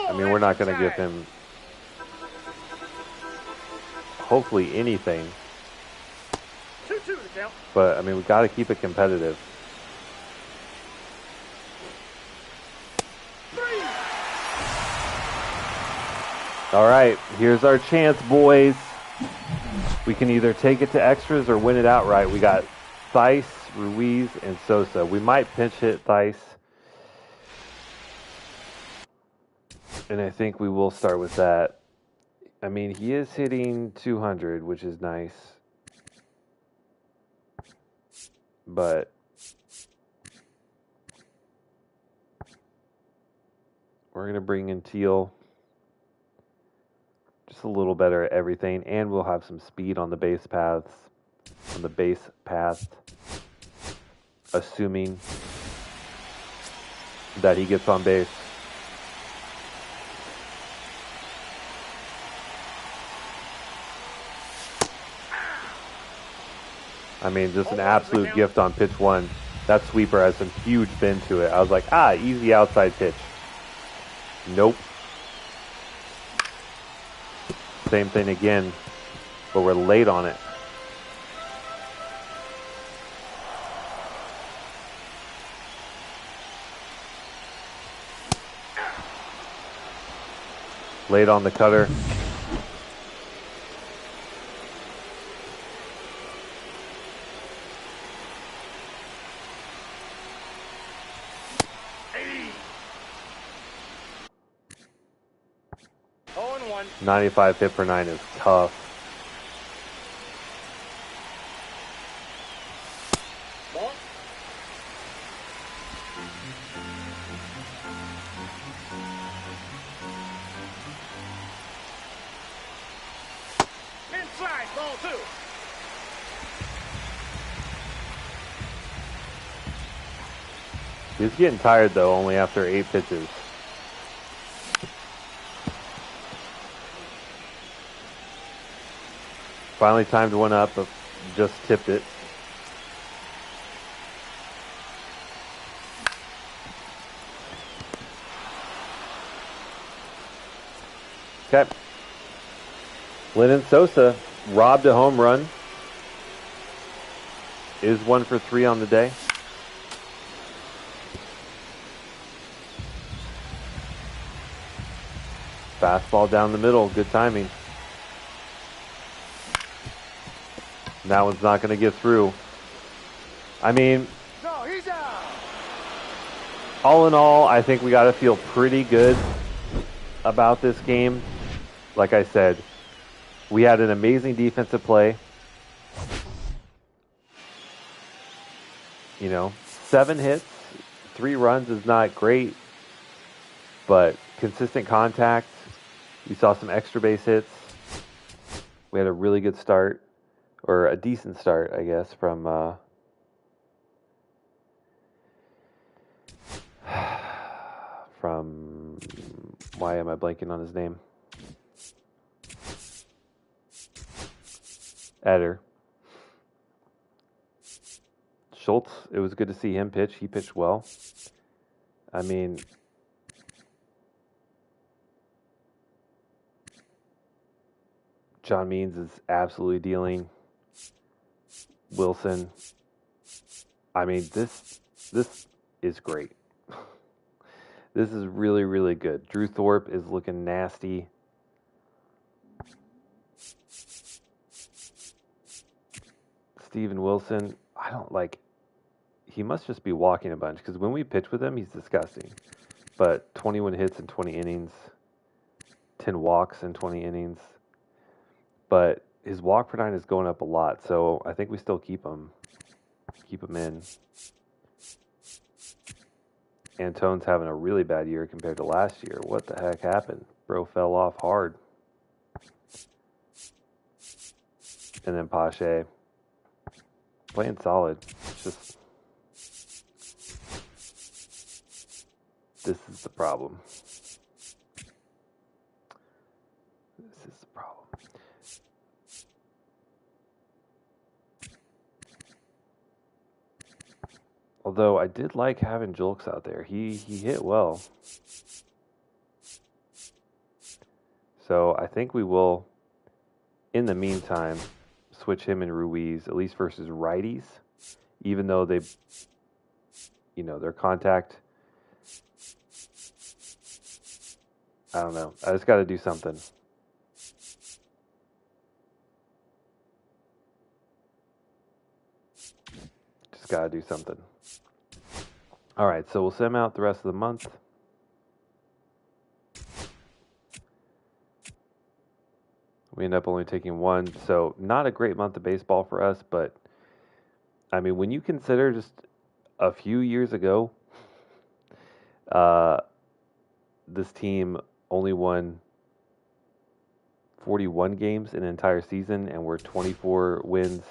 I mean, we're not going to give him, hopefully, anything. 2-2 to count. But, I mean, we got to keep it competitive. 3. All right, here's our chance, boys. We can either take it to extras or win it outright. We got Theis, Ruiz, and Sosa. We might pinch hit Theis. And I think we will start with that. I mean, he is hitting 200, which is nice. But we're going to bring in Teal. Just a little better at everything. And we'll have some speed on the base paths. On the base path. Assuming that he gets on base. I mean, just an absolute gift on pitch one. That sweeper has some huge bend to it. I was like, easy outside pitch. Nope. Same thing again, but we're late on it. Late on the cutter. Oh, and 1. 95 hit per 9 is tough. Ball. Inside, ball 2. He's getting tired, though, only after 8 pitches. Finally timed one up, but just tipped it. Okay. Lennon Sosa robbed a home run. Is 1 for 3 on the day. Fastball down the middle. Good timing. That one's not going to get through. I mean, No, he's out. all in all, I think we got to feel pretty good about this game. Like I said, we had an amazing defensive play. 7 hits, 3 runs is not great, but consistent contact. We saw some extra base hits. We had a really good start, or a decent start, I guess, from why am I blanking on his name? Eder. Schultz, it was good to see him pitch. He pitched well. I mean, John Means is absolutely dealing. Wilson. I mean, this is great. This is really, really good. Drew Thorpe is looking nasty. Steven Wilson, I don't like. He must just be walking a bunch because when we pitch with him, he's disgusting. But 21 hits in 20 innings, 10 walks in 20 innings. But his walk per nine is going up a lot, so I think we still keep him. Keep him in. Antone's having a really bad year compared to last year. What the heck happened? Bro fell off hard. And then Pache. Playing solid. It's just... This is the problem. This is the problem. Although I did like having Julks out there. He hit well. So I think we will, in the meantime, switch him and Ruiz, at least versus righties, even though they, their contact. I don't know. I just got to do something. Just got to do something. All right, so we'll send him out the rest of the month. We end up only taking one, so not a great month of baseball for us, but, I mean, when you consider just a few years ago, this team only won 41 games in an entire season, and we're 24 wins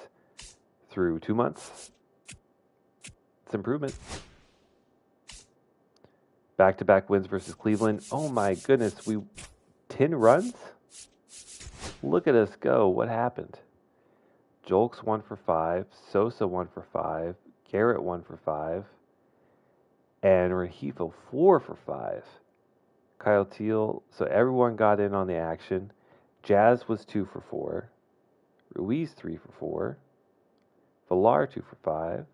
through 2 months. It's improvement. Back-to-back wins versus Cleveland. Oh my goodness, 10 runs? Look at us go. What happened? Julks 1 for 5, Sosa 1 for 5, Garrett 1 for 5, and Rengifo 4 for 5. Kyle Teal, so everyone got in on the action. Jazz was 2 for 4, Ruiz 3 for 4, Villar 2 for 5.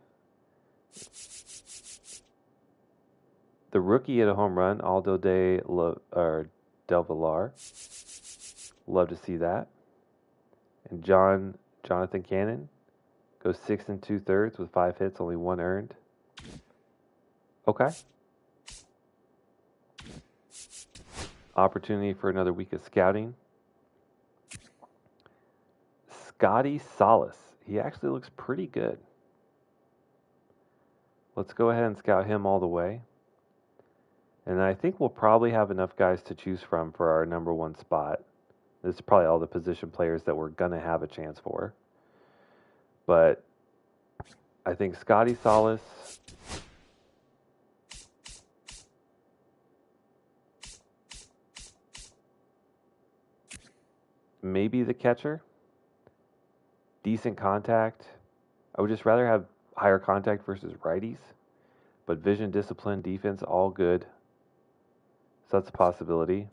The rookie hit a home run, Aldo Del Villar. Love to see that. And Jonathan Cannon goes 6 2/3 with 5 hits, only 1 earned. Okay. Opportunity for another week of scouting. Scotty Salas. He actually looks pretty good. Let's go ahead and scout him all the way. And I think we'll probably have enough guys to choose from for our number one spot. This is probably all the position players that we're going to have a chance for. But I think Scotty Salas, maybe the catcher, decent contact. I would just rather have higher contact versus righties. But vision, discipline, defense, all good. So that's a possibility.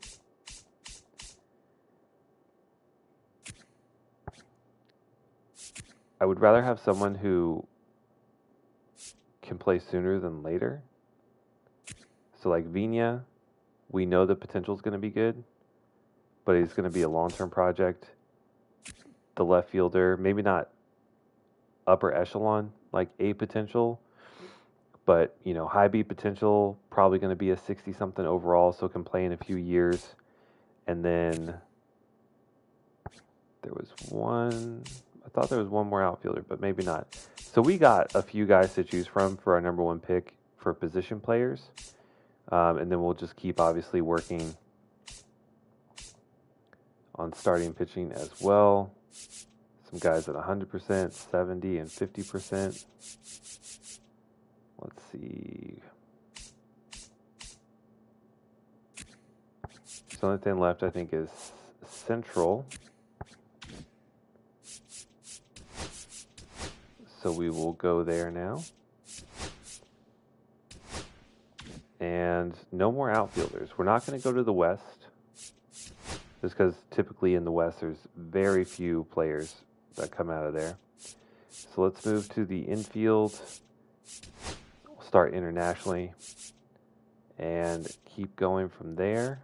I would rather have someone who can play sooner than later. So like Vina, we know the potential is going to be good, but he's going to be a long-term project. The left fielder, maybe not upper echelon, like A potential, but, high B potential, probably going to be a 60-something overall, so can play in a few years. And then I thought there was one more outfielder, but maybe not. So we got a few guys to choose from for our number one pick for position players. And then we'll just keep obviously working on starting pitching as well. Some guys at 100%, 70, and 50%. Let's see. The only thing left, I think, is Central. So we will go there now. And no more outfielders. We're not going to go to the West. Just because typically in the West there's very few players that come out of there. So let's move to the infield. We'll start internationally. And keep going from there.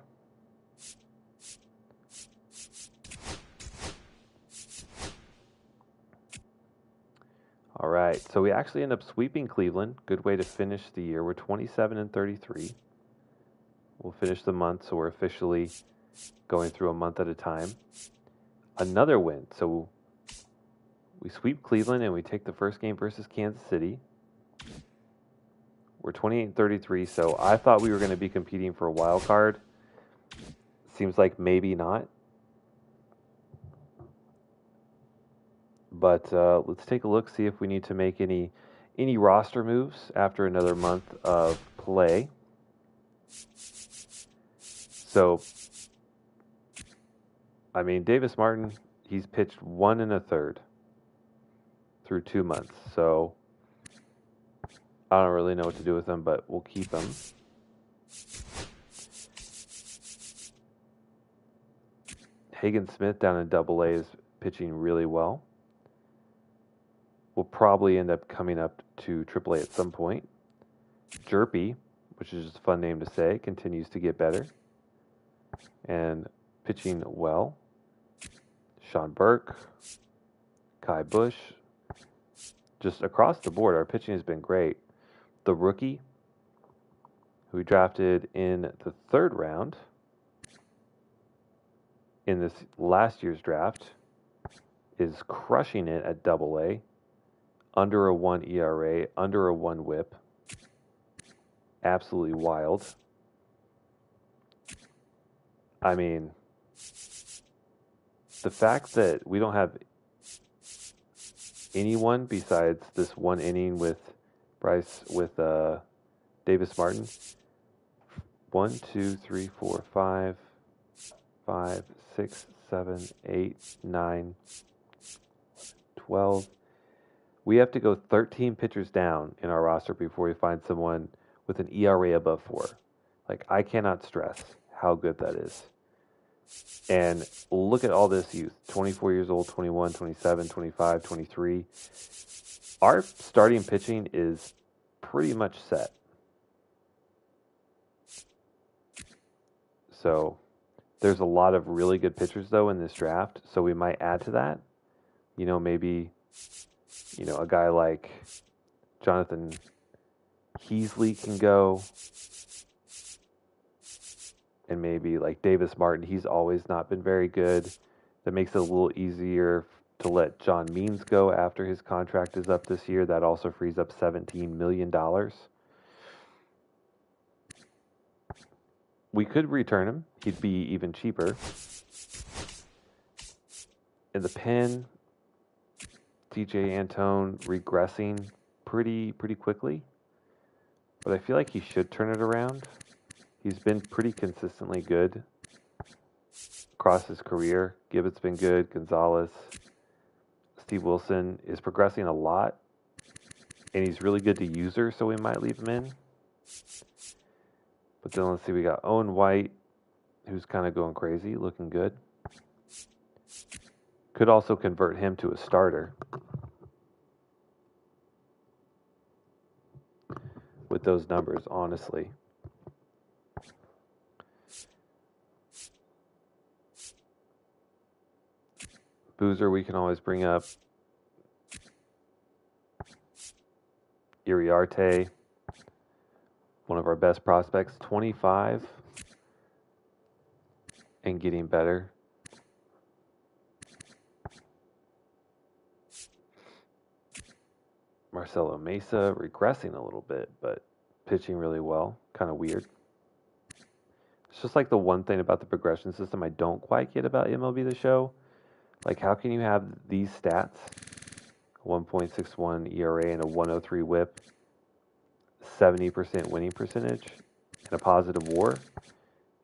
All right, so we actually end up sweeping Cleveland. Good way to finish the year. We're 27-33. We'll finish the month, so we're officially going through a month at a time. Another win. So we sweep Cleveland and we take the first game versus Kansas City. We're 28-33, so I thought we were going to be competing for a wild card. Seems like maybe not. But let's take a look, see if we need to make any roster moves after another month of play. So, I mean, Davis Martin, he's pitched 1 1/3 through 2 months. So, I don't really know what to do with him, but we'll keep him. Hagen Smith down in Double A is pitching really well. We'll probably end up coming up to AAA at some point. Jerpy, which is just a fun name to say, continues to get better and pitching well. Sean Burke, Kai Bush, just across the board, our pitching has been great. The rookie, who we drafted in the 3rd round in this last year's draft, is crushing it at Double A. Under a 1 ERA, under a 1 WHIP. Absolutely wild. I mean, the fact that we don't have anyone besides this 1 inning with Davis Martin. 1, 2, 3, 4, 5, 5, 6, 7, 8, 9, 12. We have to go 13 pitchers down in our roster before we find someone with an ERA above 4. Like, I cannot stress how good that is. And look at all this youth. 24 years old, 21, 27, 25, 23. Our starting pitching is pretty much set. So there's a lot of really good pitchers, though, in this draft. So we might add to that. Maybe, a guy like Jonathan Heasley can go. And maybe like Davis Martin, he's always not been very good. That makes it a little easier to let John Means go after his contract is up this year. That also frees up $17 million. We could return him. He'd be even cheaper. In the pen, DJ Antone regressing pretty quickly. But I feel like he should turn it around. He's been pretty consistently good across his career. Gibbons been good. Gonzalez. Steve Wilson is progressing a lot. And he's really good to user, so we might leave him in. But then let's see, we got Owen White, who's kind of going crazy, looking good. Could also convert him to a starter with those numbers, honestly. Boozer, we can always bring up. Iriarte, one of our best prospects, 25 and getting better. Marcelo Mesa regressing a little bit, but pitching really well. Kind of weird. It's just like the one thing about the progression system I don't quite get about MLB The Show. Like, how can you have these stats, 1.61 ERA and a 103 WHIP, 70% winning percentage, and a positive WAR,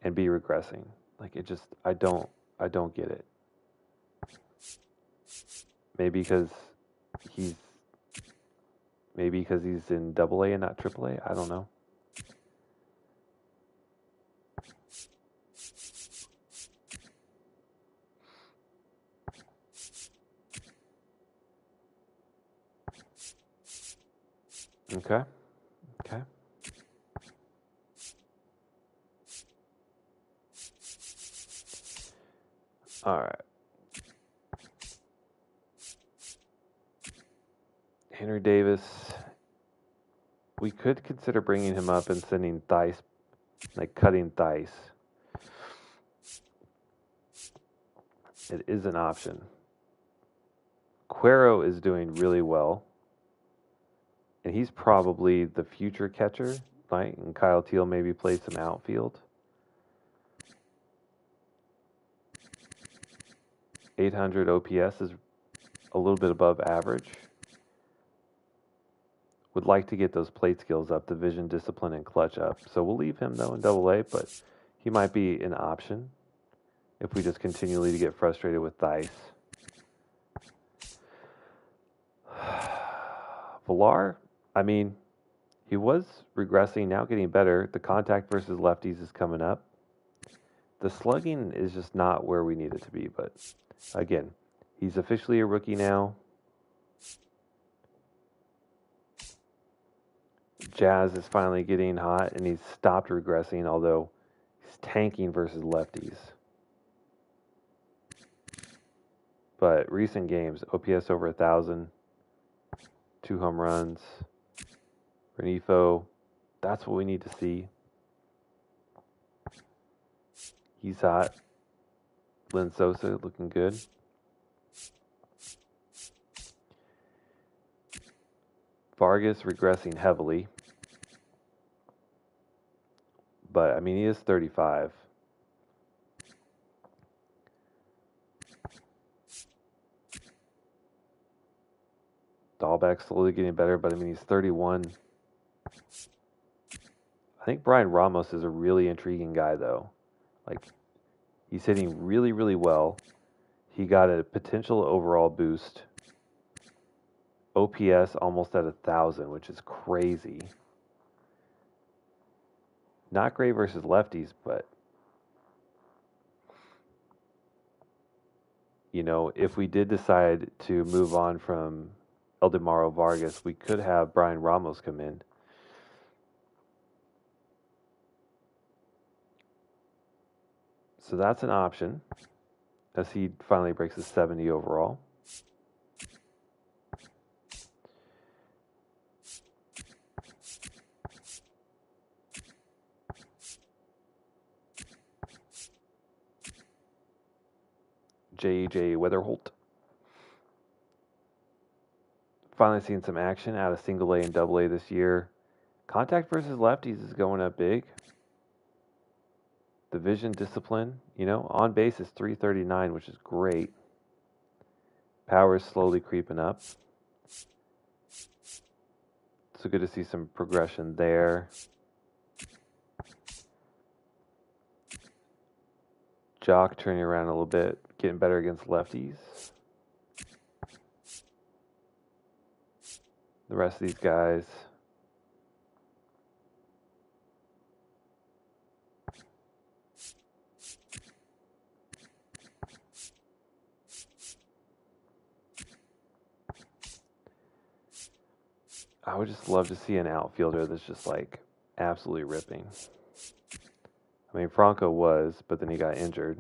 and be regressing? Like, it just, I don't get it. Maybe because he's in Double A and not Triple A. I don't know. Okay. All right. Henry Davis, we could consider bringing him up and sending Thice, like cutting Thice. It is an option. Cuero is doing really well. And he's probably the future catcher, right? And Kyle Teal maybe plays some outfield. 800 OPS is a little bit above average. Would like to get those plate skills up, the vision, discipline, and clutch up. So we'll leave him, though, in AA, but he might be an option if we just continually get frustrated with Thice. Villar, I mean, he was regressing, now getting better. The contact versus lefties is coming up. The slugging is just not where we need it to be, but again, he's officially a rookie now. Jazz is finally getting hot, and he's stopped regressing, although he's tanking versus lefties. But recent games, OPS over 1,000, 2 home runs. Renifo, that's what we need to see. He's hot. Lynn Sosa looking good. Vargas regressing heavily. But, I mean, he is 35. Dahlbeck slowly getting better, but, I mean, he's 31. I think Brian Ramos is a really intriguing guy, though. Like, he's hitting really, really well. He got a potential overall boost. OPS almost at 1,000, which is crazy. Not great versus lefties, but you know, if we did decide to move on from Eldemaro Vargas, we could have Brian Ramos come in. So that's an option as he finally breaks his 70 overall. J.J. Weatherholt. Finally seeing some action out of single A and double A this year. Contact versus lefties is going up big. The vision discipline, you know, on base is 339, which is great. Power is slowly creeping up. So good to see some progression there. Jock turning around a little bit, getting better against lefties. The rest of these guys. I would just love to see an outfielder that's just like absolutely ripping. I mean, Franco was, but then he got injured.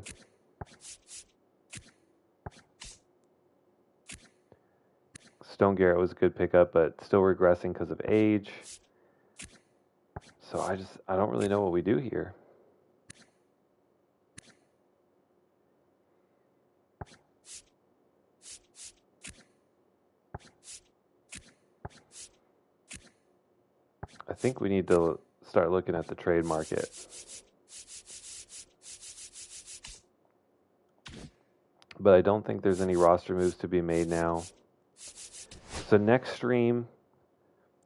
Stone Garrett was a good pickup, but still regressing because of age. So I don't really know what we do here. I think we need to start looking at the trade market. But I don't think there's any roster moves to be made now. So next stream,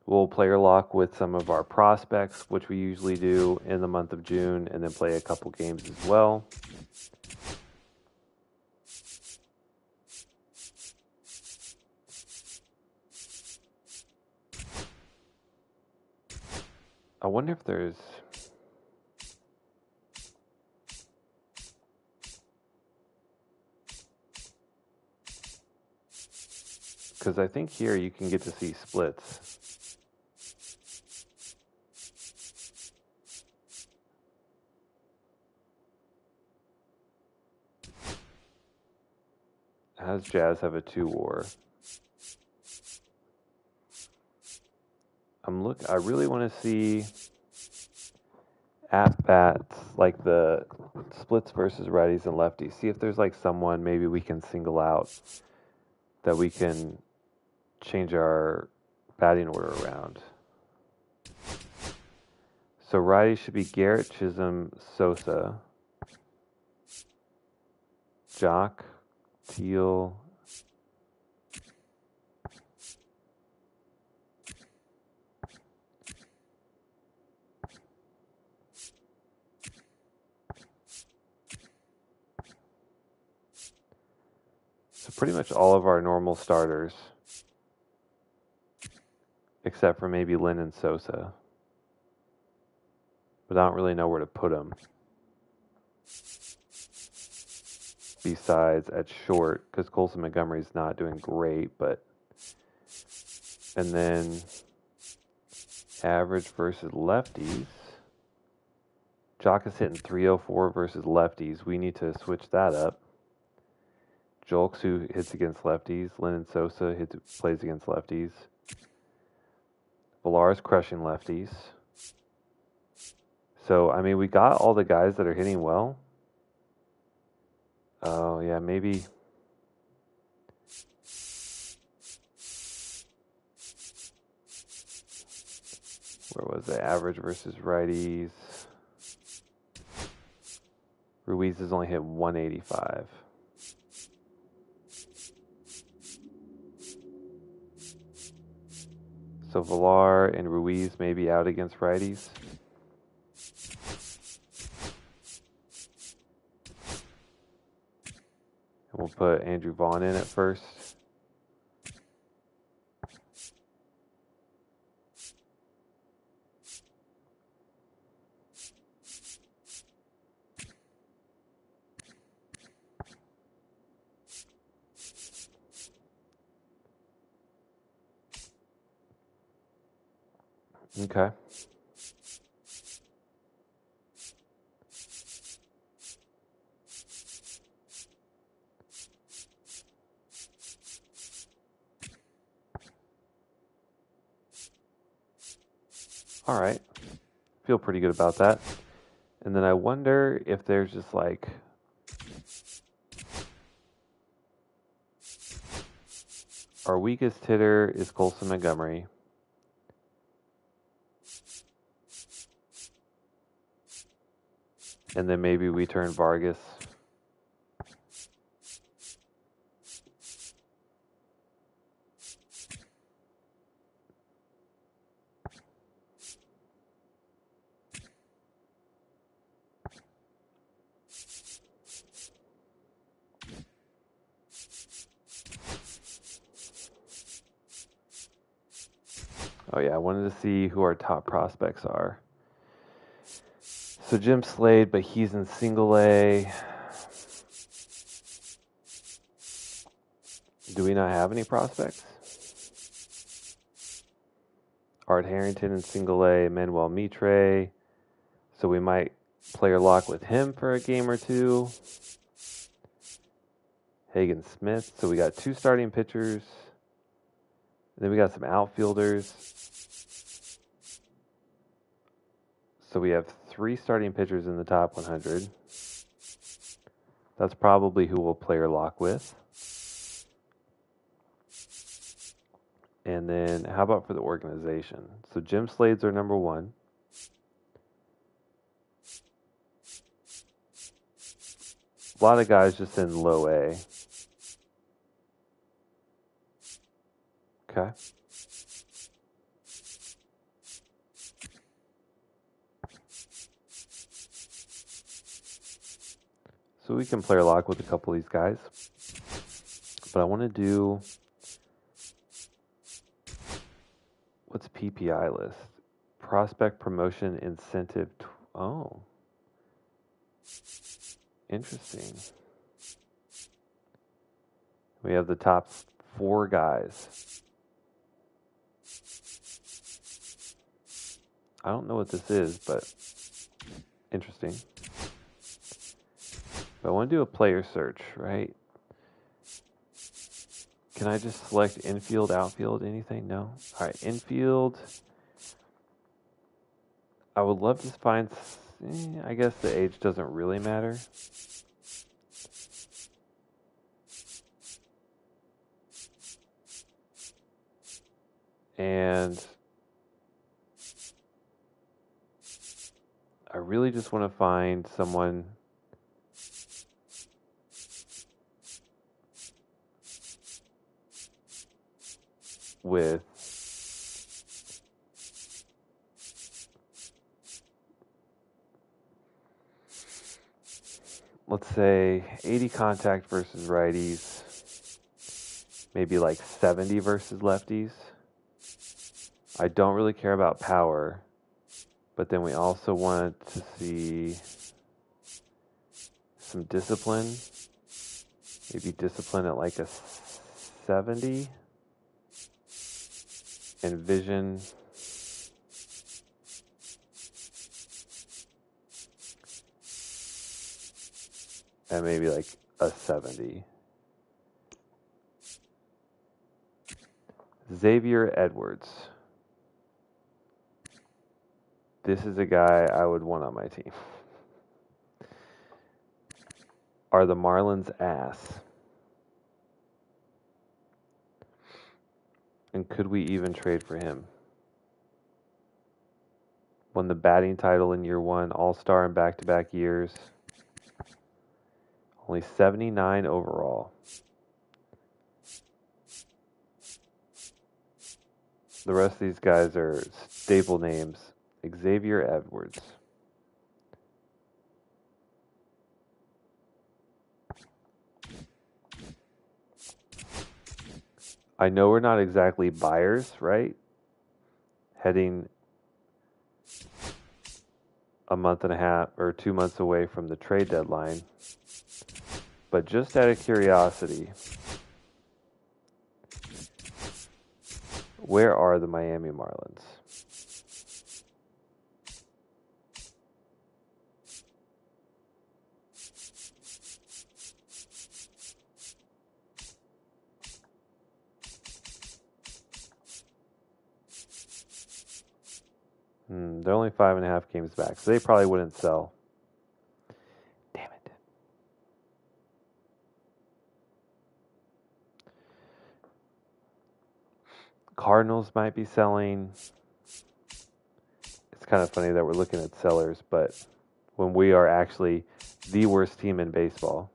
we'll player lock with some of our prospects, which we usually do in the month of June, and then play a couple games as well. I wonder if there's... Because I think here you can get to see splits. Has Jazz have a 2 WAR? I really want to see at bats, like the splits versus righties and lefties. See if there's like someone maybe we can single out that we can change our batting order around. So righty should be Garrett, Chisholm, Sosa, Jock, Teal. So pretty much all of our normal starters, except for maybe Lynn and Sosa. But I don't really know where to put them. Besides at short, because Colson Montgomery's not doing great, but and then average versus lefties. Jock is hitting 304 versus lefties. We need to switch that up. Jolks, who hits against lefties. Lennon Sosa plays against lefties. Villar's crushing lefties. So, I mean, we got all the guys that are hitting well. Oh, yeah, maybe. Where was it? Average versus righties. Ruiz has only hit 185. So Villar and Ruiz may be out against righties. And we'll put Andrew Vaughn in at first. Okay. All right. Feel pretty good about that. And then I wonder if there's just like our weakest hitter is Colson Montgomery. And then maybe we turn Vargas. Oh yeah, I wanted to see who our top prospects are. So Jim Slade, but he's in single A. Do we not have any prospects? Art Harrington in single A, Manuel Mitre. So we might player lock with him for a game or two. Hagen Smith. So we got 2 starting pitchers. And then we got some outfielders. So we have 3 starting pitchers in the top 100. That's probably who we'll player lock with. And then how about for the organization? So Jim Slade's our number 1. A lot of guys just in low A. Okay. So we can player lock with a couple of these guys. But I want to do... What's PPI list? Prospect Promotion Incentive. Oh. Interesting. We have the top 4 guys. I don't know what this is, but interesting. But I want to do a player search, right? Can I just select infield, outfield, anything? No? All right, infield. I would love to find. I guess the age doesn't really matter. And I really just want to find someone with let's say 80 contact versus righties, maybe like 70 versus lefties. I don't really care about power, but then we also want to see some discipline. Maybe discipline at like a 70. And vision at maybe like a 70. Xavier Edwards. This is a guy I would want on my team. Are the Marlins ass? And could we even trade for him? Won the batting title in year one, all-star in back-to-back years. Only 79 overall. The rest of these guys are staple names. Xavier Edwards. I know we're not exactly buyers, right? Heading a month and a half or 2 months away from the trade deadline. But just out of curiosity, where are the Miami Marlins? They're only 5.5 games back, so they probably wouldn't sell. Damn it. Cardinals might be selling. It's kind of funny that we're looking at sellers, but when we are actually the worst team in baseball.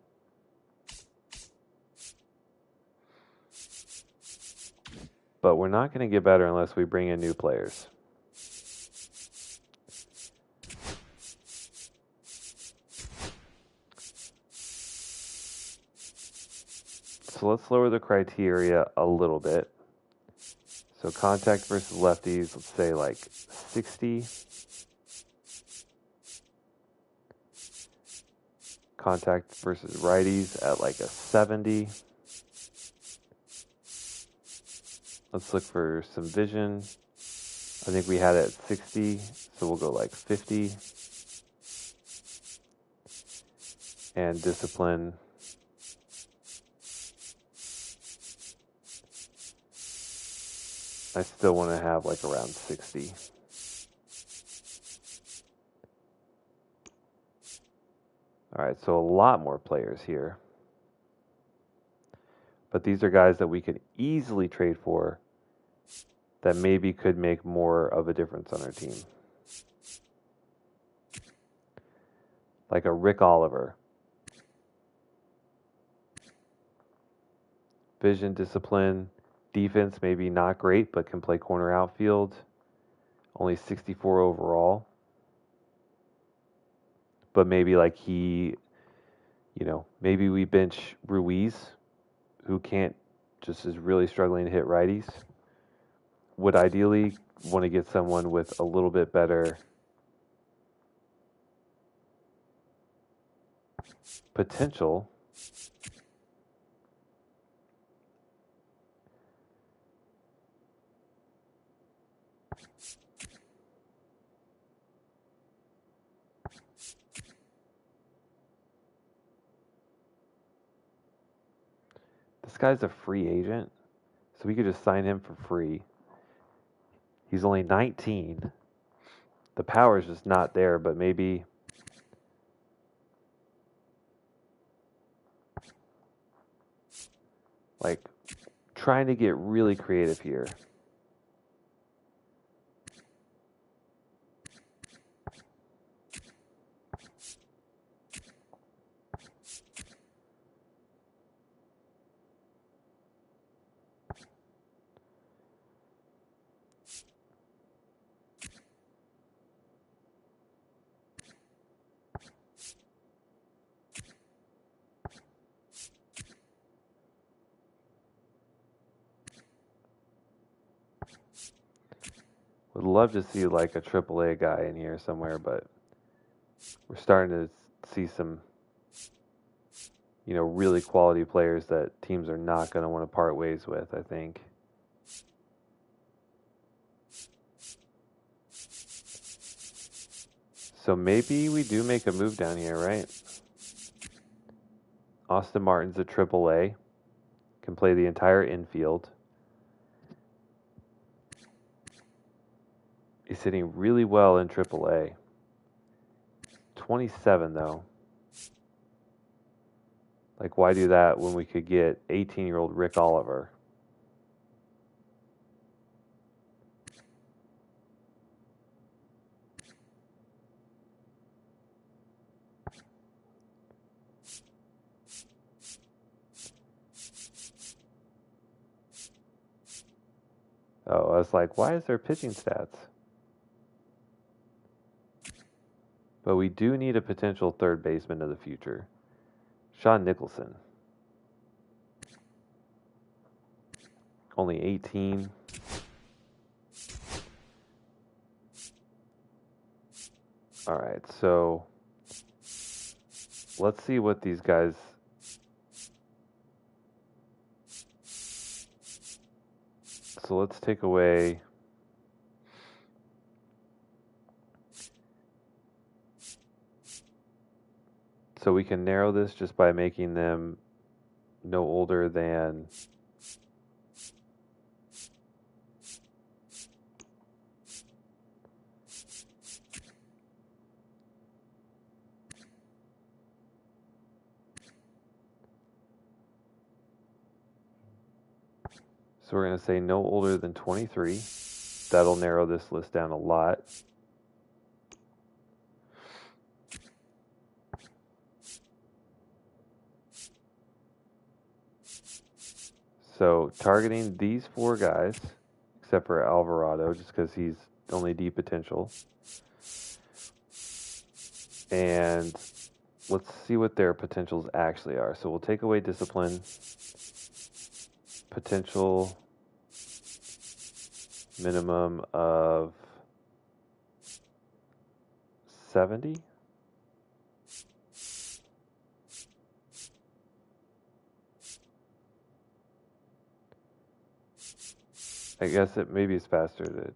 But we're not going to get better unless we bring in new players. So let's lower the criteria a little bit. So contact versus lefties, let's say like 60. Contact versus righties at like a 70. Let's look for some vision. I think we had it at 60, so we'll go like 50. And discipline. I still want to have like around 60. All right, so a lot more players here. But these are guys that we could easily trade for that maybe could make more of a difference on our team. Like a Rick Oliver. Vision, discipline, defense maybe not great, but can play corner outfield. Only 64 overall. But maybe like he, maybe we bench Ruiz, who just is really struggling to hit righties. Would ideally want to get someone with a little bit better potential. This guy's a free agent, so we could just sign him for free. He's only 19. The power is just not there, but maybe like trying to get really creative here. Would love to see like a AAA guy in here somewhere, but we're starting to see some, really quality players that teams are not going to want to part ways with, I think. So maybe we do make a move down here, right? Austin Martin's a AAA, can play the entire infield. He's hitting really well in AAA. 27 though. Like, why do that when we could get 18-year-old Rick Oliver? Oh, I was like, why is there pitching stats? But we do need a potential third baseman of the future. Sean Nicholson. Only 18. All right, so let's see what these guys... So let's take away... So we can narrow this just by making them no older than... So we're going to say no older than 23. That'll narrow this list down a lot. So targeting these four guys, except for Alvarado, just because he's only D potential. And let's see what their potentials actually are. So we'll take away discipline, potential minimum of 70. I guess maybe it's faster to...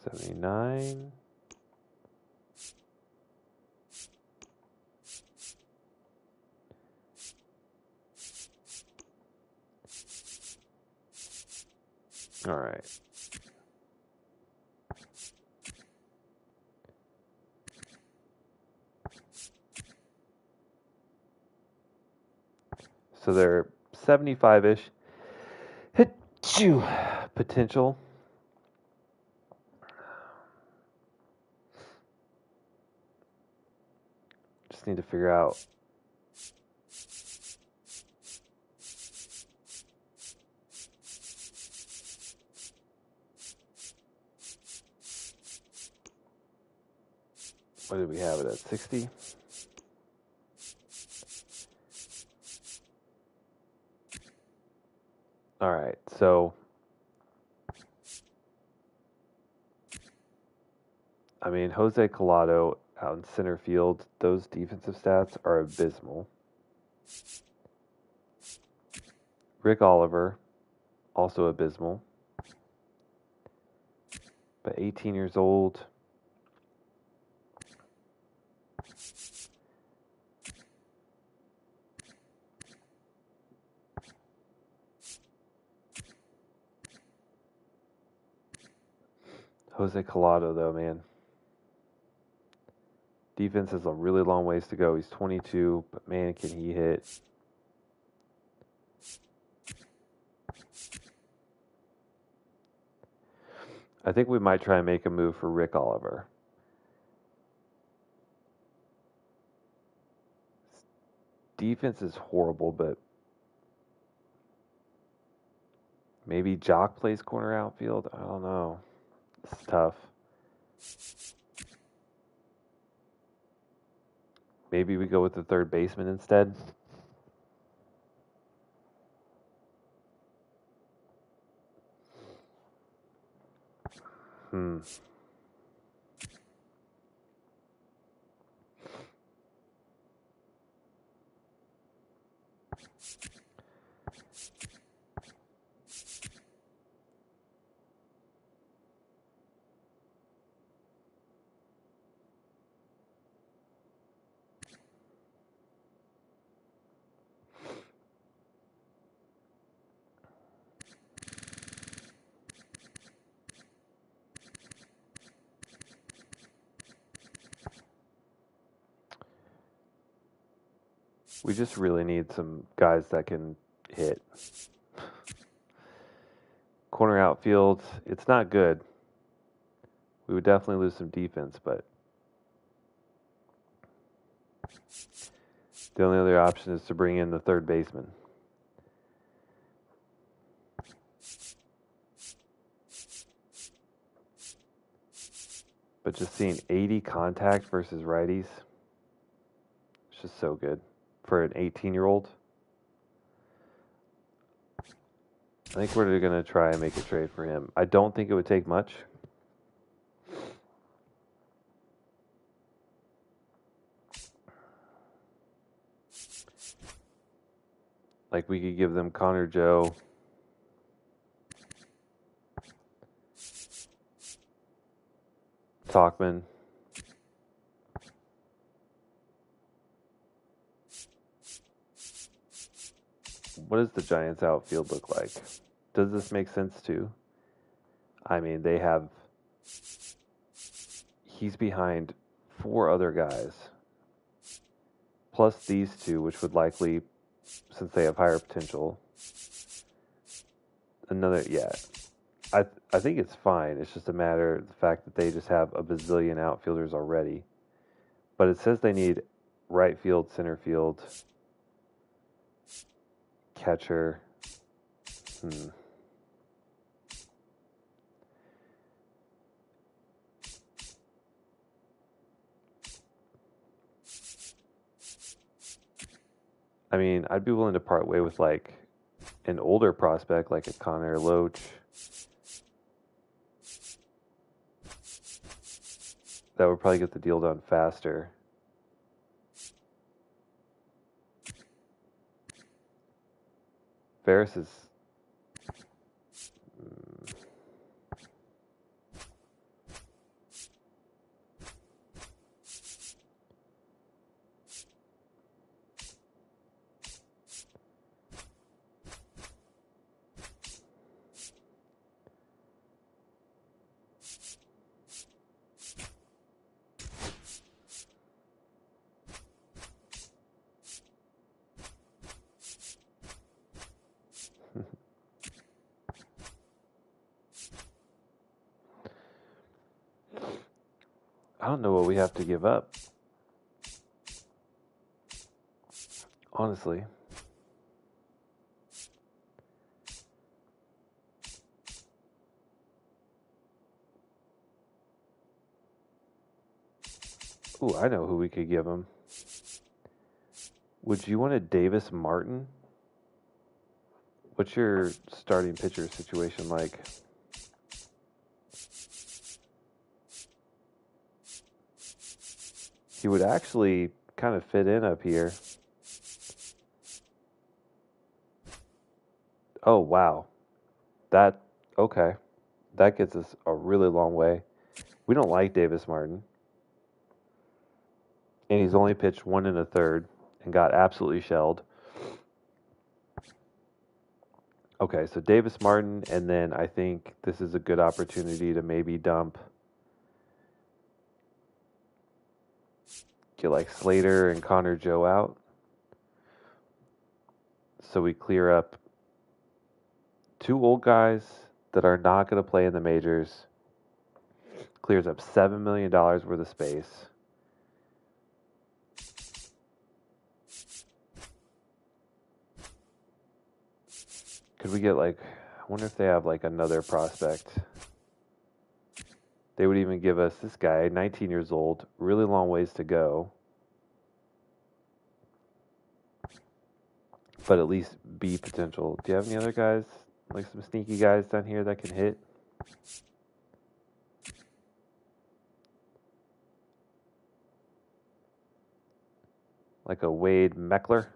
$79. All right. So they're 75-ish. Hit you potential. Just need to figure out what did we have it at 60? All right, so I mean, Jose Collado out in center field, those defensive stats are abysmal. Rick Oliver, also abysmal. But 18 years old. Jose Collado, though, man. Defense has a really long ways to go. He's 22, but man, can he hit. I think we might try and make a move for Rick Oliver. Defense is horrible, but maybe Jock plays corner outfield. I don't know. It's tough. Maybe we go with the third baseman instead. We just really need some guys that can hit. Corner outfield, it's not good. We would definitely lose some defense, but the only other option is to bring in the third baseman. But just seeing 80 contact versus righties, it's just so good for an 18-year-old. I think we're going to try and make a trade for him. I don't think it would take much. Like we could give them Connor Joe, Talkman. What does the Giants outfield look like? Does this make sense too? I mean, he's behind 4 other guys, plus these 2, which would likely, since they have higher potential, I think it's fine. It's just a matter of the fact that they just have a bazillion outfielders already. But it says they need right field, center field, catcher. I mean, I'd be willing to part way with like an older prospect like a Connor Loach. That would probably get the deal done faster. Ferris is... I don't know what we have to give up. Honestly. Ooh, I know who we could give him. Would you want a Davis Martin? What's your starting pitcher situation like? He would actually kind of fit in up here. Oh, wow. Okay. That gets us a really long way. We don't like Davis Martin. And he's only pitched 1 1/3 and got absolutely shelled. Okay, so Davis Martin, and then I think this is a good opportunity to maybe get like Slater and Connor Joe out. So we clear up two old guys that are not going to play in the majors. Clears up $7 million worth of space. Could we get I wonder if they have another prospect. They would even give us this guy, 19 years old, really long ways to go. But at least B potential. Do you have any other guys, some sneaky guys down here that can hit? Like a Wade Meckler?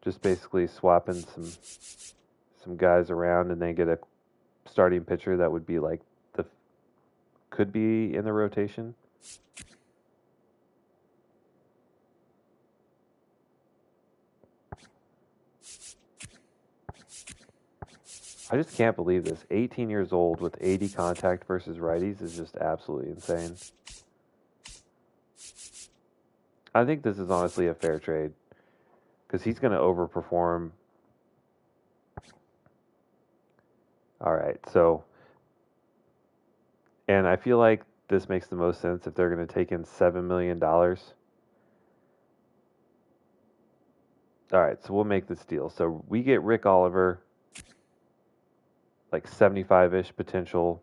Just basically swapping some guys around and then get a starting pitcher that would be could be in the rotation. I just can't believe this. 18 years old with 80 contact versus righties is just absolutely insane. I think this is honestly a fair trade because he's going to overperform. All right, so, and I feel like this makes the most sense if they're going to take in $7 million. All right, so we'll make this deal. So we get Rick Oliver, 75-ish potential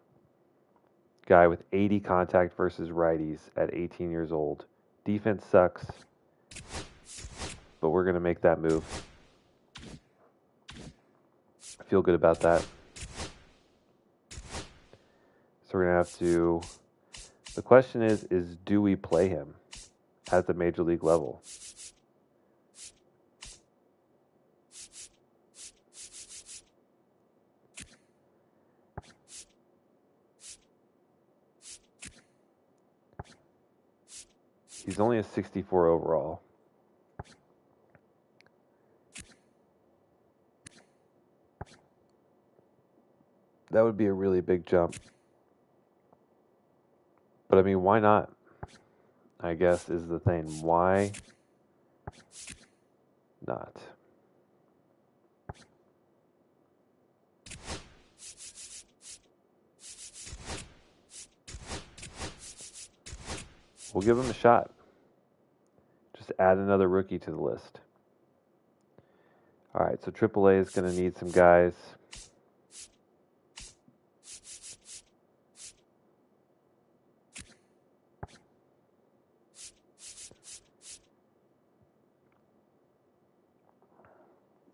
guy with 80 contact versus righties at 18 years old. Defense sucks, but we're going to make that move. I feel good about that. So we're going to have to... The question is do we play him at the major league level? He's only a 64 overall. That would be a really big jump. But I mean, why not? I guess is the thing. Why not? We'll give him a shot. Just add another rookie to the list. All right, so AAA is going to need some guys.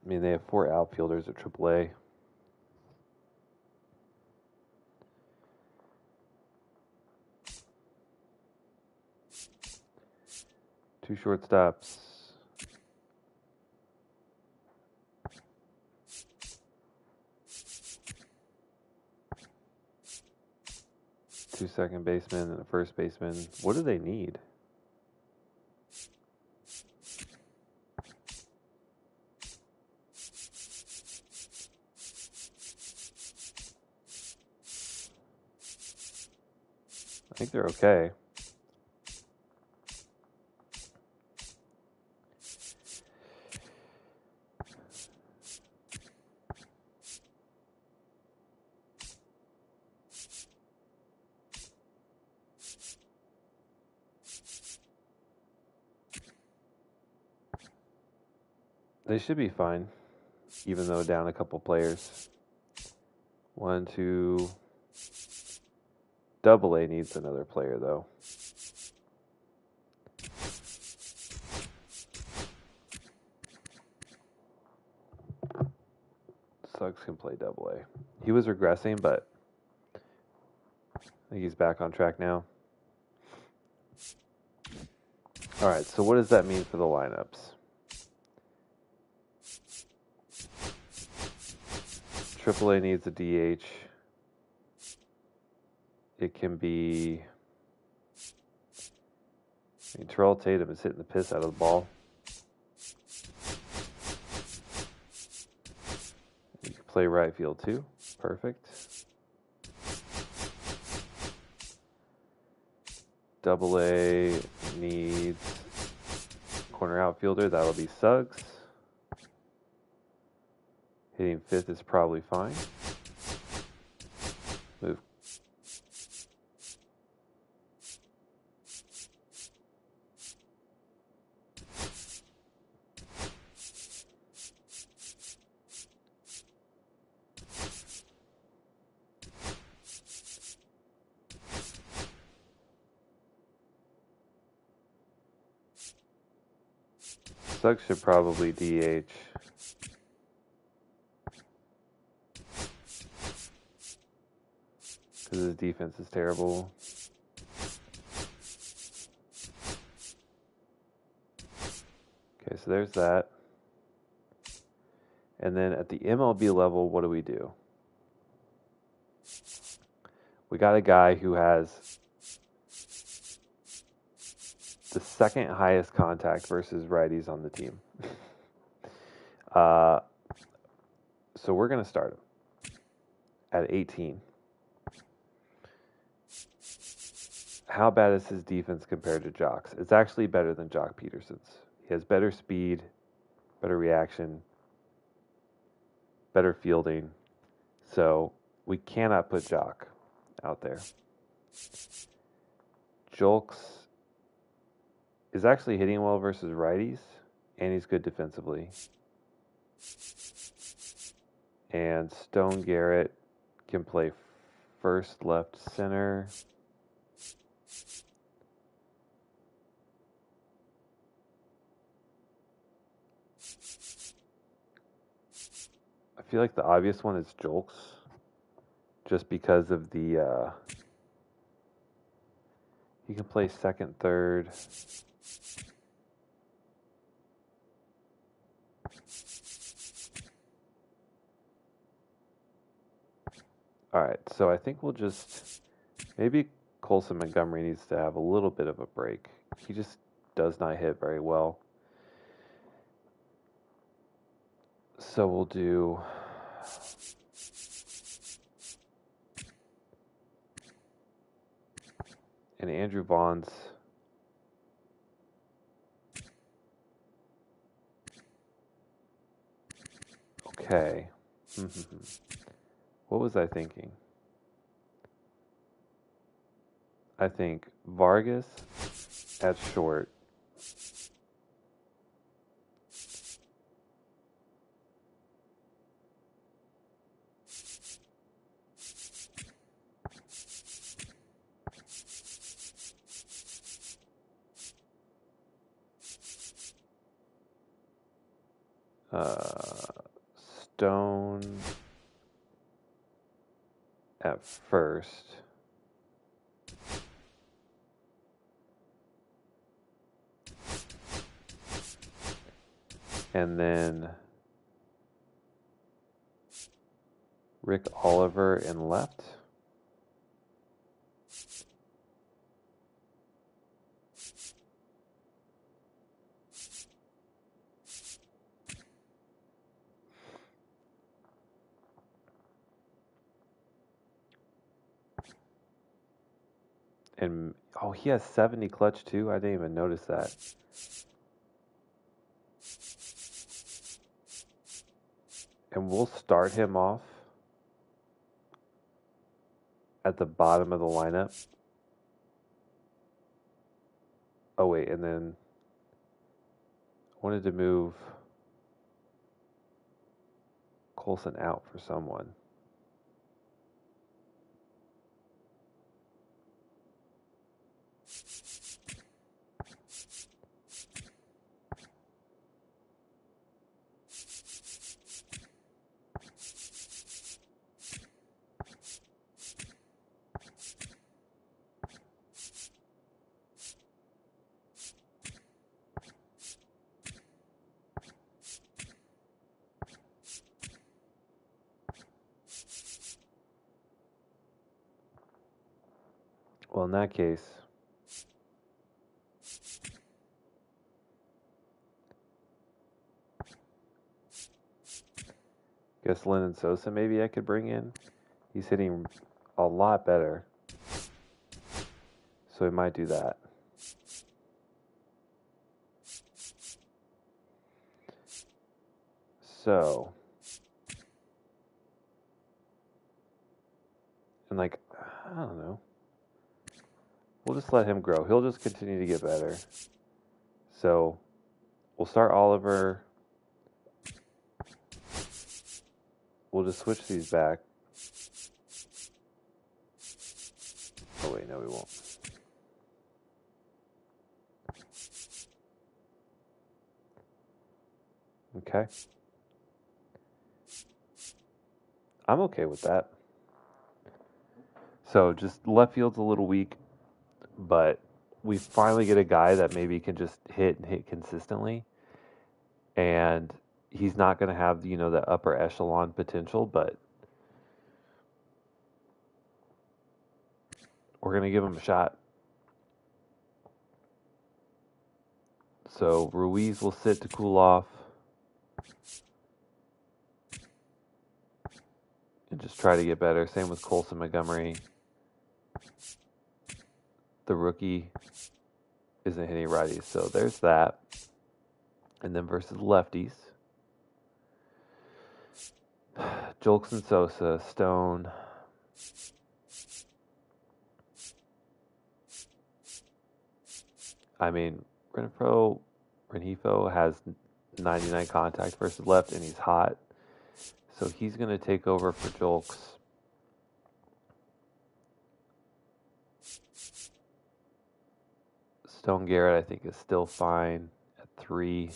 I mean, they have 4 outfielders at AAA. Two shortstops. Two second basemen and a first baseman. What do they need? I think they're okay. They should be fine, even though down a couple players. 1, 2. AA needs another player, though. Suggs can play AA. He was regressing, but I think he's back on track now. All right, so what does that mean for the lineups? AAA needs a DH. It can be... I mean, Terrell Tatum is hitting the piss out of the ball. You can play right field too. Perfect. Double A needs corner outfielder. That'll be Suggs. Hitting fifth is probably fine. Move. Suggs should probably DH. Because his defense is terrible. Okay, so there's that. And then at the MLB level, what do we do? We got a guy who has the second highest contact versus righties on the team. So we're going to start him at 18. How bad is his defense compared to Jock's? It's actually better than Jock Peterson's. He has better speed, better reaction, better fielding. So we cannot put Jock out there. Julks is actually hitting well versus righties, and he's good defensively. And Stone Garrett can play first, left, center. I feel like the obvious one is Julks, just because of the... he can play second, third. All right, so I think we'll just... Maybe Colson Montgomery needs to have a little bit of a break. He just does not hit very well. So we'll do... And Andrew Vaughn's... Okay. What was I thinking? I think Vargas at short. Stone at first. And then Rick Oliver in left. And, oh, he has 70 clutch too? I didn't even notice that. And we'll start him off at the bottom of the lineup. Oh, wait, and then I wanted to move Colson out for someone. Well, in that case, guess Lennon Sosa maybe I could bring in. He's hitting a lot better. So we might do that. So, and like, I don't know. We'll just let him grow. He'll just continue to get better. So, we'll start Oliver. We'll just switch these back. Oh, wait, no, we won't. Okay. I'm okay with that. So, just left field's a little weak, but we finally get a guy that maybe can just hit and hit consistently. And he's not going to have, the upper echelon potential, but we're going to give him a shot. So Ruiz will sit to cool off. And just try to get better. Same with Colson Montgomery. The rookie isn't hitting righties, so there's that. And then versus lefties, Jolks and Sosa, Stone. I mean, Renifo has 99 contact versus left, and he's hot. So he's going to take over for Jolks. Stone Garrett, I think, is still fine at 3.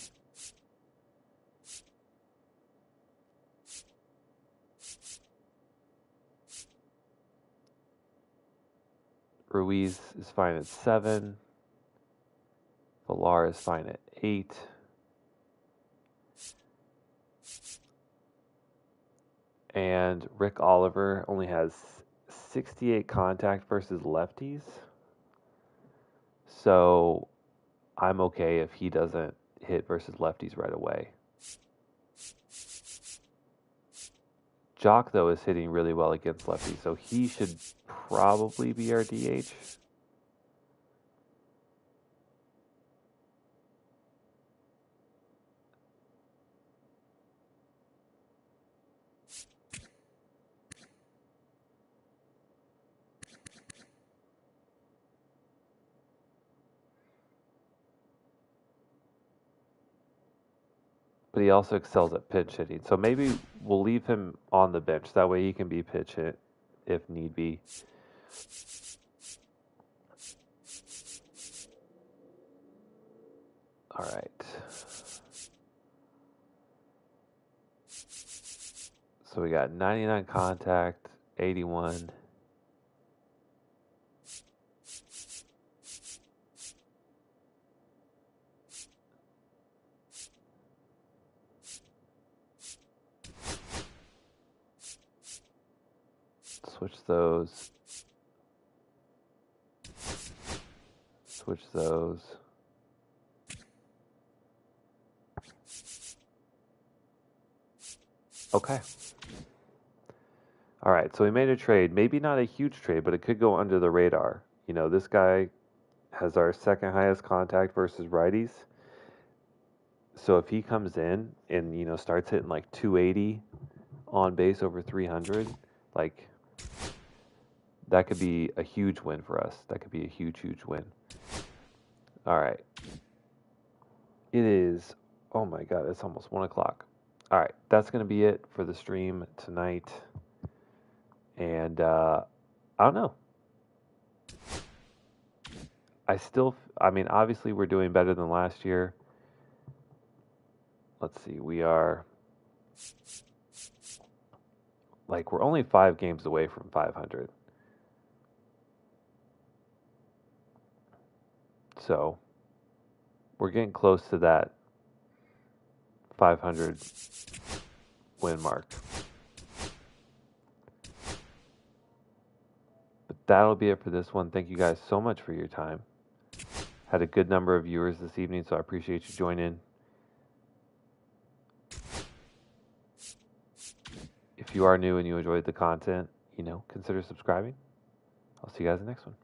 Ruiz is fine at 7. Villar is fine at 8. And Rick Oliver only has 68 contact versus lefties. So I'm okay if he doesn't hit versus lefties right away. Jock, though, is hitting really well against lefties, so he should probably be our DH. But he also excels at pitch hitting. So maybe we'll leave him on the bench. That way he can be pitch hit if need be. All right. So we got 99 contact, 81. Switch those. Switch those. Okay. All right, so we made a trade. Maybe not a huge trade, but it could go under the radar. This guy has our second highest contact versus righties. So if he comes in and, starts hitting like 280 on base over 300, like that could be a huge win for us. That could be a huge, huge win. All right. It is, oh my God, it's almost 1 o'clock. All right, that's going to be it for the stream tonight. And I don't know. Obviously we're doing better than last year. Let's see, we're only 5 games away from 500. So we're getting close to that 500 win mark. But that'll be it for this one. Thank you guys so much for your time. Had a good number of viewers this evening, so I appreciate you joining. If you are new and you enjoyed the content, consider subscribing. I'll see you guys in the next one.